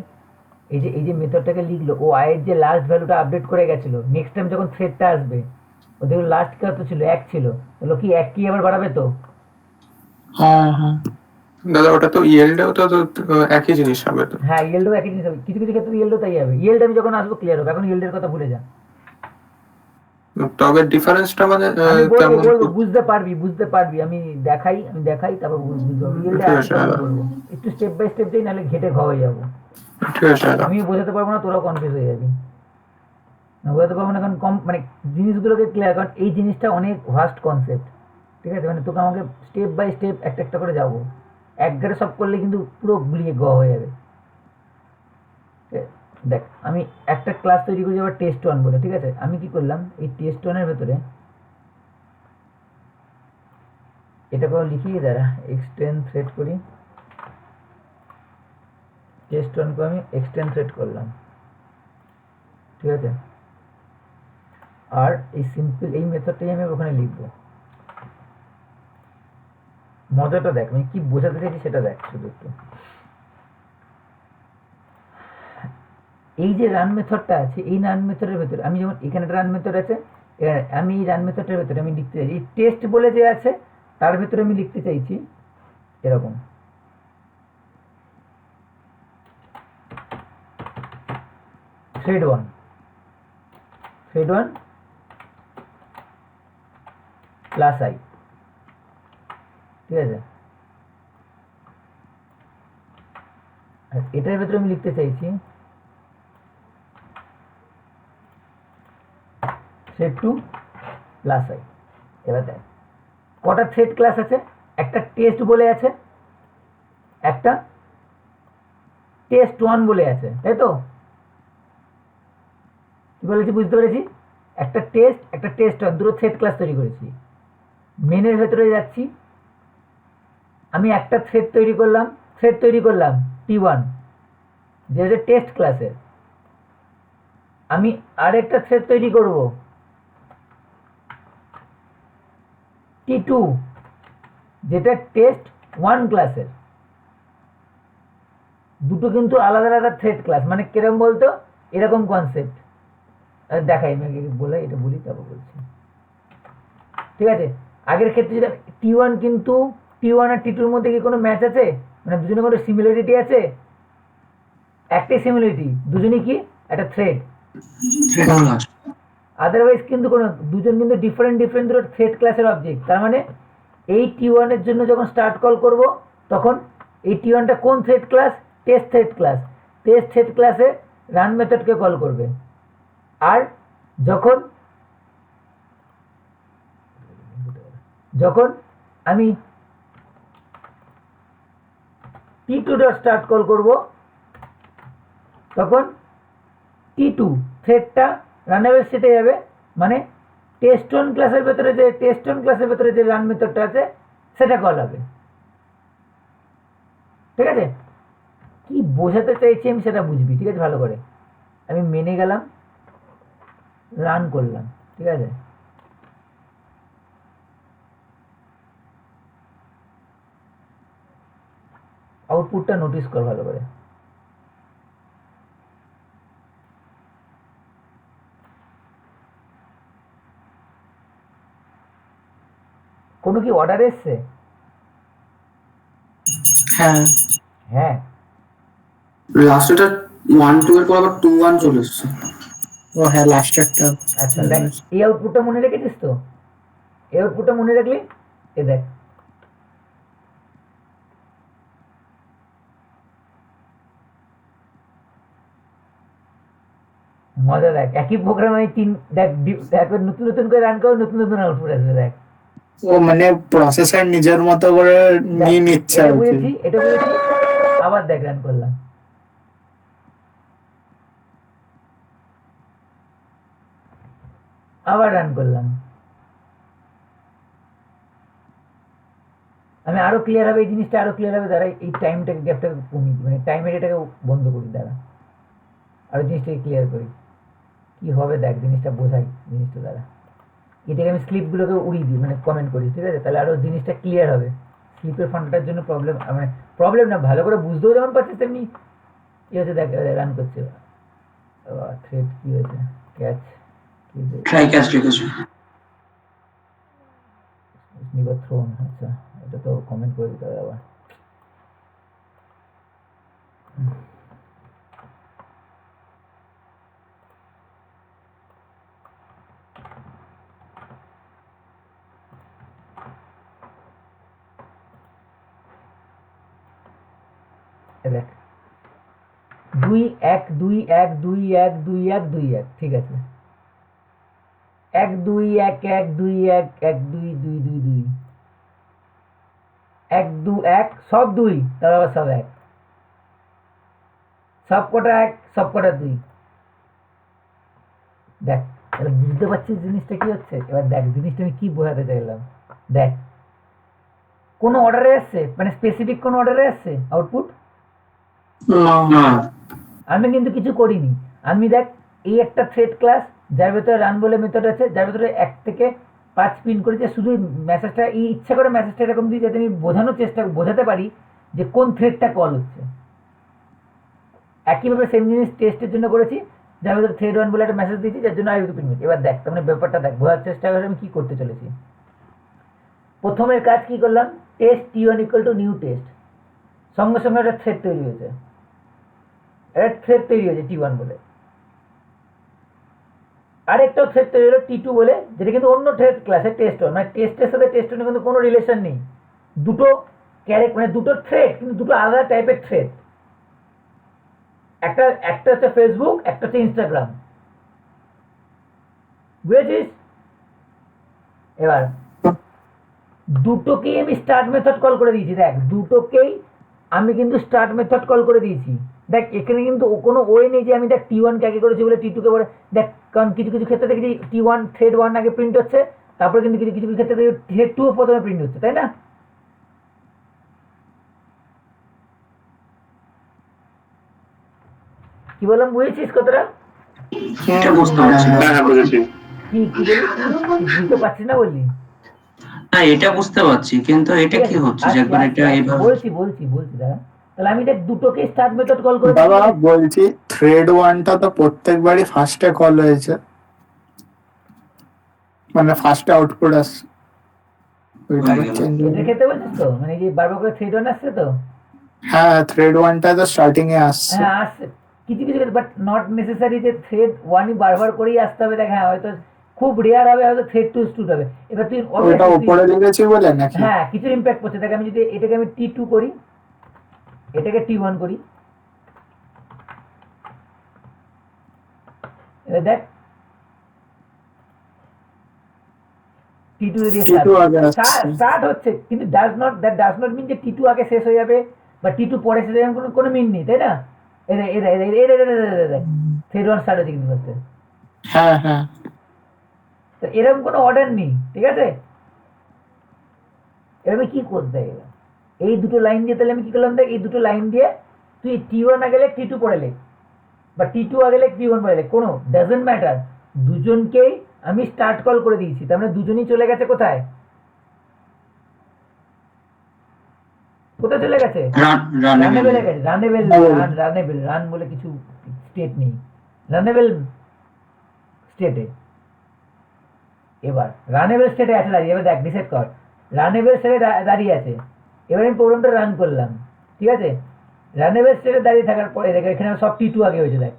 এই যে মেথডটাকে লিখলো, ও আয়ের যে লাস্ট ভ্যালুটা আপডেট করে গেছিল, নেক্সট টাইম যখন থ্রেডটা আসবে ও দেখলো লাস্ট কত ছিল 1 ছিল, তাহলে কি 1 কি আবার বাড়াবে তো। হ্যাঁ হ্যাঁ দাদা ওটা তো ইয়েলডেও তো একই জিনিস হবে তো। হ্যাঁ ইয়েল্ডও একই জিনিস হবে, কিছু কিছু ক্ষেত্রে ইয়েল্ডও তাই হবে। ইয়েল্ড আমি যখন আসবো ক্লিয়ার হবে, এখন ইয়েল্ডের কথা ভুলে যা। তবে ডিফারেন্সটা মানে আমি কেমন? বলবো বুঝতে পারবি আমি দেখাই তারপর বুঝতে পারবি। ইয়েল্ডে ঠিক আছে, দাদা। বলবো একটু স্টেপ বাই স্টেপ যাই, নাহলে ঘেটে ঘ হয়ে যাবো। ঠিক আছে দাদা। আমি বোঝাতে পারবো না, তোরাও কনফিউজ হয়ে যাবি। বোঝাতে পারবো না কারণ মানে জিনিসগুলোকে ক্লিয়ার, কারণ এই জিনিসটা অনেক ভাস্ট কনসেপ্ট, ঠিক আছে। মানে তোকে আমাকে স্টেপ বাই স্টেপ একটা একটা করে যাবো, একবারে সব করলে কিন্তু পুরো গুলিয়ে গ হয়ে যাবে। দেখ আমি একটা ক্লাস তৈরি করে যাবার টেস্ট 1 বলে, ঠিক আছে। আমি কি করলাম, এই টেস্ট 1 এর ভেতরে এটাকেও লিখিয়ে দাঁড়া এক্সটেন্ড থ্রেড করি, টেস্ট 1 কে আমি এক্সটেন্ড থ্রেড করলাম, ঠিক আছে। আর এই সিম্পল এই মেথডটাই আমি ওখানে লিখবো। মজাটা দেখ, আমি কি বোঝাতে চাইছি সেটা দেখ শুধু একটু। এই যে রান মেথডটা আছে, এই রান মেথডের ভেতরে আমি যেমন এখানে একটা রান মেথড আছে, আমি এই রান মেথডের ভেতরে আমি লিখতে চাইছি টেস্ট বলে যে আছে, তার ভেতরে আমি লিখতে চাইছি এরকম থ্রেড 1 প্লাস আই, ঠিক আছে। আর এটার ভেতরে আমি লিখতে চাইছি থ্রেড 2 প্লাস আই। এবার দেখ কটা থ্রেড ক্লাস আছে, একটা টেস্ট বলে আছে, একটা টেস্ট 1 বলে আছে, তাই তো। কি বলেছি বুঝতে পেরেছি, একটা টেস্ট 1 দুটো থ্রেড ক্লাস তৈরি করেছি। মেনের ভেতরে যাচ্ছি, আমি একটা থ্রেড তৈরি করলাম T1 যেটা টেস্ট ক্লাসের। আমি আরেকটা থ্রেড তৈরি করব T2 যেটা টেস্ট 1 ক্লাসের। দুটো কিন্তু আলাদা আলাদা থ্রেড ক্লাস, মানে কিরকম বলতো, এরকম কনসেপ্ট দেখাই আমি বলে, এটা বলি তারপর বলছি, ঠিক আছে। আগের ক্ষেত্রে যেটা T1 কিন্তু T1 আর T2 এর মধ্যে কি কোনো ম্যাচ আছে, মানে দুজনের মধ্যে সিমিলারিটি আছে, একটাই সিমিলারিটি, দুজনই কি একটা থ্রেড। আদারওয়াইজ কিন্তু কোনো দুজন কিন্তু ডিফারেন্ট দুটো থ্রেড ক্লাসের অবজেক্ট। তার মানে এই T1 এর জন্য যখন স্টার্ট কল করব তখন এই T1 টা কোন থ্রেড ক্লাস, টেস্ট থ্রেড ক্লাসে রান মেথডকে কল করবে। আর যখন আমি T2 ডট স্টার্ট কল করব তখন T2 থ্রেডটা রানেবল সেটে যাবে, মানে টেস্ট 1 ক্লাসের ভেতরে যে রান মেথডটা আছে সেটা কল হবে, ঠিক আছে। কি বোঝাতে চাইছি আমি সেটা বুঝবি, ঠিক আছে ভালো করে। আমি মেনে গেলাম, রান করলাম, ঠিক আছে। আউটপুটটা নোটিস কর ভালো করে। কোনো কি অর্ডার এসছে? হ্যাঁ, হ্যাঁ, লাস্টেটা 1-2 এর পর আবার 2-1 চলে এসছে। ও হ্যাঁ, লাস্টেরটা আচ্ছা দেখ, এই আউটপুটটা মনে রেখেছিস তো? এই আউটপুটটা মনে রাখলি? এ দেখ, মজা দেখ, একই প্রোগ্রাম আমি দেখ দেখ নতুন নতুন করে রান করে নতুন নতুন আউটপুট আসবে। দেখ ও মানে প্রসেসর নিজের মতো করে নিয়ে নিচ্ছে এটা আর কি। বুঝেছি, এটা বুঝেছি। আবার দেখ রান করলাম, আবার রান করলাম। আমি আরো ক্লিয়ার হবে এই জিনিসটা, আরো ক্লিয়ার হবে দাঁড়া, এই টাইমটাকে গ্যাপটাকে কমিয়ে দিই, মানে টাইমের এটাকে বন্ধ করি, দাঁড়া আরো জিনিসটাকে ক্লিয়ার করি। কি হবে দেখ, জিনিসটা বোঝাই, জিনিসটা দাঁড়া, এটাকে আমি স্লিপগুলোকে উড়িয়ে দিই, মানে কমেন্ট করি, ঠিক আছে? তাহলে আরো জিনিসটা ক্লিয়ার হবে। স্লিপের ফান্ডাটার জন্য প্রবলেম, মানে প্রবলেম না, ভালো করে বুঝতেও যেমন পারছিস তেমনি কি হয়েছে দেখ, রান করছে। থ্রেড কি হয়েছে, ক্যাচ কি ট্রাই ক্যাচ রেখেছো। নিবার থ্রোন, আচ্ছা এটা তো কমেন্ট করে দিতে হবে আবার। দেখ 2-1-2-1-2-1-2-1-2-1, ঠিক আছে। 1-2-1-1-2-1-1-2-2-2-2 1-2-1 সব 2, তারপর আবার সব 1, সব কটা 1 সব কটা 2। দেখ এবার বুঝতে পারছিস জিনিসটা কি হচ্ছে? এবার দেখ জিনিসটা আমি কি বোঝাতে চাইলাম। দেখ কোনো অর্ডারে আসছে, মানে স্পেসিফিক কোনো অর্ডারে আসছে আউটপুট? না, আমি কিন্তু কিছু করিনি। আমি দেখ এই একটা থ্রেড ক্লাস যার ভেতরে রান বলে মেথড আছে, যার ভেতরে 1 থেকে 5 প্রিন্ট করেছে, শুধু মেসেজটা ইচ্ছা করে মেসেজটা এরকম দিই যাতে আমি বোঝাতে পারি যে কোন থ্রেডটা কল হচ্ছে। একইভাবে সেম জিনিস টেস্টের জন্য করেছি, যার ভেতরে থ্রেড 1 বলে একটা মেসেজ দিয়েছি, যার জন্য আরেকটু প্রিন্ট করছি। এবার দেখ তার মানে ব্যাপারটা দেখ, বোঝার চেষ্টা করে আমি কি করতে চলেছি। প্রথমের কাজ কি করলাম, টেস্ট T1 = নিউ টেস্ট, সঙ্গে সঙ্গে একটা থ্রেড তৈরি হয়েছে, একটা থ্রেড তৈরি হয়েছে T1 বলে। আরেকটাও থ্রেড তৈরি হলো T2 বলে, যেটা কিন্তু অন্য থ্রেড ক্লাসে টেস্ট 1, মানে টেস্টের সাথে টেস্ট 1 কিন্তু কোনো রিলেশন নেই। দুটো মানে দুটো থ্রেড, কিন্তু দুটো আলাদা টাইপের থ্রেড। একটা হচ্ছে ফেসবুক, একটা হচ্ছে ইনস্টাগ্রাম, বুঝেছিস? এবার দুটোকেই আমি স্টার্ট মেথড কল করে দিয়েছি। দেখ দুটোকেই আমি কিন্তু স্টার্ট মেথড কল করে দিয়েছি। দেখ এখানে কিন্তু কোনো ওয়ে নেই যে আমি দেখ T1 কে আগে করেছি বলে T2 কে বলে। দেখ কারণ কিছু কিছু ক্ষেত্রে দেখি T1 থ্রেড 1 আগে প্রিন্ট হচ্ছে, তারপরে কিন্তু কিছু কিছু ক্ষেত্রে দেখি থ্রেড 2 প্রথমে প্রিন্ট হচ্ছে, তাই না? কি বললাম, বুঝেছিস কতটা? এটা বুঝতে পারছি না। হ্যাঁ বুঝেছি। কি কি বলি, বুঝতে পারছিস না বললি? না, এটা বুঝতে পারছি, কিন্তু এটা কি হচ্ছে যে একবার এটা এইভাবে বলছি দাঁড়া। তাহলে আমি দেখ দুটোকে স্টার্ট মেথড কল করে বাবা বলছি থ্রেড 1টা তো প্রত্যেকবারই ফার্স্টে কল হয়েছে, মানে ফার্স্টে আউটপুট আসছে, ওইটা হয়ে গেল। চেঞ্জ এদের ক্ষেত্রে বলছিস তো, মানে যে বারবার করে থ্রেড 1 আসছে তো? হ্যাঁ, থ্রেড 1টা তো স্টার্টিং এ আসছে। হ্যাঁ আসছে কিছু কিছু, বাট নট নেসেসারি যে থ্রেড 1ই বারবার করেই আসতে হবে। দেখ হ্যাঁ হয়তো খুব রেয়ার হবে, হয়তো থ্রেড 2 স্টুট হবে। এবার তুই ওইটা উপরে লিখেছি বলে নাকি? হ্যাঁ কিছু ইম্প্যাক্ট করছে। দেখ আমি যদি এটাকে আমি T2 করি, এটাকে T1 করি, এবার দেখ T2 দিয়ে T2 আগে আসছে। স্টার্ট হচ্ছে, কিন্তু দ্যাট ডাজ নট মিন যে T2 আগে শেষ হয়ে যাবে বা T2 পরে শেষ হয়ে যাবে, কোনো মিন নেই, তাই না? থ্রেড 1 স্টার্ট হচ্ছে কিন্তু ফার্স্টে। হ্যাঁ হ্যাঁ, তো এরকম কোনো অর্ডার নেই, ঠিক আছে? এবার আমি কি করতে গেলাম, এই দুটো লাইন দিয়ে, তাহলে আমি কি করলাম দেখ, এই দুটো লাইন দিয়ে তুই T1 আগে লেখ, T2 পরে লেখ, বা T2 আগে লেখ, T1 পরে লেখ, কোনো ডাজন্ট ম্যাটার। দুজনকেই আমি স্টার্ট কল করে দিয়েছি, তার মানে দুজনই চলে গেছে কোথায়? কোথায় চলে গেছে? রানেবেল গেছে, রান বলে কিছু স্টেট নেই, রানেবেল স্টেটে। এবার রানেবেল স্টেটে আছে দাঁড়িয়ে, এবার দেখ ডিসাইড কর, রানেবেল স্টেটে দাঁড়িয়ে আছে। এবার আমি প্রোগ্রামটা রান করলাম, ঠিক আছে? রানেবেল স্টেটে দাঁড়িয়ে থাকার পরে দেখ এখানে সব T2 আগে হয়েছে, দেখ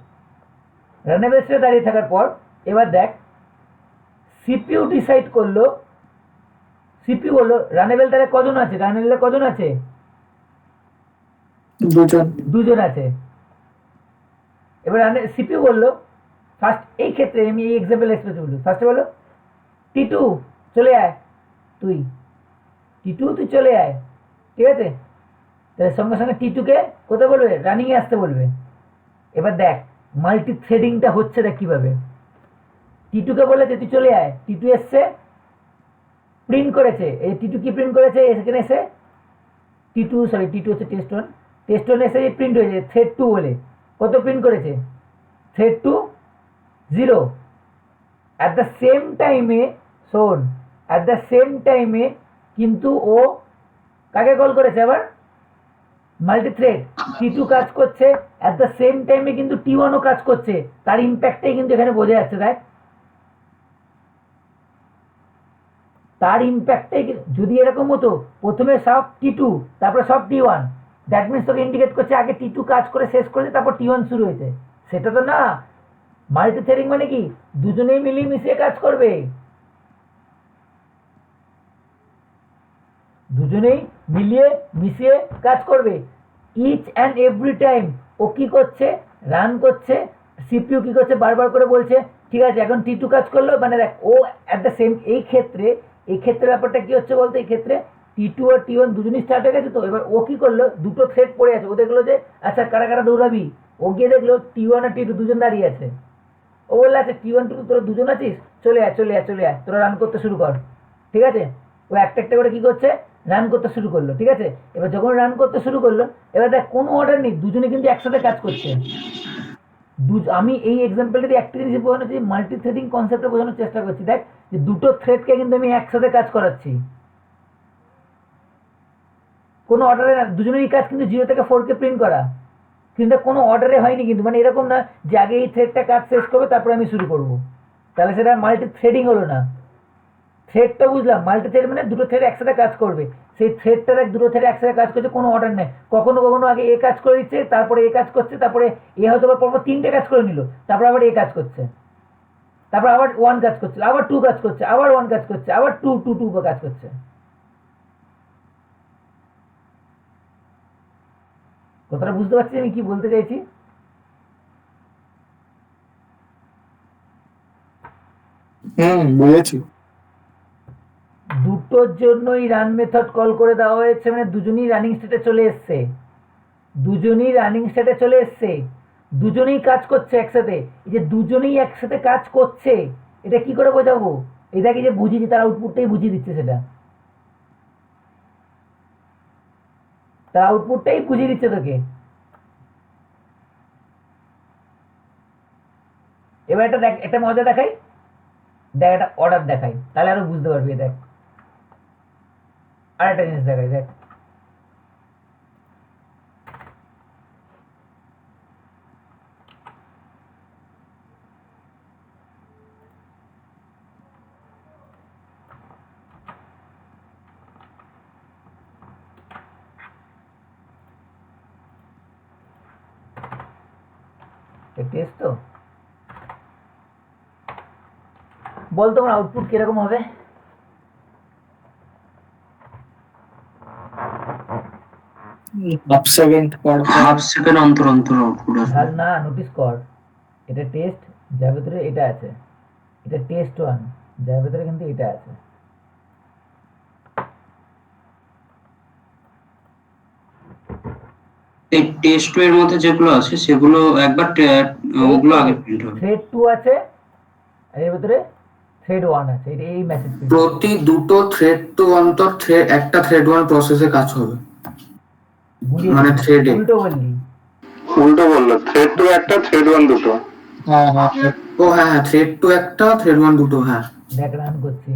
রানেবেল স্টেটে দাঁড়িয়ে থাকার পর এবার দেখ সিপিইউ ডিসাইড করলো, সিপিইউ বললো রানেবেল তাহলে কজন আছে, রানেবেলে কজন আছে? দুজন আছে। এবার সিপিইউ বললো ফার্স্ট, এই ক্ষেত্রে আমি এই এক্সাম্পল এক্সপ্রেস বলবো, ফার্স্টে বললো T2 চলে আয়, T2 তুই চলে আয়, ঠিক আছে? তাহলে সঙ্গে সঙ্গে T2 কে কোথায় বলবে? রানিং এ আসতে বলবে। এবার দেখ মাল্টি থ্রেডিংটা হচ্ছে দেখ কিভাবে। T2 কে বলেছে তুই চলে আয়, T2 এসছে, প্রিন্ট করেছে, এই T2 কি প্রিন্ট করেছে এখানে এসে? T2 হচ্ছে টেস্ট 1 এসে প্রিন্ট হয়েছে থ্রেড 2 বলে, কত প্রিন্ট করেছে? থ্রেড 2 0। অ্যাট দ্য সেম টাইমে শোন, অ্যাট দ্য সেম টাইমে কিন্তু ও কাকে কল করেছে আবার? Multi thread. T2 কাজ করছে, অ্যাট দ্য সেম টাইমে কিন্তু T1 ও কাজ করছে, তার ইম্প্যাক্টটাই কিন্তু এখানে বোঝা যাচ্ছে। দেখ তার ইম্প্যাক্টটাই, যদি এরকম হতো প্রথমে সব T2 তারপরে সব T1, দ্যাট মিনস তোকে ইন্ডিকেট করছে আগে T2 কাজ করে শেষ করেছে তারপর T1 শুরু হয়েছে। সেটা তো না, মাল্টি থ্রেডিং মানে কি দুজনেই মিলিয়ে মিশিয়ে কাজ করবে, দুজনেই মিলিয়ে মিশিয়ে কাজ করবে। ইচ অ্যান্ড এভরি টাইম ও কি করছে? রান করছে, সিপিইউ কি করছে? বারবার করে বলছে ঠিক আছে এখন T2 কাজ করলো, মানে দেখ ও অ্যাট দ্য সেম, এই ক্ষেত্রে ব্যাপারটা কি হচ্ছে বলতো, এই ক্ষেত্রে T2 আর T1 দুজনই স্টার্ট হয়ে গেছে। তো এবার ও কি করলো, দুটো থ্রেড পড়ে আছে, ও দেখলো যে আচ্ছা কারা কারা দৌড়াবি, ও গিয়ে দেখলো T1 আর T2 দুজন দাঁড়িয়ে আছে। ও বললো আচ্ছা T1 T2 তোরা দুজন আছিস, চলে আয় তোরা রান করতে শুরু কর, ঠিক আছে? ও একটা একটা করে কি করছে? রান করতে শুরু করলো, ঠিক আছে? এবার যখন রান করতে শুরু করলো, এবার দেখ কোনো অর্ডার নেই, দুজনে কিন্তু একসাথে কাজ করছে। আমি এই এক্সাম্পলটা দিয়ে একটা জিনিস বোঝানোর যে মাল্টি থ্রেডিং কনসেপ্টটা বোঝানোর চেষ্টা করছি। দেখ যে দুটো থ্রেডকে কিন্তু আমি একসাথে কাজ করাচ্ছি, কোনো অর্ডারে না, দুজনেরই কাজ কিন্তু 0 থেকে 4 কে প্রিন্ট করা, কিন্তু কোনো অর্ডারে হয়নি কিন্তু, মানে এরকম না যে আগে এই থ্রেডটা কাজ শেষ করবে তারপরে আমি শুরু করব, তাহলে সেটা মাল্টি থ্রেডিং হলো না। থ্রেডটা বুঝলাম, মাল্টি থ্রেড মানে দুটো থ্রেড একসাথে কাজ করবে, সেই থ্রেডটা দেখ দুটো থ্রেড একসাথে কাজ করছে, কোনো অর্ডার নেই। কখনো কখনো আগে এ কাজ করে দিচ্ছে, তারপরে এ কাজ করছে, তারপরে এ হয়তো পরপর 3টে কাজ করে নিল, তারপর আবার এ কাজ করছে, তারপর আবার 1 কাজ করছে, আবার 2 কাজ করছে, আবার 1 কাজ করছে, আবার 2 কাজ করছে। কথাটা বুঝতে পারছি আমি কি বলতে চাইছি? বুঝেছি। দুটোর জন্যই রান মেথড কল করে দেওয়া হয়েছে, মানে দুজনেই রানিং স্টেটে চলে এসছে, দুজনেই কাজ করছে একসাথে। এই যে দুজনেই একসাথে কাজ করছে, এটা কি করে বোঝাবো? এটাকে যে বুঝিয়েছি তার আউটপুটটাই বুঝিয়ে দিচ্ছে, সেটা তার আউটপুটটাই বুঝিয়ে দিচ্ছে তোকে। এবার এটা দেখ, একটা মজা দেখাই, দেখ একটা অর্ডার দেখাই, তাহলে আরো বুঝতে পারবি। দেখ আর একটা জিনিস দেখাই, দেখ টেস্ট তো বল, তোমার আউটপুট কিরকম হবে? হাফ সেকেন্ড অন্তর আউটপুট আসবে। আর না, নোটিস কর, এটা টেস্ট যার ভেতরে এটা আছে, এটা টেস্ট 1 যার ভেতরে কিন্তু এটা আছে। এই টেস্ট এর মধ্যে যেগুলো আছে সেগুলো একবার ওগুলো আগে প্রিন্ট হবে। থ্রেড 2 আছে আর এর ভেতরে থ্রেড 1 আছে, এটা এই মেসেজ প্রতি দুটো থ্রেড টু অন্তর একটা থ্রেড 1 প্রসেসে কাজ হবে, মানে থ্রেডে। উল্টো বললো থ্রেড 2 একটা, থ্রেড 1 দুটো। ও হ্যাঁ, থ্রেড 2 একটা, থ্রেড 1 দুটো। হ্যাঁ দেখ রান করছি,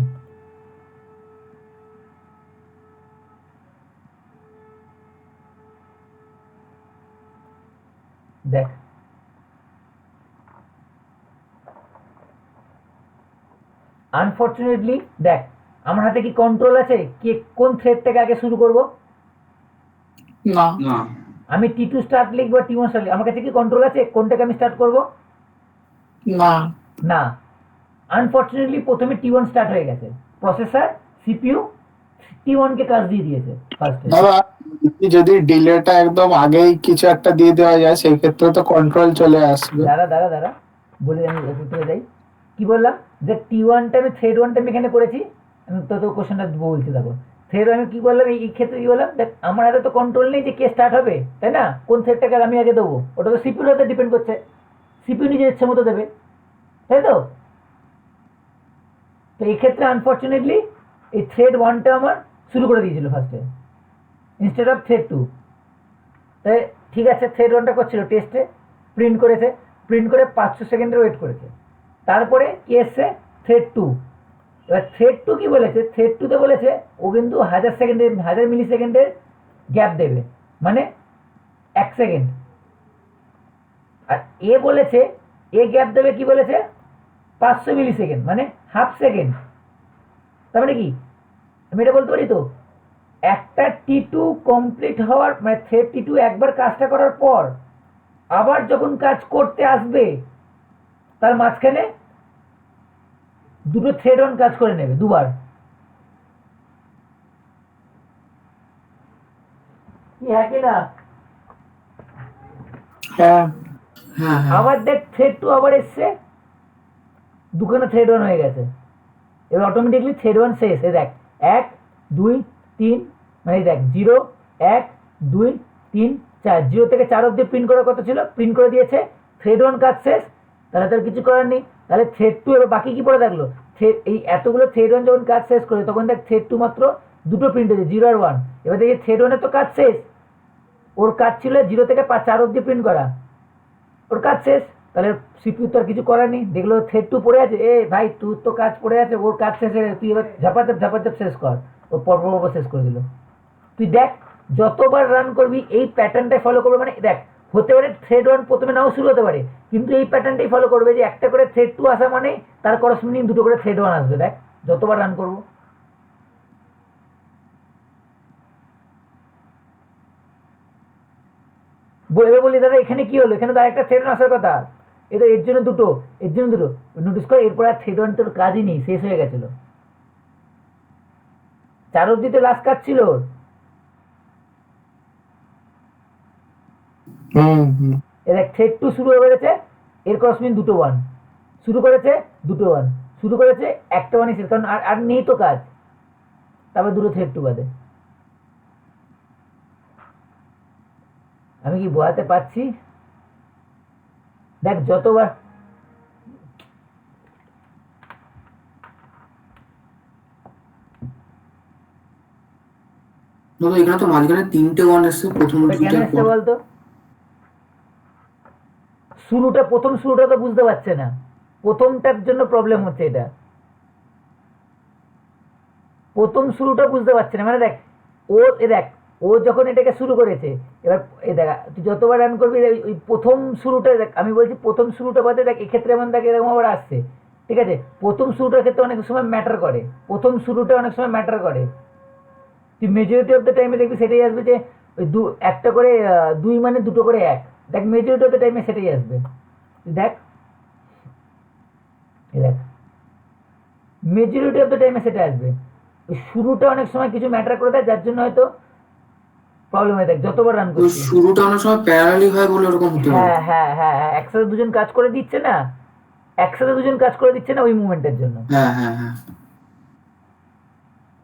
দেখ আনফরচুনেটলি দেখ আমার হাতে কি কন্ট্রোল আছে কি কোন থ্রেডটাকে আগে শুরু করব? না না আমি T2 স্টার্ট লিখবো T1 স্টার্ট আমার কাছে কি কন্ট্রোল আছে কোনটাকে আমি স্টার্ট করব? না না, আনফরচুনেটলি প্রথমে T1 স্টার্ট হয়ে গেছে, প্রসেসর সিপিইউ T1 কে কাজ দিয়ে দিয়েছে ফার্স্টে। দাদা যদি ডিলেটা একদম আগেই কিছু একটা দিয়ে দেওয়া যায় সেই ক্ষেত্রে তো কন্ট্রোল চলে আসবে। দাঁড়া বলে আমি উত্তরে যাই। কি বললাম যে T1টা আমি থ্রেড 1টা আমি এখানে করেছি, আমি তো কোশ্চেনটা বলছি দেখো। থ্রেড আমি কি বললাম এই ক্ষেত্রে কি বললাম দেখ আমার হাতে তো কন্ট্রোল নেই যে কে স্টার্ট হবে, তাই না? কোন থ্রেডটাকে আমি আগে দেবো ওটা তো সিপিইউর হাতে ডিপেন্ড করছে, সিপিইউ নিজের ইচ্ছে মতো দেবে, তাই তো? তো এই ক্ষেত্রে আনফরচুনেটলি এই থ্রেড 1টা আমার শুরু করে দিয়েছিল ফার্স্টে ইনস্টেড অফ থ্রেড 2। তাই ঠিক আছে থ্রেড 1টা করছিল টেস্টে, প্রিন্ট করেছে, প্রিন্ট করে 500 সেকেন্ডের ওয়েট করেছে। তারপরে কি এসছে থ্রেড 2। এবার থ্রেড 2 কি বলেছে, থ্রেড 2 তে বলেছে ও কিন্তু 1000 মিলি সেকেন্ডের গ্যাপ দেবে, মানে 1 সেকেন্ড। আর এ বলেছে এ গ্যাপ দেবে কি বলেছে 500 মিলি সেকেন্ড, মানে হাফ সেকেন্ড। তার মানে কি আমি এটা বলতে পারি তো একটা T2 কমপ্লিট হওয়ার মানে থ্রেড T2 একবার কাজটা করার পর আবার যখন কাজ করতে আসবে তার মাঝখানে দুটো থ্রেড 1 কাজ করে নেবে দুবার। কি হ্যাঁ কি না? হ্যাঁ হ্যাঁ হ্যাঁ আবার দেখ থ্রেড 2 আবার এসছে, দুখানা থ্রেড 1 হয়ে গেছে। এবার অটোমেটিকলি থ্রেড 1 শেষ। এই দেখ 1 2 3 মানে দেখ 0 1 2 3 4 0 থেকে 4 অব্দি প্রিন্ট করার কথা ছিল, প্রিন্ট করে দিয়েছে, থ্রেড 1 কাজ শেষ। তাহলে তার কিছু করার নেই, তাহলে থ্রেড 2 এবার বাকি কি পড়ে থাকলো? এই এতগুলো থ্রেড 1 যখন কাজ শেষ করে তখন দেখ থ্রেড 2 মাত্র দুটো প্রিন্ট হয়েছে 0 আর 1। এবার দেখি থ্রেড 1 এর তো কাজ শেষ, ওর কাজ ছিল 0 থেকে 4 অব্দি প্রিন্ট করা, ওর কাজ শেষ। তাহলে সিপিইউ তো আর কিছু করার নেই, দেখলো থ্রেড 2 পড়ে আছে, এ ভাই তোর তো কাজ পড়ে আছে, ওর কাজ শেষ হয়ে গেছে, তুই এবার ঝাপাঝাপ শেষ কর। ও পর্ব শেষ করে দিল। তুই দেখ যতবার রান করবি এই প্যাটার্নটাই ফলো করবে, মানে দেখ হতে পারে থ্রেড 1 প্রথমে নাও শুরু হতে পারে, কিন্তু এই প্যাটার্নটাই ফলো করবে যে একটা করে থ্রেড 2 আসা মানে তার করসপন্ডিং দুটো করে থ্রেড 1 আসবে। দেখ যতবার রান করবো এবার বলি দাদা এখানে কি হলো, এখানে তো আরেকটা থ্রেড 1 আসার কথা, এটা এর জন্য দুটো নোটিস করে। এরপর আর থ্রেড 1 তোর কাজই নেই, শেষ হয়ে গেছিল। 4 অব্দি তো লাস্ট কাজ ছিল ওর। দেখ থ্রেড 2 শুরু হয়ে গেছে, এর করসপন্ডিং দুটো 1 শুরু করেছে, দুটো 1 শুরু করেছে, একটা 1 শেষ, কারণ আর নেই তো কাজ। তারপর দুটো থ্রেড 2 বাদে। আমি কি বোঝাতে পারছি? দেখ যতবার দাদা এখানে তো মাঝখানে 3টে ওয়ান এসছে প্রথম ওটা কেন দুইটার এসছে পর। বলতো? প্রথম শুরুটা তো বুঝতে পারছে না, প্রথমটার জন্য প্রবলেম হচ্ছে। এটা প্রথম শুরুটা বুঝতে পারছে না, মানে দেখ দেখ ও যখন এটাকে শুরু করেছে, এবার এই দেখ তুই যতবার রান করবি ওই প্রথম শুরুটা দেখ, আমি বলছি প্রথম শুরুটা বাদে দেখ এক্ষেত্রে এমন দেখ এরকম আবার আসছে, ঠিক আছে? প্রথম শুরুটার ক্ষেত্রে অনেক সময় ম্যাটার করে, প্রথম শুরুটা অনেক সময় ম্যাটার করে। তুই মেজরিটি অফ দ্য টাইমে দেখবি সেটাই আসবে যে ওই একটা করে 2 মানে দুটো করে 1, দেখ মেজরিটি অফ দ্য টাইমে সেটাই আসবে। তুই দেখ মেজরিটি অফ দ্য টাইমে সেটা আসবে। ওই শুরুটা অনেক সময় কিছু ম্যাটার করে দেয়, যার জন্য হয়তো প্রবলেম হয়। দেখ যতবার রান তো করছিস, শুরুটা অনেক সময় প্যারালালি হয় বলে ওরকম হতে পারে। হ্যাঁ একসাথে দুজন কাজ করে দিচ্ছে না, ওই মুভমেন্টের জন্য। হ্যাঁ হ্যাঁ হ্যাঁ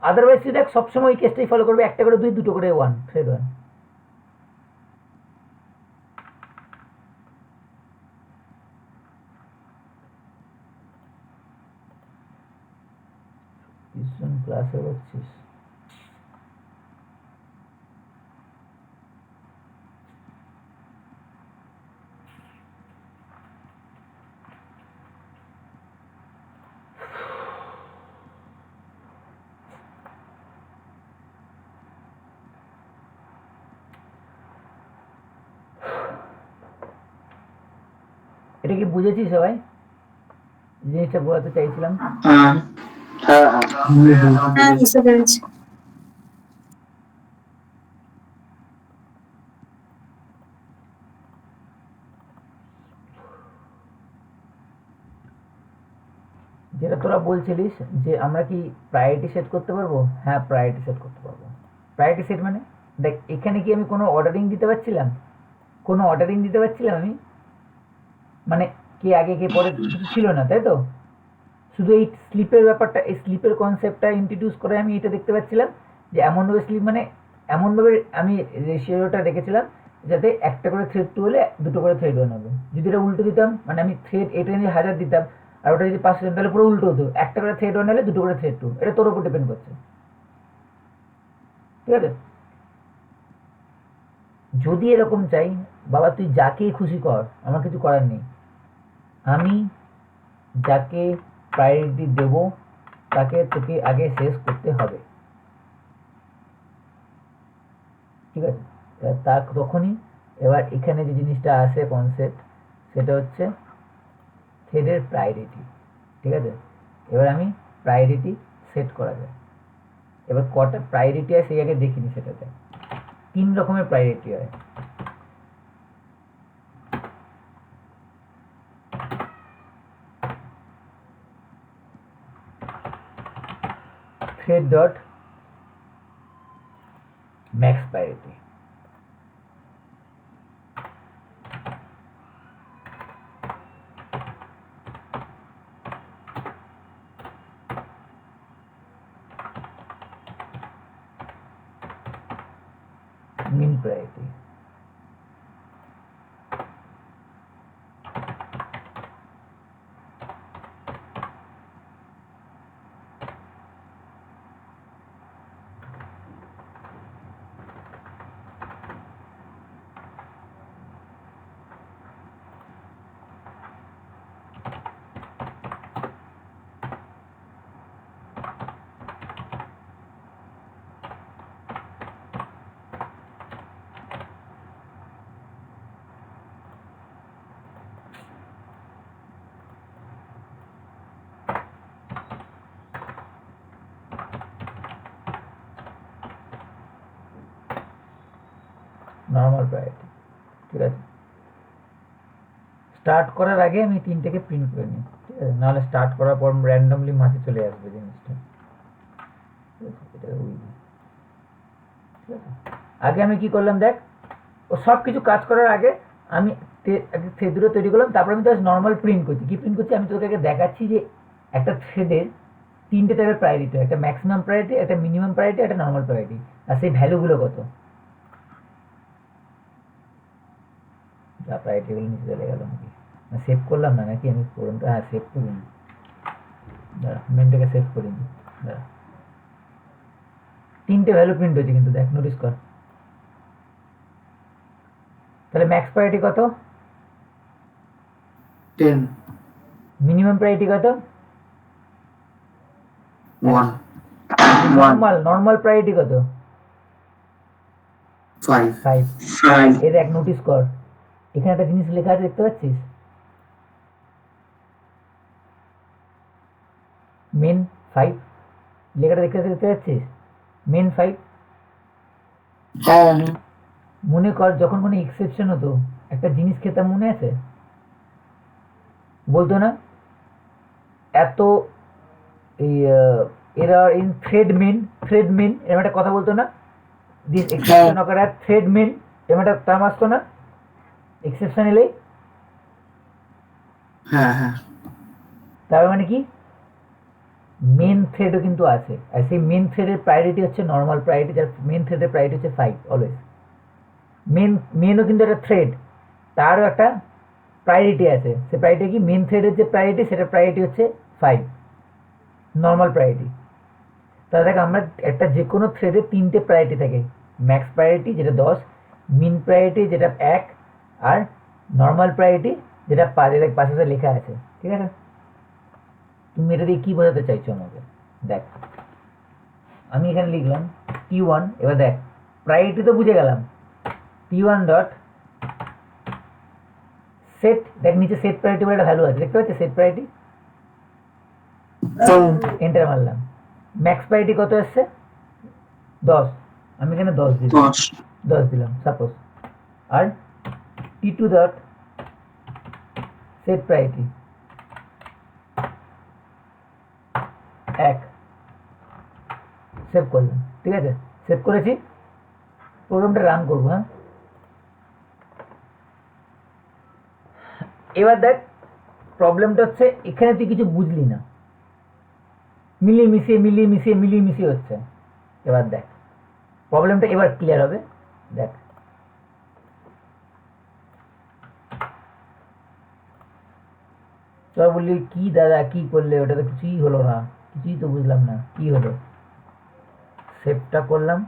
আদারওয়াইজ তুই দেখ সবসময় ওই কেসটাই ফলো করবে, একটা করে 2 দুটো করে 1 থ্রেড 1। ক্লাসে হচ্ছিস এটা কি বুঝেছি সবাই? জিনিসটা বোঝাতে চাইছিলাম। হ্যাঁ হ্যাঁ হ্যাঁ হ্যাঁ বুঝতে পেরেছি। যেটা তোরা বলছিলিস যে আমরা কি প্রায়োরিটি সেট করতে পারবো? হ্যাঁ প্রায়োরিটি সেট করতে পারবো। প্রায়োরিটি সেট মানে দেখ এখানে কি আমি কোনো অর্ডারিং দিতে পারছিলাম? কোনো অর্ডারিং দিতে পারছিলাম আমি? মানে কে আগে কে পরে কিছু ছিল না, তাই তো? শুধু এই স্লিপের ব্যাপারটা, এই স্লিপের কনসেপ্টটা ইন্ট্রোডিউস করে আমি এটা দেখতে পাচ্ছিলাম যে এমনভাবে স্লিপ মানে এমনভাবে আমি রেশিওটা রেখেছিলাম যাতে একটা করে থ্রেড 2 হলে দুটো করে থ্রেড 1 হবে। যদি এটা উল্টো দিতাম, মানে আমি থ্রেড এটা যদি 1000 দিতাম আর ওটা যদি 500 তাহলে পুরো উল্টো হতো, একটা করে থ্রেড 1 হলে দুটো করে থ্রেড 2। এটা তোর উপর ডিপেন্ড করছে, ঠিক আছে? যদি এরকম চাই, বাবা তুই যাকেই খুশি কর, আমার কিছু করার নেই। আমি যাকে প্রায়োরিটি দেব তাকে তোকে আগে শেষ করতে হবে, ঠিক আছে? তা তখনই এবার এখানে যে জিনিসটা আসে কনসেপ্ট, সেটা হচ্ছে থ্রেডের প্রায়োরিটি, ঠিক আছে? এবার আমি প্রায়োরিটি সেট করা যায়। এবার কটা প্রায়োরিটি হয় সেই আগে দেখিনি। সেটাতে 3 রকমের প্রায়োরিটি হয়। থ্রেড ডট ম্যাক্স প্রায়োরিটি, মিন প্রায়োরিটি, নর্মাল প্রায়োরিটি, ঠিক আছে? স্টার্ট করার আগে আমি 3টেকে প্রিন্ট করে নিই, ঠিক আছে? নাহলে স্টার্ট করার পর র্যান্ডমলি মাঝে চলে আসবে জিনিসটা, ঠিক আছে? এটা ওই ঠিক আছে। আগে আমি কি করলাম দেখ, ও সব কিছু কাজ করার আগে আমি থ্রেডগুলো তৈরি করলাম, তারপর আমি জাস্ট নর্মাল প্রিন্ট করছি। কি প্রিন্ট করছি? আমি তোকে আগে দেখাচ্ছি যে একটা থ্রেডের 3টে টাইপের প্রায়োরিটি হয়, একটা ম্যাক্সিমাম প্রায়োরিটি, একটা মিনিমাম প্রায়োরিটি, একটা নর্মাল প্রায়োরিটি, আর সেই ভ্যালুগুলো কত। যা প্রায়োরিটিগুলো নিচে চলে গেল নাকি, না সেভ করলাম না নাকি আমি ফোরনটা? হ্যাঁ সেভ করিনি, দাঁড়া মেনটাকে সেভ করিনি, দাঁড়া। 3টে ভ্যালু প্রিন্ট হয়েছে কিন্তু দেখ, নোটিস কর। তাহলে ম্যাক্স প্রায়োরিটি কত? 10 মিনিমাম প্রায়োরিটি কত? 1 নর্মাল প্রায়োরিটি কত? 5 5। এর এক নোটিস কর, এখানে একটা জিনিস লেখা আছে দেখতে পাচ্ছিস? মেন 5 লেখাটা দেখতে পাচ্ছিস? মেন 5। হ্যাঁ মনে কর যখন কোনো এক্সেপশন হতো, একটা জিনিস খেতাম, মনে আছে? বলতো না এত এরর ইন থ্রেড মেন এরকম একটা কথা বলতো না? This exception occur at thread main এরকম একটা টার্ম আসতো না এক্সেপশন এলেই? হ্যাঁ হ্যাঁ তার মানে কি মেন থ্রেডও কিন্তু আছে, আর সেই মেন থ্রেডের প্রায়োরিটি হচ্ছে নর্মাল প্রায়োরিটি, যার মেন থ্রেডের প্রায়োরিটি হচ্ছে 5 অলওয়েজ। মেনও কিন্তু একটা থ্রেড, তারও একটা প্রায়োরিটি আছে। সে প্রায়োরিটি কি? মেন থ্রেডের যে প্রায়োরিটি সেটা প্রায়োরিটি হচ্ছে 5 নর্মাল প্রায়োরিটি। তাহলে দেখ আমরা একটা যে কোনো থ্রেডের 3টে প্রায়োরিটি থাকে, ম্যাক্স প্রায়োরিটি যেটা 10, মিন প্রায়োরিটি যেটা 1, আর নর্মাল প্রায়োরিটি যেটা 5। দেখ পাশে লেখা আছে, ঠিক আছে? তুমি এটা দিয়ে কি বোঝাতে চাইছো আমাকে? দেখ আমি এখানে লিখলাম T1, এবার দেখ প্রায়োরিটি তো বুঝে গেলাম, T1 ডট সেট দেখ নিচে সেট প্রায়োরিটি বলে একটা ভ্যালু আছে, দেখতে পাচ্ছিস সেট প্রায়োরিটি, এন্টার মারলাম, ম্যাক্স প্রায়োরিটি কত এসছে 10, আমি এখানে 10 দিলাম, 10 দিলাম সাপোজ। আর T2 dot set priority 1, save করলাম, ঠিক আছে, সেভ করেছি, প্রোগ্রামটা রান করবো। হ্যাঁ, এবার দেখ প্রবলেমটা হচ্ছে এখানে তুই কিছু বুঝলি না, মিলিয়ে মিশিয়ে হচ্ছে। এবার দেখ প্রবলেমটা এবার ক্লিয়ার হবে। দেখ তোরা বললি কি দাদা কি করলে, ওটা তো কিছুই হলো না, কিছুই তো বুঝলাম না কি হলো। সেভটা করলাম,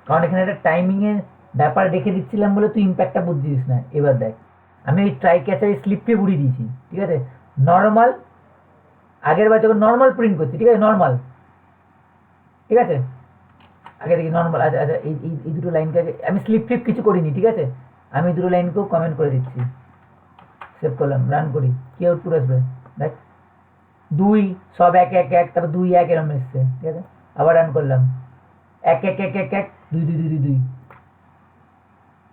কারণ এখানে একটা টাইমিং এর ব্যাপার রেখে দিচ্ছিলাম বলে তুই ইম্প্যাক্টটা বুঝছিস না। এবার দেখ আমি ওই ট্রাই ক্যাচার স্লিপে উড়িয়ে দিয়েছি, ঠিক আছে, নর্মাল, আগের বার যখন নর্মাল প্রিন্ট করছি, ঠিক আছে, নর্মাল, ঠিক আছে, আগে দেখি নর্মাল। আচ্ছা আচ্ছা, এই দুটো লাইনকে আগে আমি স্লিপ ফ্লিপ কিছু করিনি, ঠিক আছে, আমি দুটো লাইনকেও কমেন্ট করে দিচ্ছি। সেভ করলাম, রান করি, কি আউটপুট আসবে দেখ, 2 সব 1 1 1, তারপর 2 1 এরকম এসছে, ঠিক আছে, আবার রান করলাম, 1 1 1 1 1 2 2 2 2 2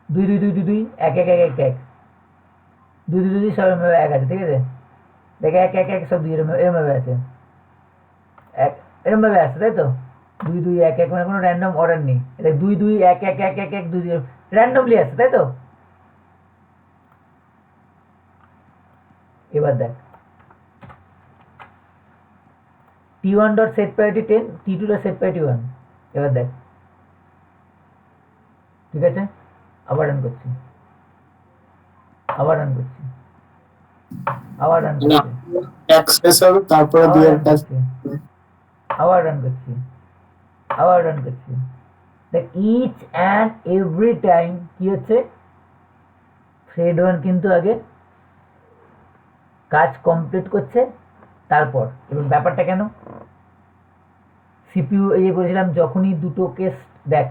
2 2 2 2 2 1 1 1 1 1 2 2 2 2 সব এরকম 1 আছে, ঠিক আছে, দেখ 1 1 1 সব 2 এরকম আছে, এরকম ভাবে আসছে, তাই তো, 2 2 1 1, মানে কোনো র্যান্ডম অর্ডার নেই, দেখ 2 2 1 1 1 1 1 2 2 র্যান্ডমলি আসছে, তাই তো। এবার দেখ T1 dot set priority 10, T2 dot set priority 1, এবার দেখ, ঠিক আছে, আবার রান করছি, আবার রান করছি, আবার রান করছি, অ্যাক্সেস হবে তারপরে আবার দিয়ে রান করছি, আবার রান করছি, আবার রান করছি। দেখ ইচ অ্যান্ড এভরি টাইম কি হচ্ছে, থ্রেড 1 কিন্তু আগে কাজ কমপ্লিট করছে, তারপর এবং ব্যাপারটা কেন সিপিইউ এই করেছিলাম যখনই দুটো কেস, দেখ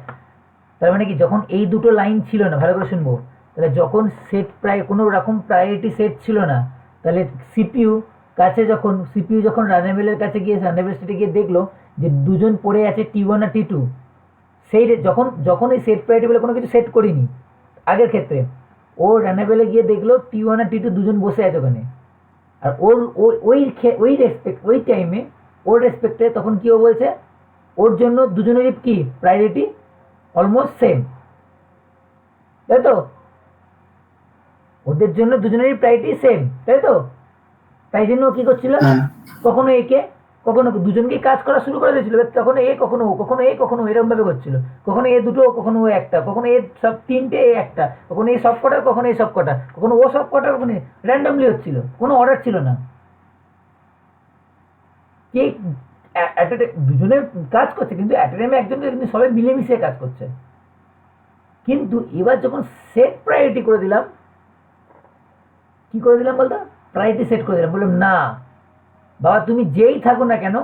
তার মানে কি, যখন এই দুটো লাইন ছিল না, ভালো করে শুনবো, তাহলে যখন সেট প্রায় কোনো রকম প্রায়োরিটি সেট ছিল না, তাহলে সিপিইউ যখন রানেবেলের কাছে গিয়ে রানেবেল স্টেটে গিয়ে দেখলো যে দুজন পড়ে আছে T1 আর T2, সেই যখন এই সেট প্রায়োরিটি বলে কোনো কিছু সেট করিনি আগের ক্ষেত্রে, ও রানেবেলে গিয়ে দেখলো T1 আর T2 দুজন বসে আছে ওখানে, আর ওই টাইমে ওর রেসপেক্টে তখন কি ও বলছে, ওর জন্য দুজনেরই কি প্রায়োরিটি অলমোস্ট সেম, তাই তো, ওদের জন্য দুজনেরই প্রায়োরিটি সেম, তাই তো, তাই জন্য ও কি করছিল, কখনো একে কখনো দুজনকেই কাজ করা শুরু করে দিয়েছিল, কখনো এ কখনো ও, কখনো এ কখনো এরকম ভাবে করছিল, কখনো এ দুটো কখনো ও একটা, কখনো এ সব তিনটে এ একটা, কখনো এই সব কটা কখনো এই সব কটা, কখনো ও সব কটা, কখনো র্যান্ডমলি হচ্ছিল, কোনো অর্ডার ছিল না, কে দুজনে কাজ করছে কিন্তু অ্যাট এ টাইমে একজনকে কিন্তু সবাই মিলেমিশে কাজ করছে। কিন্তু এবার যখন সেট প্রায়োরিটি করে দিলাম, কি করে দিলাম বলতো, প্রায়োরিটি সেট করে দিলাম, বললাম না বাবা তুমি যেই থাকো না কেন,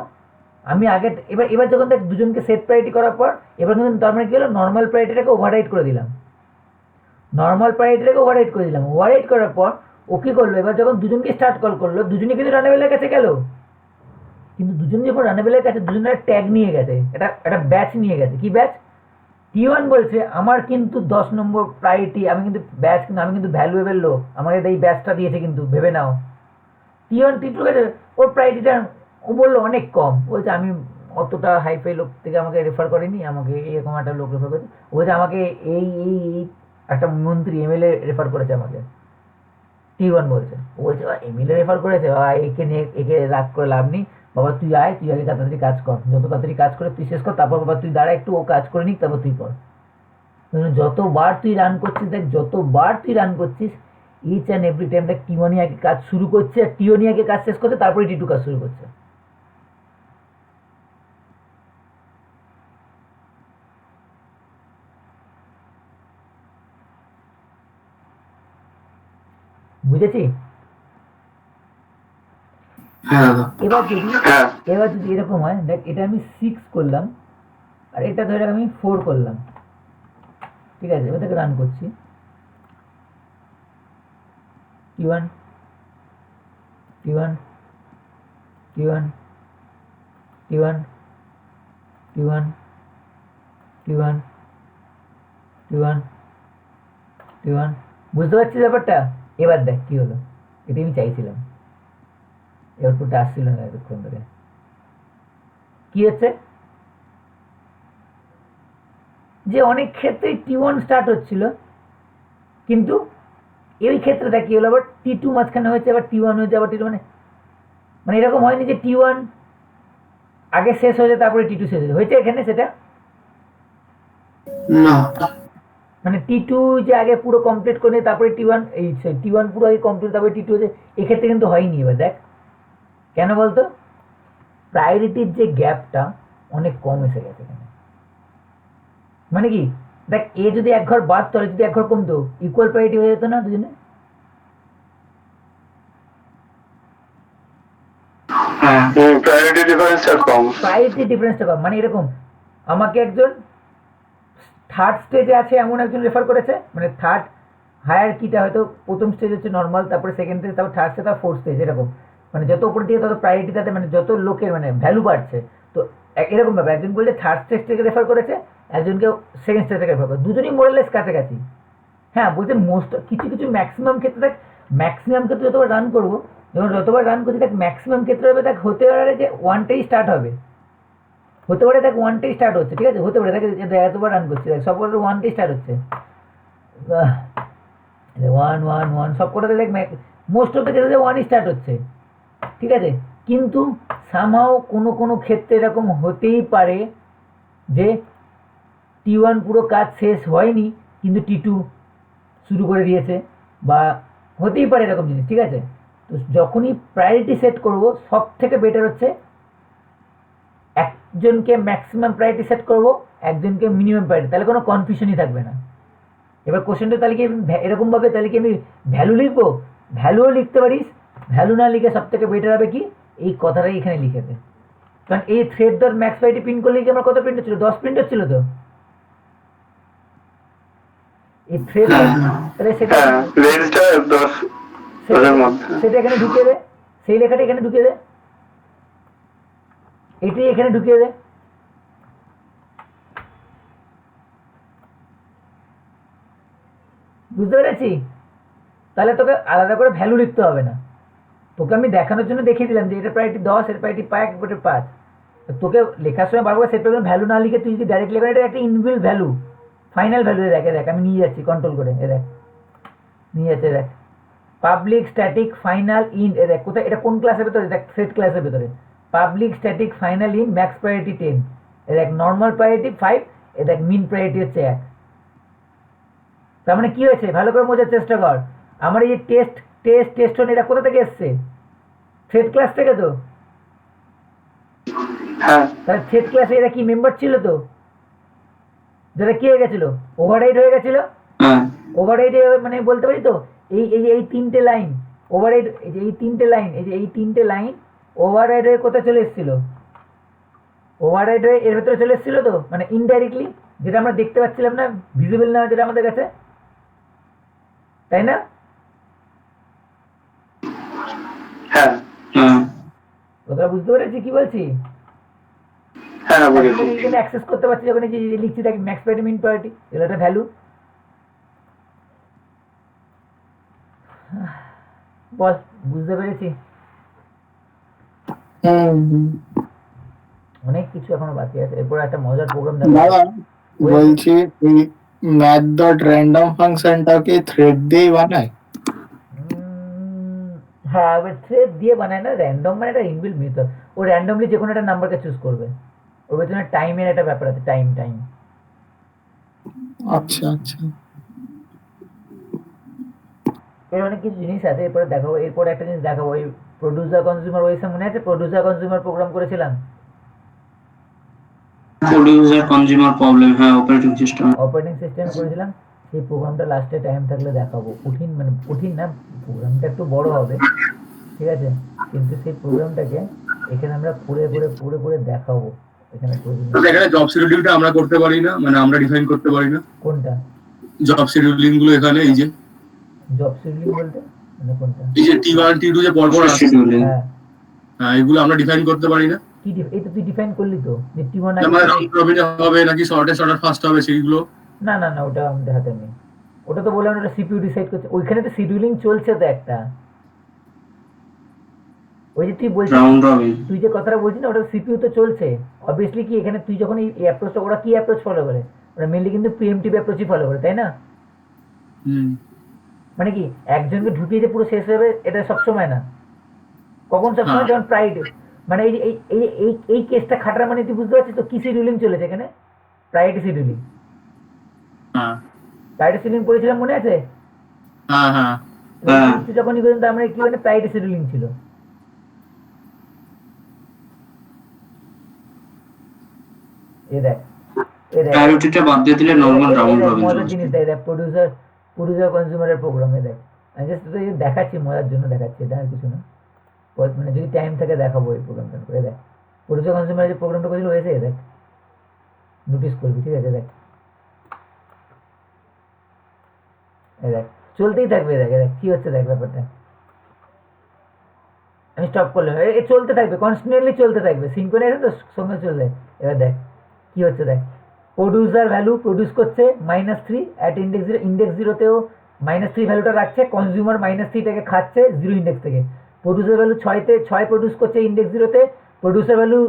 আমি আগে এবার যখন দেখ দুজনকে সেট প্রায়োরিটি করার পর এবার কিন্তু তার মানে কি হলো, নর্মাল প্রায়োরিটিটাকে ওভাররাইড করে দিলাম, ওভাররাইড করার পর ও কি করলো, এবার যখন দুজনকে স্টার্ট কল করলো, দুজনে কিন্তু রানেবেলের কাছে গেল, কিন্তু দুজন যখন রানেবেলের কাছে দুজনের ট্যাগ নিয়ে গেছে, একটা ব্যাচ নিয়ে গেছে, কি ব্যাচ, T1 বলছে আমার কিন্তু 10 নম্বর প্রায়োরিটি, আমি কিন্তু ব্যাচ, কিন্তু আমি কিন্তু ভ্যালুয়েবল লোক, আমাকে এই ব্যাচটা দিয়েছে কিন্তু ভেবে নাও। T1 T2 গেছে, ওর প্রায়োরিটিটা ও বললো অনেক কম, বলছে আমি অতটা হাইফাই লোক থেকে আমাকে রেফার করেনি, আমাকে এরকম একটা লোক রেফার করেছে, বলছে আমাকে এই একটা মন্ত্রী এমএলএ রেফার করেছে আমাকে, T1 বলছে, ও বলছে এমএলএ রেফার করেছে, একে নিয়ে একে রাগ করে লাভ নেই, বাবা তুই আয়, তুই আগে তাড়াতাড়ি কাজ কর, যত তাড়াতাড়ি কাজ করে তুই শেষ কর, তারপর বাবা তুই দাঁড়া একটু, ও কাজ করে নিক তারপর তুই কর। যতবার তুই রান করছিস, দেখ যতবার তুই রান করছিস, ইচ অ্যান্ড এভরি টাইম দেখ T1 আগে কাজ শুরু করছে, আর T1 আগে কাজ শেষ করছে, তারপরে T2 কাজ শুরু করছে। বুঝেছি? হ্যাঁ দাদা, এবার যদি এরকম হয়, দেখ এটা আমি 6 করলাম আর এটা ধরে আমি 4 করলাম, ঠিক আছে, এবার রান করছি, T1 T1 T1 T1 T1 T1 T1 T1 বুঝতে পারছিস ব্যাপারটা? এবার দেখ কি হলো, এটাই আমি চাইছিলাম। এয়ারপোর্টে আসছিল না এতক্ষণ ধরে। কি হচ্ছে যে অনেক ক্ষেত্রে T1 স্টার্ট হচ্ছিল, কিন্তু এই ক্ষেত্রে দেখ কি হলো, আবার T2 মাঝখানে হয়েছে, আবার T1 হয়েছে, আবার T2, মানে এরকম হয়নি যে T1 আগে শেষ হয়েছে তারপরে T2 শেষ হয়েছে এখানে, সেটা না, মানে T2 যে আগে পুরো কমপ্লিট করে তারপরে T1, এই T1 পুরো আগে কমপ্লিট তারপরে T2 হয়েছে, এক্ষেত্রে কিন্তু হয়নি। এবার দেখ কেন বলতো, প্রায়োরিটির যে গ্যাপটা অনেক কম এসে গেছে এখানে। মানে কি দেখ, এ যদি এক ঘর বাড়তো আর যদি এক ঘর কমতো, ইকুয়াল প্রায়োরিটি হয়ে যেত না দুজনে? প্রায়োরিটি ডিফারেন্সটা কম। প্রায়োরিটি ডিফারেন্সটা কম, মানে এরকম আমাকে একজন থার্ড স্টেজে আছে এমন একজন রেফার করেছে, মানে থার্ড হায়ার কিটা হয়তো প্রথম স্টেজ হচ্ছে নর্মাল, তারপরে সেকেন্ড স্টেজ, তারপর থার্ড স্টেজ, তারপর ফোর্থ স্টেজ, এরকম মানে যত উপর দিয়ে তত প্রায়োরিটি তাতে, মানে যত লোকের মানে ভ্যালু বাড়ছে। তো এরকম ব্যাপার, একজন বলছে থার্ড স্টেজ থেকে রেফার করেছে, একজনকে সেকেন্ড স্টেজ থেকে রেফার করে, দুজনই মোরালেস কাছাকাছি। হ্যাঁ বলছে মোস্ট কিছু কিছু ম্যাক্সিমাম ক্ষেত্রে দেখ, ম্যাক্সিমাম ক্ষেত্রে যতবার রান করবো, যখন যতবার রান করছি দেখ ম্যাক্সিমাম ক্ষেত্রে হবে দেখ, হতে পারে যে ওয়ানটাই স্টার্ট হবে, হতে পারে দেখ ওয়ানটাই স্টার্ট হচ্ছে, ঠিক আছে, হতে পারে দেখ এতবার রান করছি দেখ সব কটাতে ওয়ানটাই স্টার্ট হচ্ছে, 1 1 1 সব কটাতে দেখ মোস্ট অফ দ্য ক্ষেত্রে ওয়ানই স্টার্ট হচ্ছে, ঠিক আছে। কিন্তু সামহাও কোনো কোনো ক্ষেত্রে এরকম হতেই পারে যে T1 পুরো কাজ শেষ হয়নি কিন্তু T2 শুরু করে দিয়েছে, বা হতেই পারে এরকম জিনিস, ঠিক আছে। তো যখনই প্রায়োরিটি সেট করব, সব থেকে বেটার হচ্ছে একজনকে ম্যাক্সিমাম প্রায়োরিটি সেট করব, একজনকে মিনিমাম প্রায়োরিটি, তাহলে কোনো কনফিউশনই থাকবে না। এবার কোশ্চেনটা তাহলে কি এরকমভাবে, তাহলে কি আমি ভ্যালু লিখবো, ভ্যালুও লিখতে পারিস, ভ্যালু না লিখে সব থেকে বেটার হবে কি এই কথাটাই এখানে লিখে দে, কারণ এই thread dot max priority print করলে কি আমার কত প্রিন্ট হচ্ছিল, 10 প্রিন্ট হচ্ছিল তো এই থ্রেড, তাহলে সেটা রেঞ্জটা 10 এর মধ্যে, সেটা এখানে ঢুকিয়ে দে, সেই লেখাটা এখানে ঢুকিয়ে দে, এটাই এখানে ঢুকিয়ে দে, বুঝতে পেরেছি? তাহলে তোকে আলাদা করে ভ্যালু লিখতে হবে না, তোকে আমি দেখানোর জন্য দেখিয়ে দিলাম যে এটা প্রায়োরিটি 10, এর প্রায়োরিটি 5, এটা 5, তোকে লেখার সময় বারবার সেট করে ভ্যালু না লিখে তুই যদি ডাইরেক্ট লেখা, এটা একটা ইনবিল্ট ভ্যালু, ফাইনাল ভ্যালু। দেখ আমি নিয়ে যাচ্ছি কন্ট্রোল করে, দেখ নিয়ে যাচ্ছে, দেখ পাবলিক স্ট্যাটিক ফাইনাল ইন, দেখ কোথায়, এটা কোন ক্লাসের ভেতরে, দেখ সেট ক্লাসের ভেতরে public static final in max priority 10, দেখ নর্মাল প্রায়োরিটি 5, দেখ মিন প্রায়োরিটি হচ্ছে 1। তার মানে কি হয়েছে, ভালো করে বোঝার চেষ্টা কর, আমার এই টেস্ট এটা কোথা থেকে এসছে, থ্রেড ক্লাস থেকে তো। তাহলে থ্রেড ক্লাসে এরা কি মেম্বার ছিল তো, যেটা কি হয়ে গেছিল, ওভাররাইড হয়ে গেছিল, ওভাররাইড মানে বলতে পারি তো, এই তিনটে লাইন ওভাররাইড, এই তিনটে লাইন, এই তিনটে লাইন ওভাররাইড হয়ে কোথায় চলে এসেছিল, ওভাররাইড হয়ে এর ভেতরে চলে এসেছিল তো, মানে ইনডাইরেক্টলি, যেটা আমরা দেখতে পাচ্ছিলাম না, ভিজিবল না যেটা আমাদের কাছে, তাই না? হ্যাঁ কথাটা বুঝতে পেরেছি কি বলছি? হ্যাঁ বুঝেছি। এখানে অ্যাক্সেস করতে পারছি যখন এই যে লিখছি দেখ ম্যাক্স প্রায়োরিটি মিন প্রায়োরিটি, এটা একটা ভ্যালু। বল বুঝতে পেরেছি? অনেক কিছু এখনো বাকি আছে, এরপর একটা মজার প্রোগ্রাম দাদা বলছি এই ম্যাথ ডট র্যান্ডম ফাংশনটা কি থ্রেড দিয়েই বানায়? হ্যাঁ থ্রেড দিয়ে বানায় না, র্যান্ডম মানে একটা ইনবিল্ট মেথড, ও র্যান্ডমলি যে কোনো একটা নাম্বারকে চুজ করবে, ওর পেছনে টাইমের একটা ব্যাপার আছে, টাইম। আচ্ছা আচ্ছা, এর অনেক কিছু জিনিস আছে, এরপরে দেখাবো, এরপরে একটা জিনিস দেখাবো, ওই প্রডিউসার কনজিউমার ওয়েসে মনে আছে, প্রডিউসার কনজিউমার প্রোগ্রাম করেছিলাম, প্রোডিউসার কনজিউমার প্রবলেম, হ্যাঁ অপারেটিং সিস্টেম করেছিলাম, সেই প্রোগ্রামটা লাস্টে টাইম থাকলে দেখাবো, কঠিন মানে কঠিন না, প্রোগ্রামটা একটু বড় হবে, ঠিক আছে, কিন্তু সেই প্রোগ্রামটাকে এখানে আমরা পড়ে দেখাবো, এখানে জব শিডিউলিংটা আমরা করতে পারি না, মানে আমরা ডিফাইন করতে পারি না। কোনটা জব শিডিউলিং গুলো এখানে, এই যে জব শিডিউলিং বলতে মানে কোনটা? এই যে T1 T2 যে পরপর আসছে, শিডিউলিং হ্যাঁ হ্যাঁ, এগুলো আমরা ডিফাইন করতে পারি না। এই তো তুই ডিফাইন করলি তো যে T1 না, মানে রাউন্ড রবিনে হবে নাকি শর্টেস্ট অর্ডার ফার্স্ট হবে সেইগুলো। না না না, ওটা আমাদের হাতে নেই। ওটা তো বললাম, ওটা সিপিইউ ডিসাইড করছে। ওইখানে তো শিডিউলিং চলছে তো একটা। ওই যে তুই বলছিস, রাউন্ড রবিন। তুই যে কথাটা বলছিস না, ওটা সিপিইউ তো চলছে। অবভিয়াসলি কি এখানে তুই যখন এই অ্যাপ্রোচটা, ওরা কি অ্যাপ্রোচ ফলো করে? ওরা মেনলি কিন্তু প্রিএমটিভ অ্যাপ্রোচই ফলো করে, তাই না? মানে কি একজনকে ঢুকিয়ে যে পুরো শেষ হবে, এটা সবসময় না। কখন সবসময়? যখন প্রাইড, মানে এই যে এই কেসটা খাটার, মানে তুই বুঝতে পারছিস তো কি শিডিউলিং চলেছে এখানে? Priority scheduling. হ্যাঁ প্রায়োরিটি শিডিউলিং পড়েছিলাম, মনে আছে? হ্যাঁ হ্যাঁ তুই যখন ই করছিস, আমরা কি মানে প্রায়োরিটি শিডিউলিং ছিল। এই দেখ প্রায়োরিটিটা বাদ দিয়ে দিলে নরমাল রাউন্ড রবিন মজার চলছে। জিনিস দেখ, প্রডিউসার কনজিউমারের প্রোগ্রামে দেখ। আমি জাস্ট তোকে দেখাচ্ছি, মজার জন্য দেখাচ্ছি, এটা আর কিছু না। মানে যদি টাইম থাকে দেখাবো এই প্রোগ্রামটা করে। দেখ প্রডিউসার কনজিউমারের যে প্রোগ্রামটা করেছিল হয়েছে, দেখ নোটিস করবি, ঠিক আছে? দেখ এই দেখ চলতেই থাকবে। দেখ দেখ কি হচ্ছে, দেখ ব্যাপারটা। আমি স্টপ করলাম, এ চলতে থাকবে, কনস্ট্যান্টলি চলতে থাকবে, সিনক্রোনাইজ তো সঙ্গে চলবে। এবার দেখ কি হচ্ছে, দেখ প্রডিউসার ভ্যালু প্রডিউস করছে -3 অ্যাট ইন্ডেক্স 0তেও -3 ভ্যালুটা রাখছে, কনজিউমার -3টাকে খাচ্ছে 0 ইন্ডেক্স থেকে। প্রডিউসার ভ্যালু 6 প্রডিউস করছে ইন্ডেক্স 0তে, প্রডিউসার ভ্যালু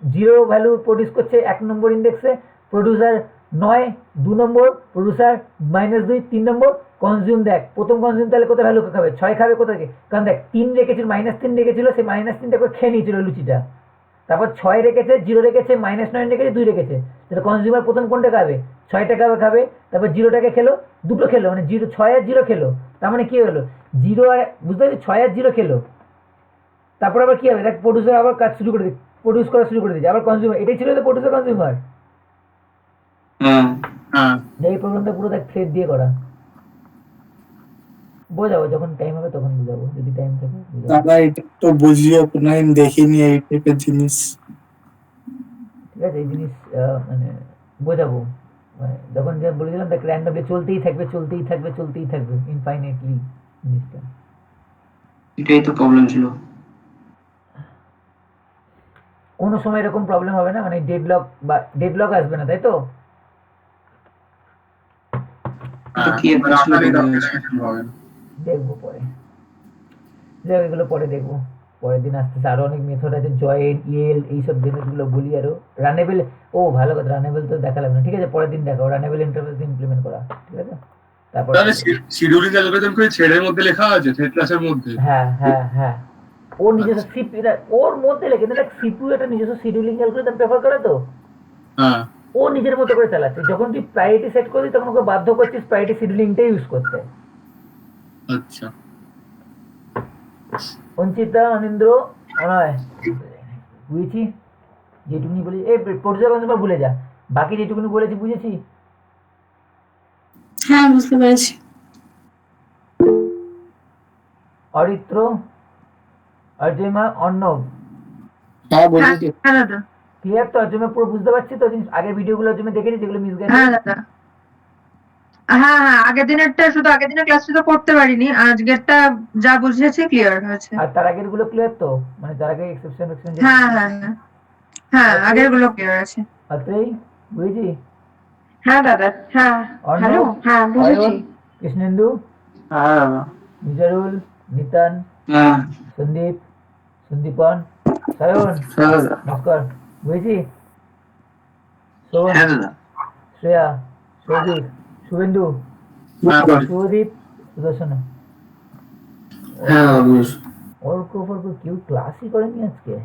0 ভ্যালু প্রডিউস করছে 1 নম্বর ইন্ডেক্সে, producer 9 2 number, producer -2 3 number. Consume দেখ, প্রথম কনজিউম তাহলে কোথায় ভ্যালু খাবে? 6 খাবে কোথায়? কারণ দেখ 3 রেখেছিল, -3 রেখেছিল, সেই -3টা করে খেয়ে নিয়েছিল লুচিটা। তারপর 6 রেখেছে, 0 রেখেছে, -9 রেখেছে, 2 রেখেছে। তাহলে কনজিউমার প্রথম কোনটা খাবে? 6টা খাবে। তারপর 0টাকে খেলো, দুটো খেলো, মানে 6 আর 0 খেলো। তার মানে কি হলো? 0 আর, বুঝতে পারছিস, 6 আর 0 খেলো। তারপর আবার কি হবে? দেখ প্রডিউসার আবার কাজ শুরু করে প্রডিউস করা শুরু করে দিয়েছে, আবার কনজিউমার। এটাই ছিল তো প্রডিউসার কনজিউমার। হ্যাঁ হ্যাঁ এই প্রোগ্রামটা পুরো দেখ থ্রেড দিয়ে করা। বোঝাবো যখন টাইম হবে, তখন বুঝাবো, যদি টাইম থাকে বুঝাবো। দাদা এটা তো বুঝিয়ে কোনোদিন দেখিনি এই টাইপের জিনিস। ঠিক আছে, এই জিনিস মানে বোঝাবো। মানে যখন যে বলেছিলাম দেখ, র্যান্ডমলি চলতেই থাকবে ইনফাইনাইটলি জিনিসটা। এটাই তো প্রবলেম ছিল। কোনো সময় এরকম প্রবলেম হবে না, মানে ডেডলক আসবে না, তাই তো? তো কি একটা ছিল দেখবো পরে, যাই হোক, এগুলো পরে দেখবো। পরের দিন আসতেছে আরো অনেক মেথড আছে, জয়েন, ইএল, এইসব জিনিসগুলো বলি আরো। রানেবল, ও ভালো কথা, রানেবল তো দেখালাম না। ঠিক আছে, পরের দিন দেখাও রানেবল ইন্টারফেস ইমপ্লিমেন্ট করা, ঠিক আছে? তারপর তাহলে শিডিউলিং অ্যালগরিদম কি থ্রেডের মধ্যে লেখা আছে, থ্রেড ক্লাসের মধ্যে? হ্যাঁ ওর নিজস্ব ওর মধ্যে লেখে দেখ, সিপিইউ একটা নিজস্ব শিডিউলিং অ্যালগরিদম প্রেফার করে তো। হ্যাঁ ও নিজের মতো করে চালাচ্ছে। যখন তুই প্রায়োরিটি সেট করবি, তখন ওকে বাধ্য করছিস প্রায়োরিটি শিডিউলিংটাই ইউজ করতে। আচ্ছা অঞ্চিতা, অনিন্দ্র, অনয়, বুঝেছি যেটুকুনি বলি। এই প্রডিউসার কনজিউমার ভুলে যা, বাকি যেটুকুনি বলেছি বুঝেছি। হ্যাঁ বুঝতে পেরেছি। অরিত্র, অর্জয়মা, অর্ণব, হ্যাঁ বুঝেছি। হ্যাঁ দাদা। ক্লিয়ার তো? অর্জয়মা পুরো বুঝতে পারছি তো? আগের ভিডিওগুলো অর্জয়মা দেখেছি, যেগুলো মিস গেছে। হ্যাঁ দাদা। হ্যাঁ আগের দিনেরটা, শুধু আগের দিনের ক্লাসটা তো করতে পারিনি, আজকেরটা যা বুঝেছি ক্লিয়ার হয়েছে। আর তার আগের গুলো ক্লিয়ার তো? মানে তার আগে এক্সেপশন হ্যাঁ আগের গুলো ক্লিয়ার আছে। আত্রেই বুঝেছি। হ্যাঁ দাদা। হ্যাঁ হ্যালো, হ্যাঁ বুঝেছি। কৃষ্ণেন্দু, হ্যাঁ মিজারুল, নিতান, হ্যাঁ সন্দীপন, সায়ন, নমস্কার, বুঝেছি। সোহন, হ্যাঁ দাদা। শ্রেয়া, সৌভিক, শুভেন্দু, হ্যাঁ শুভদীপ, সুদর্শন। হ্যাঁ বুঝেছি। অর্ক কেউ ক্লাসই করেনি আজকে।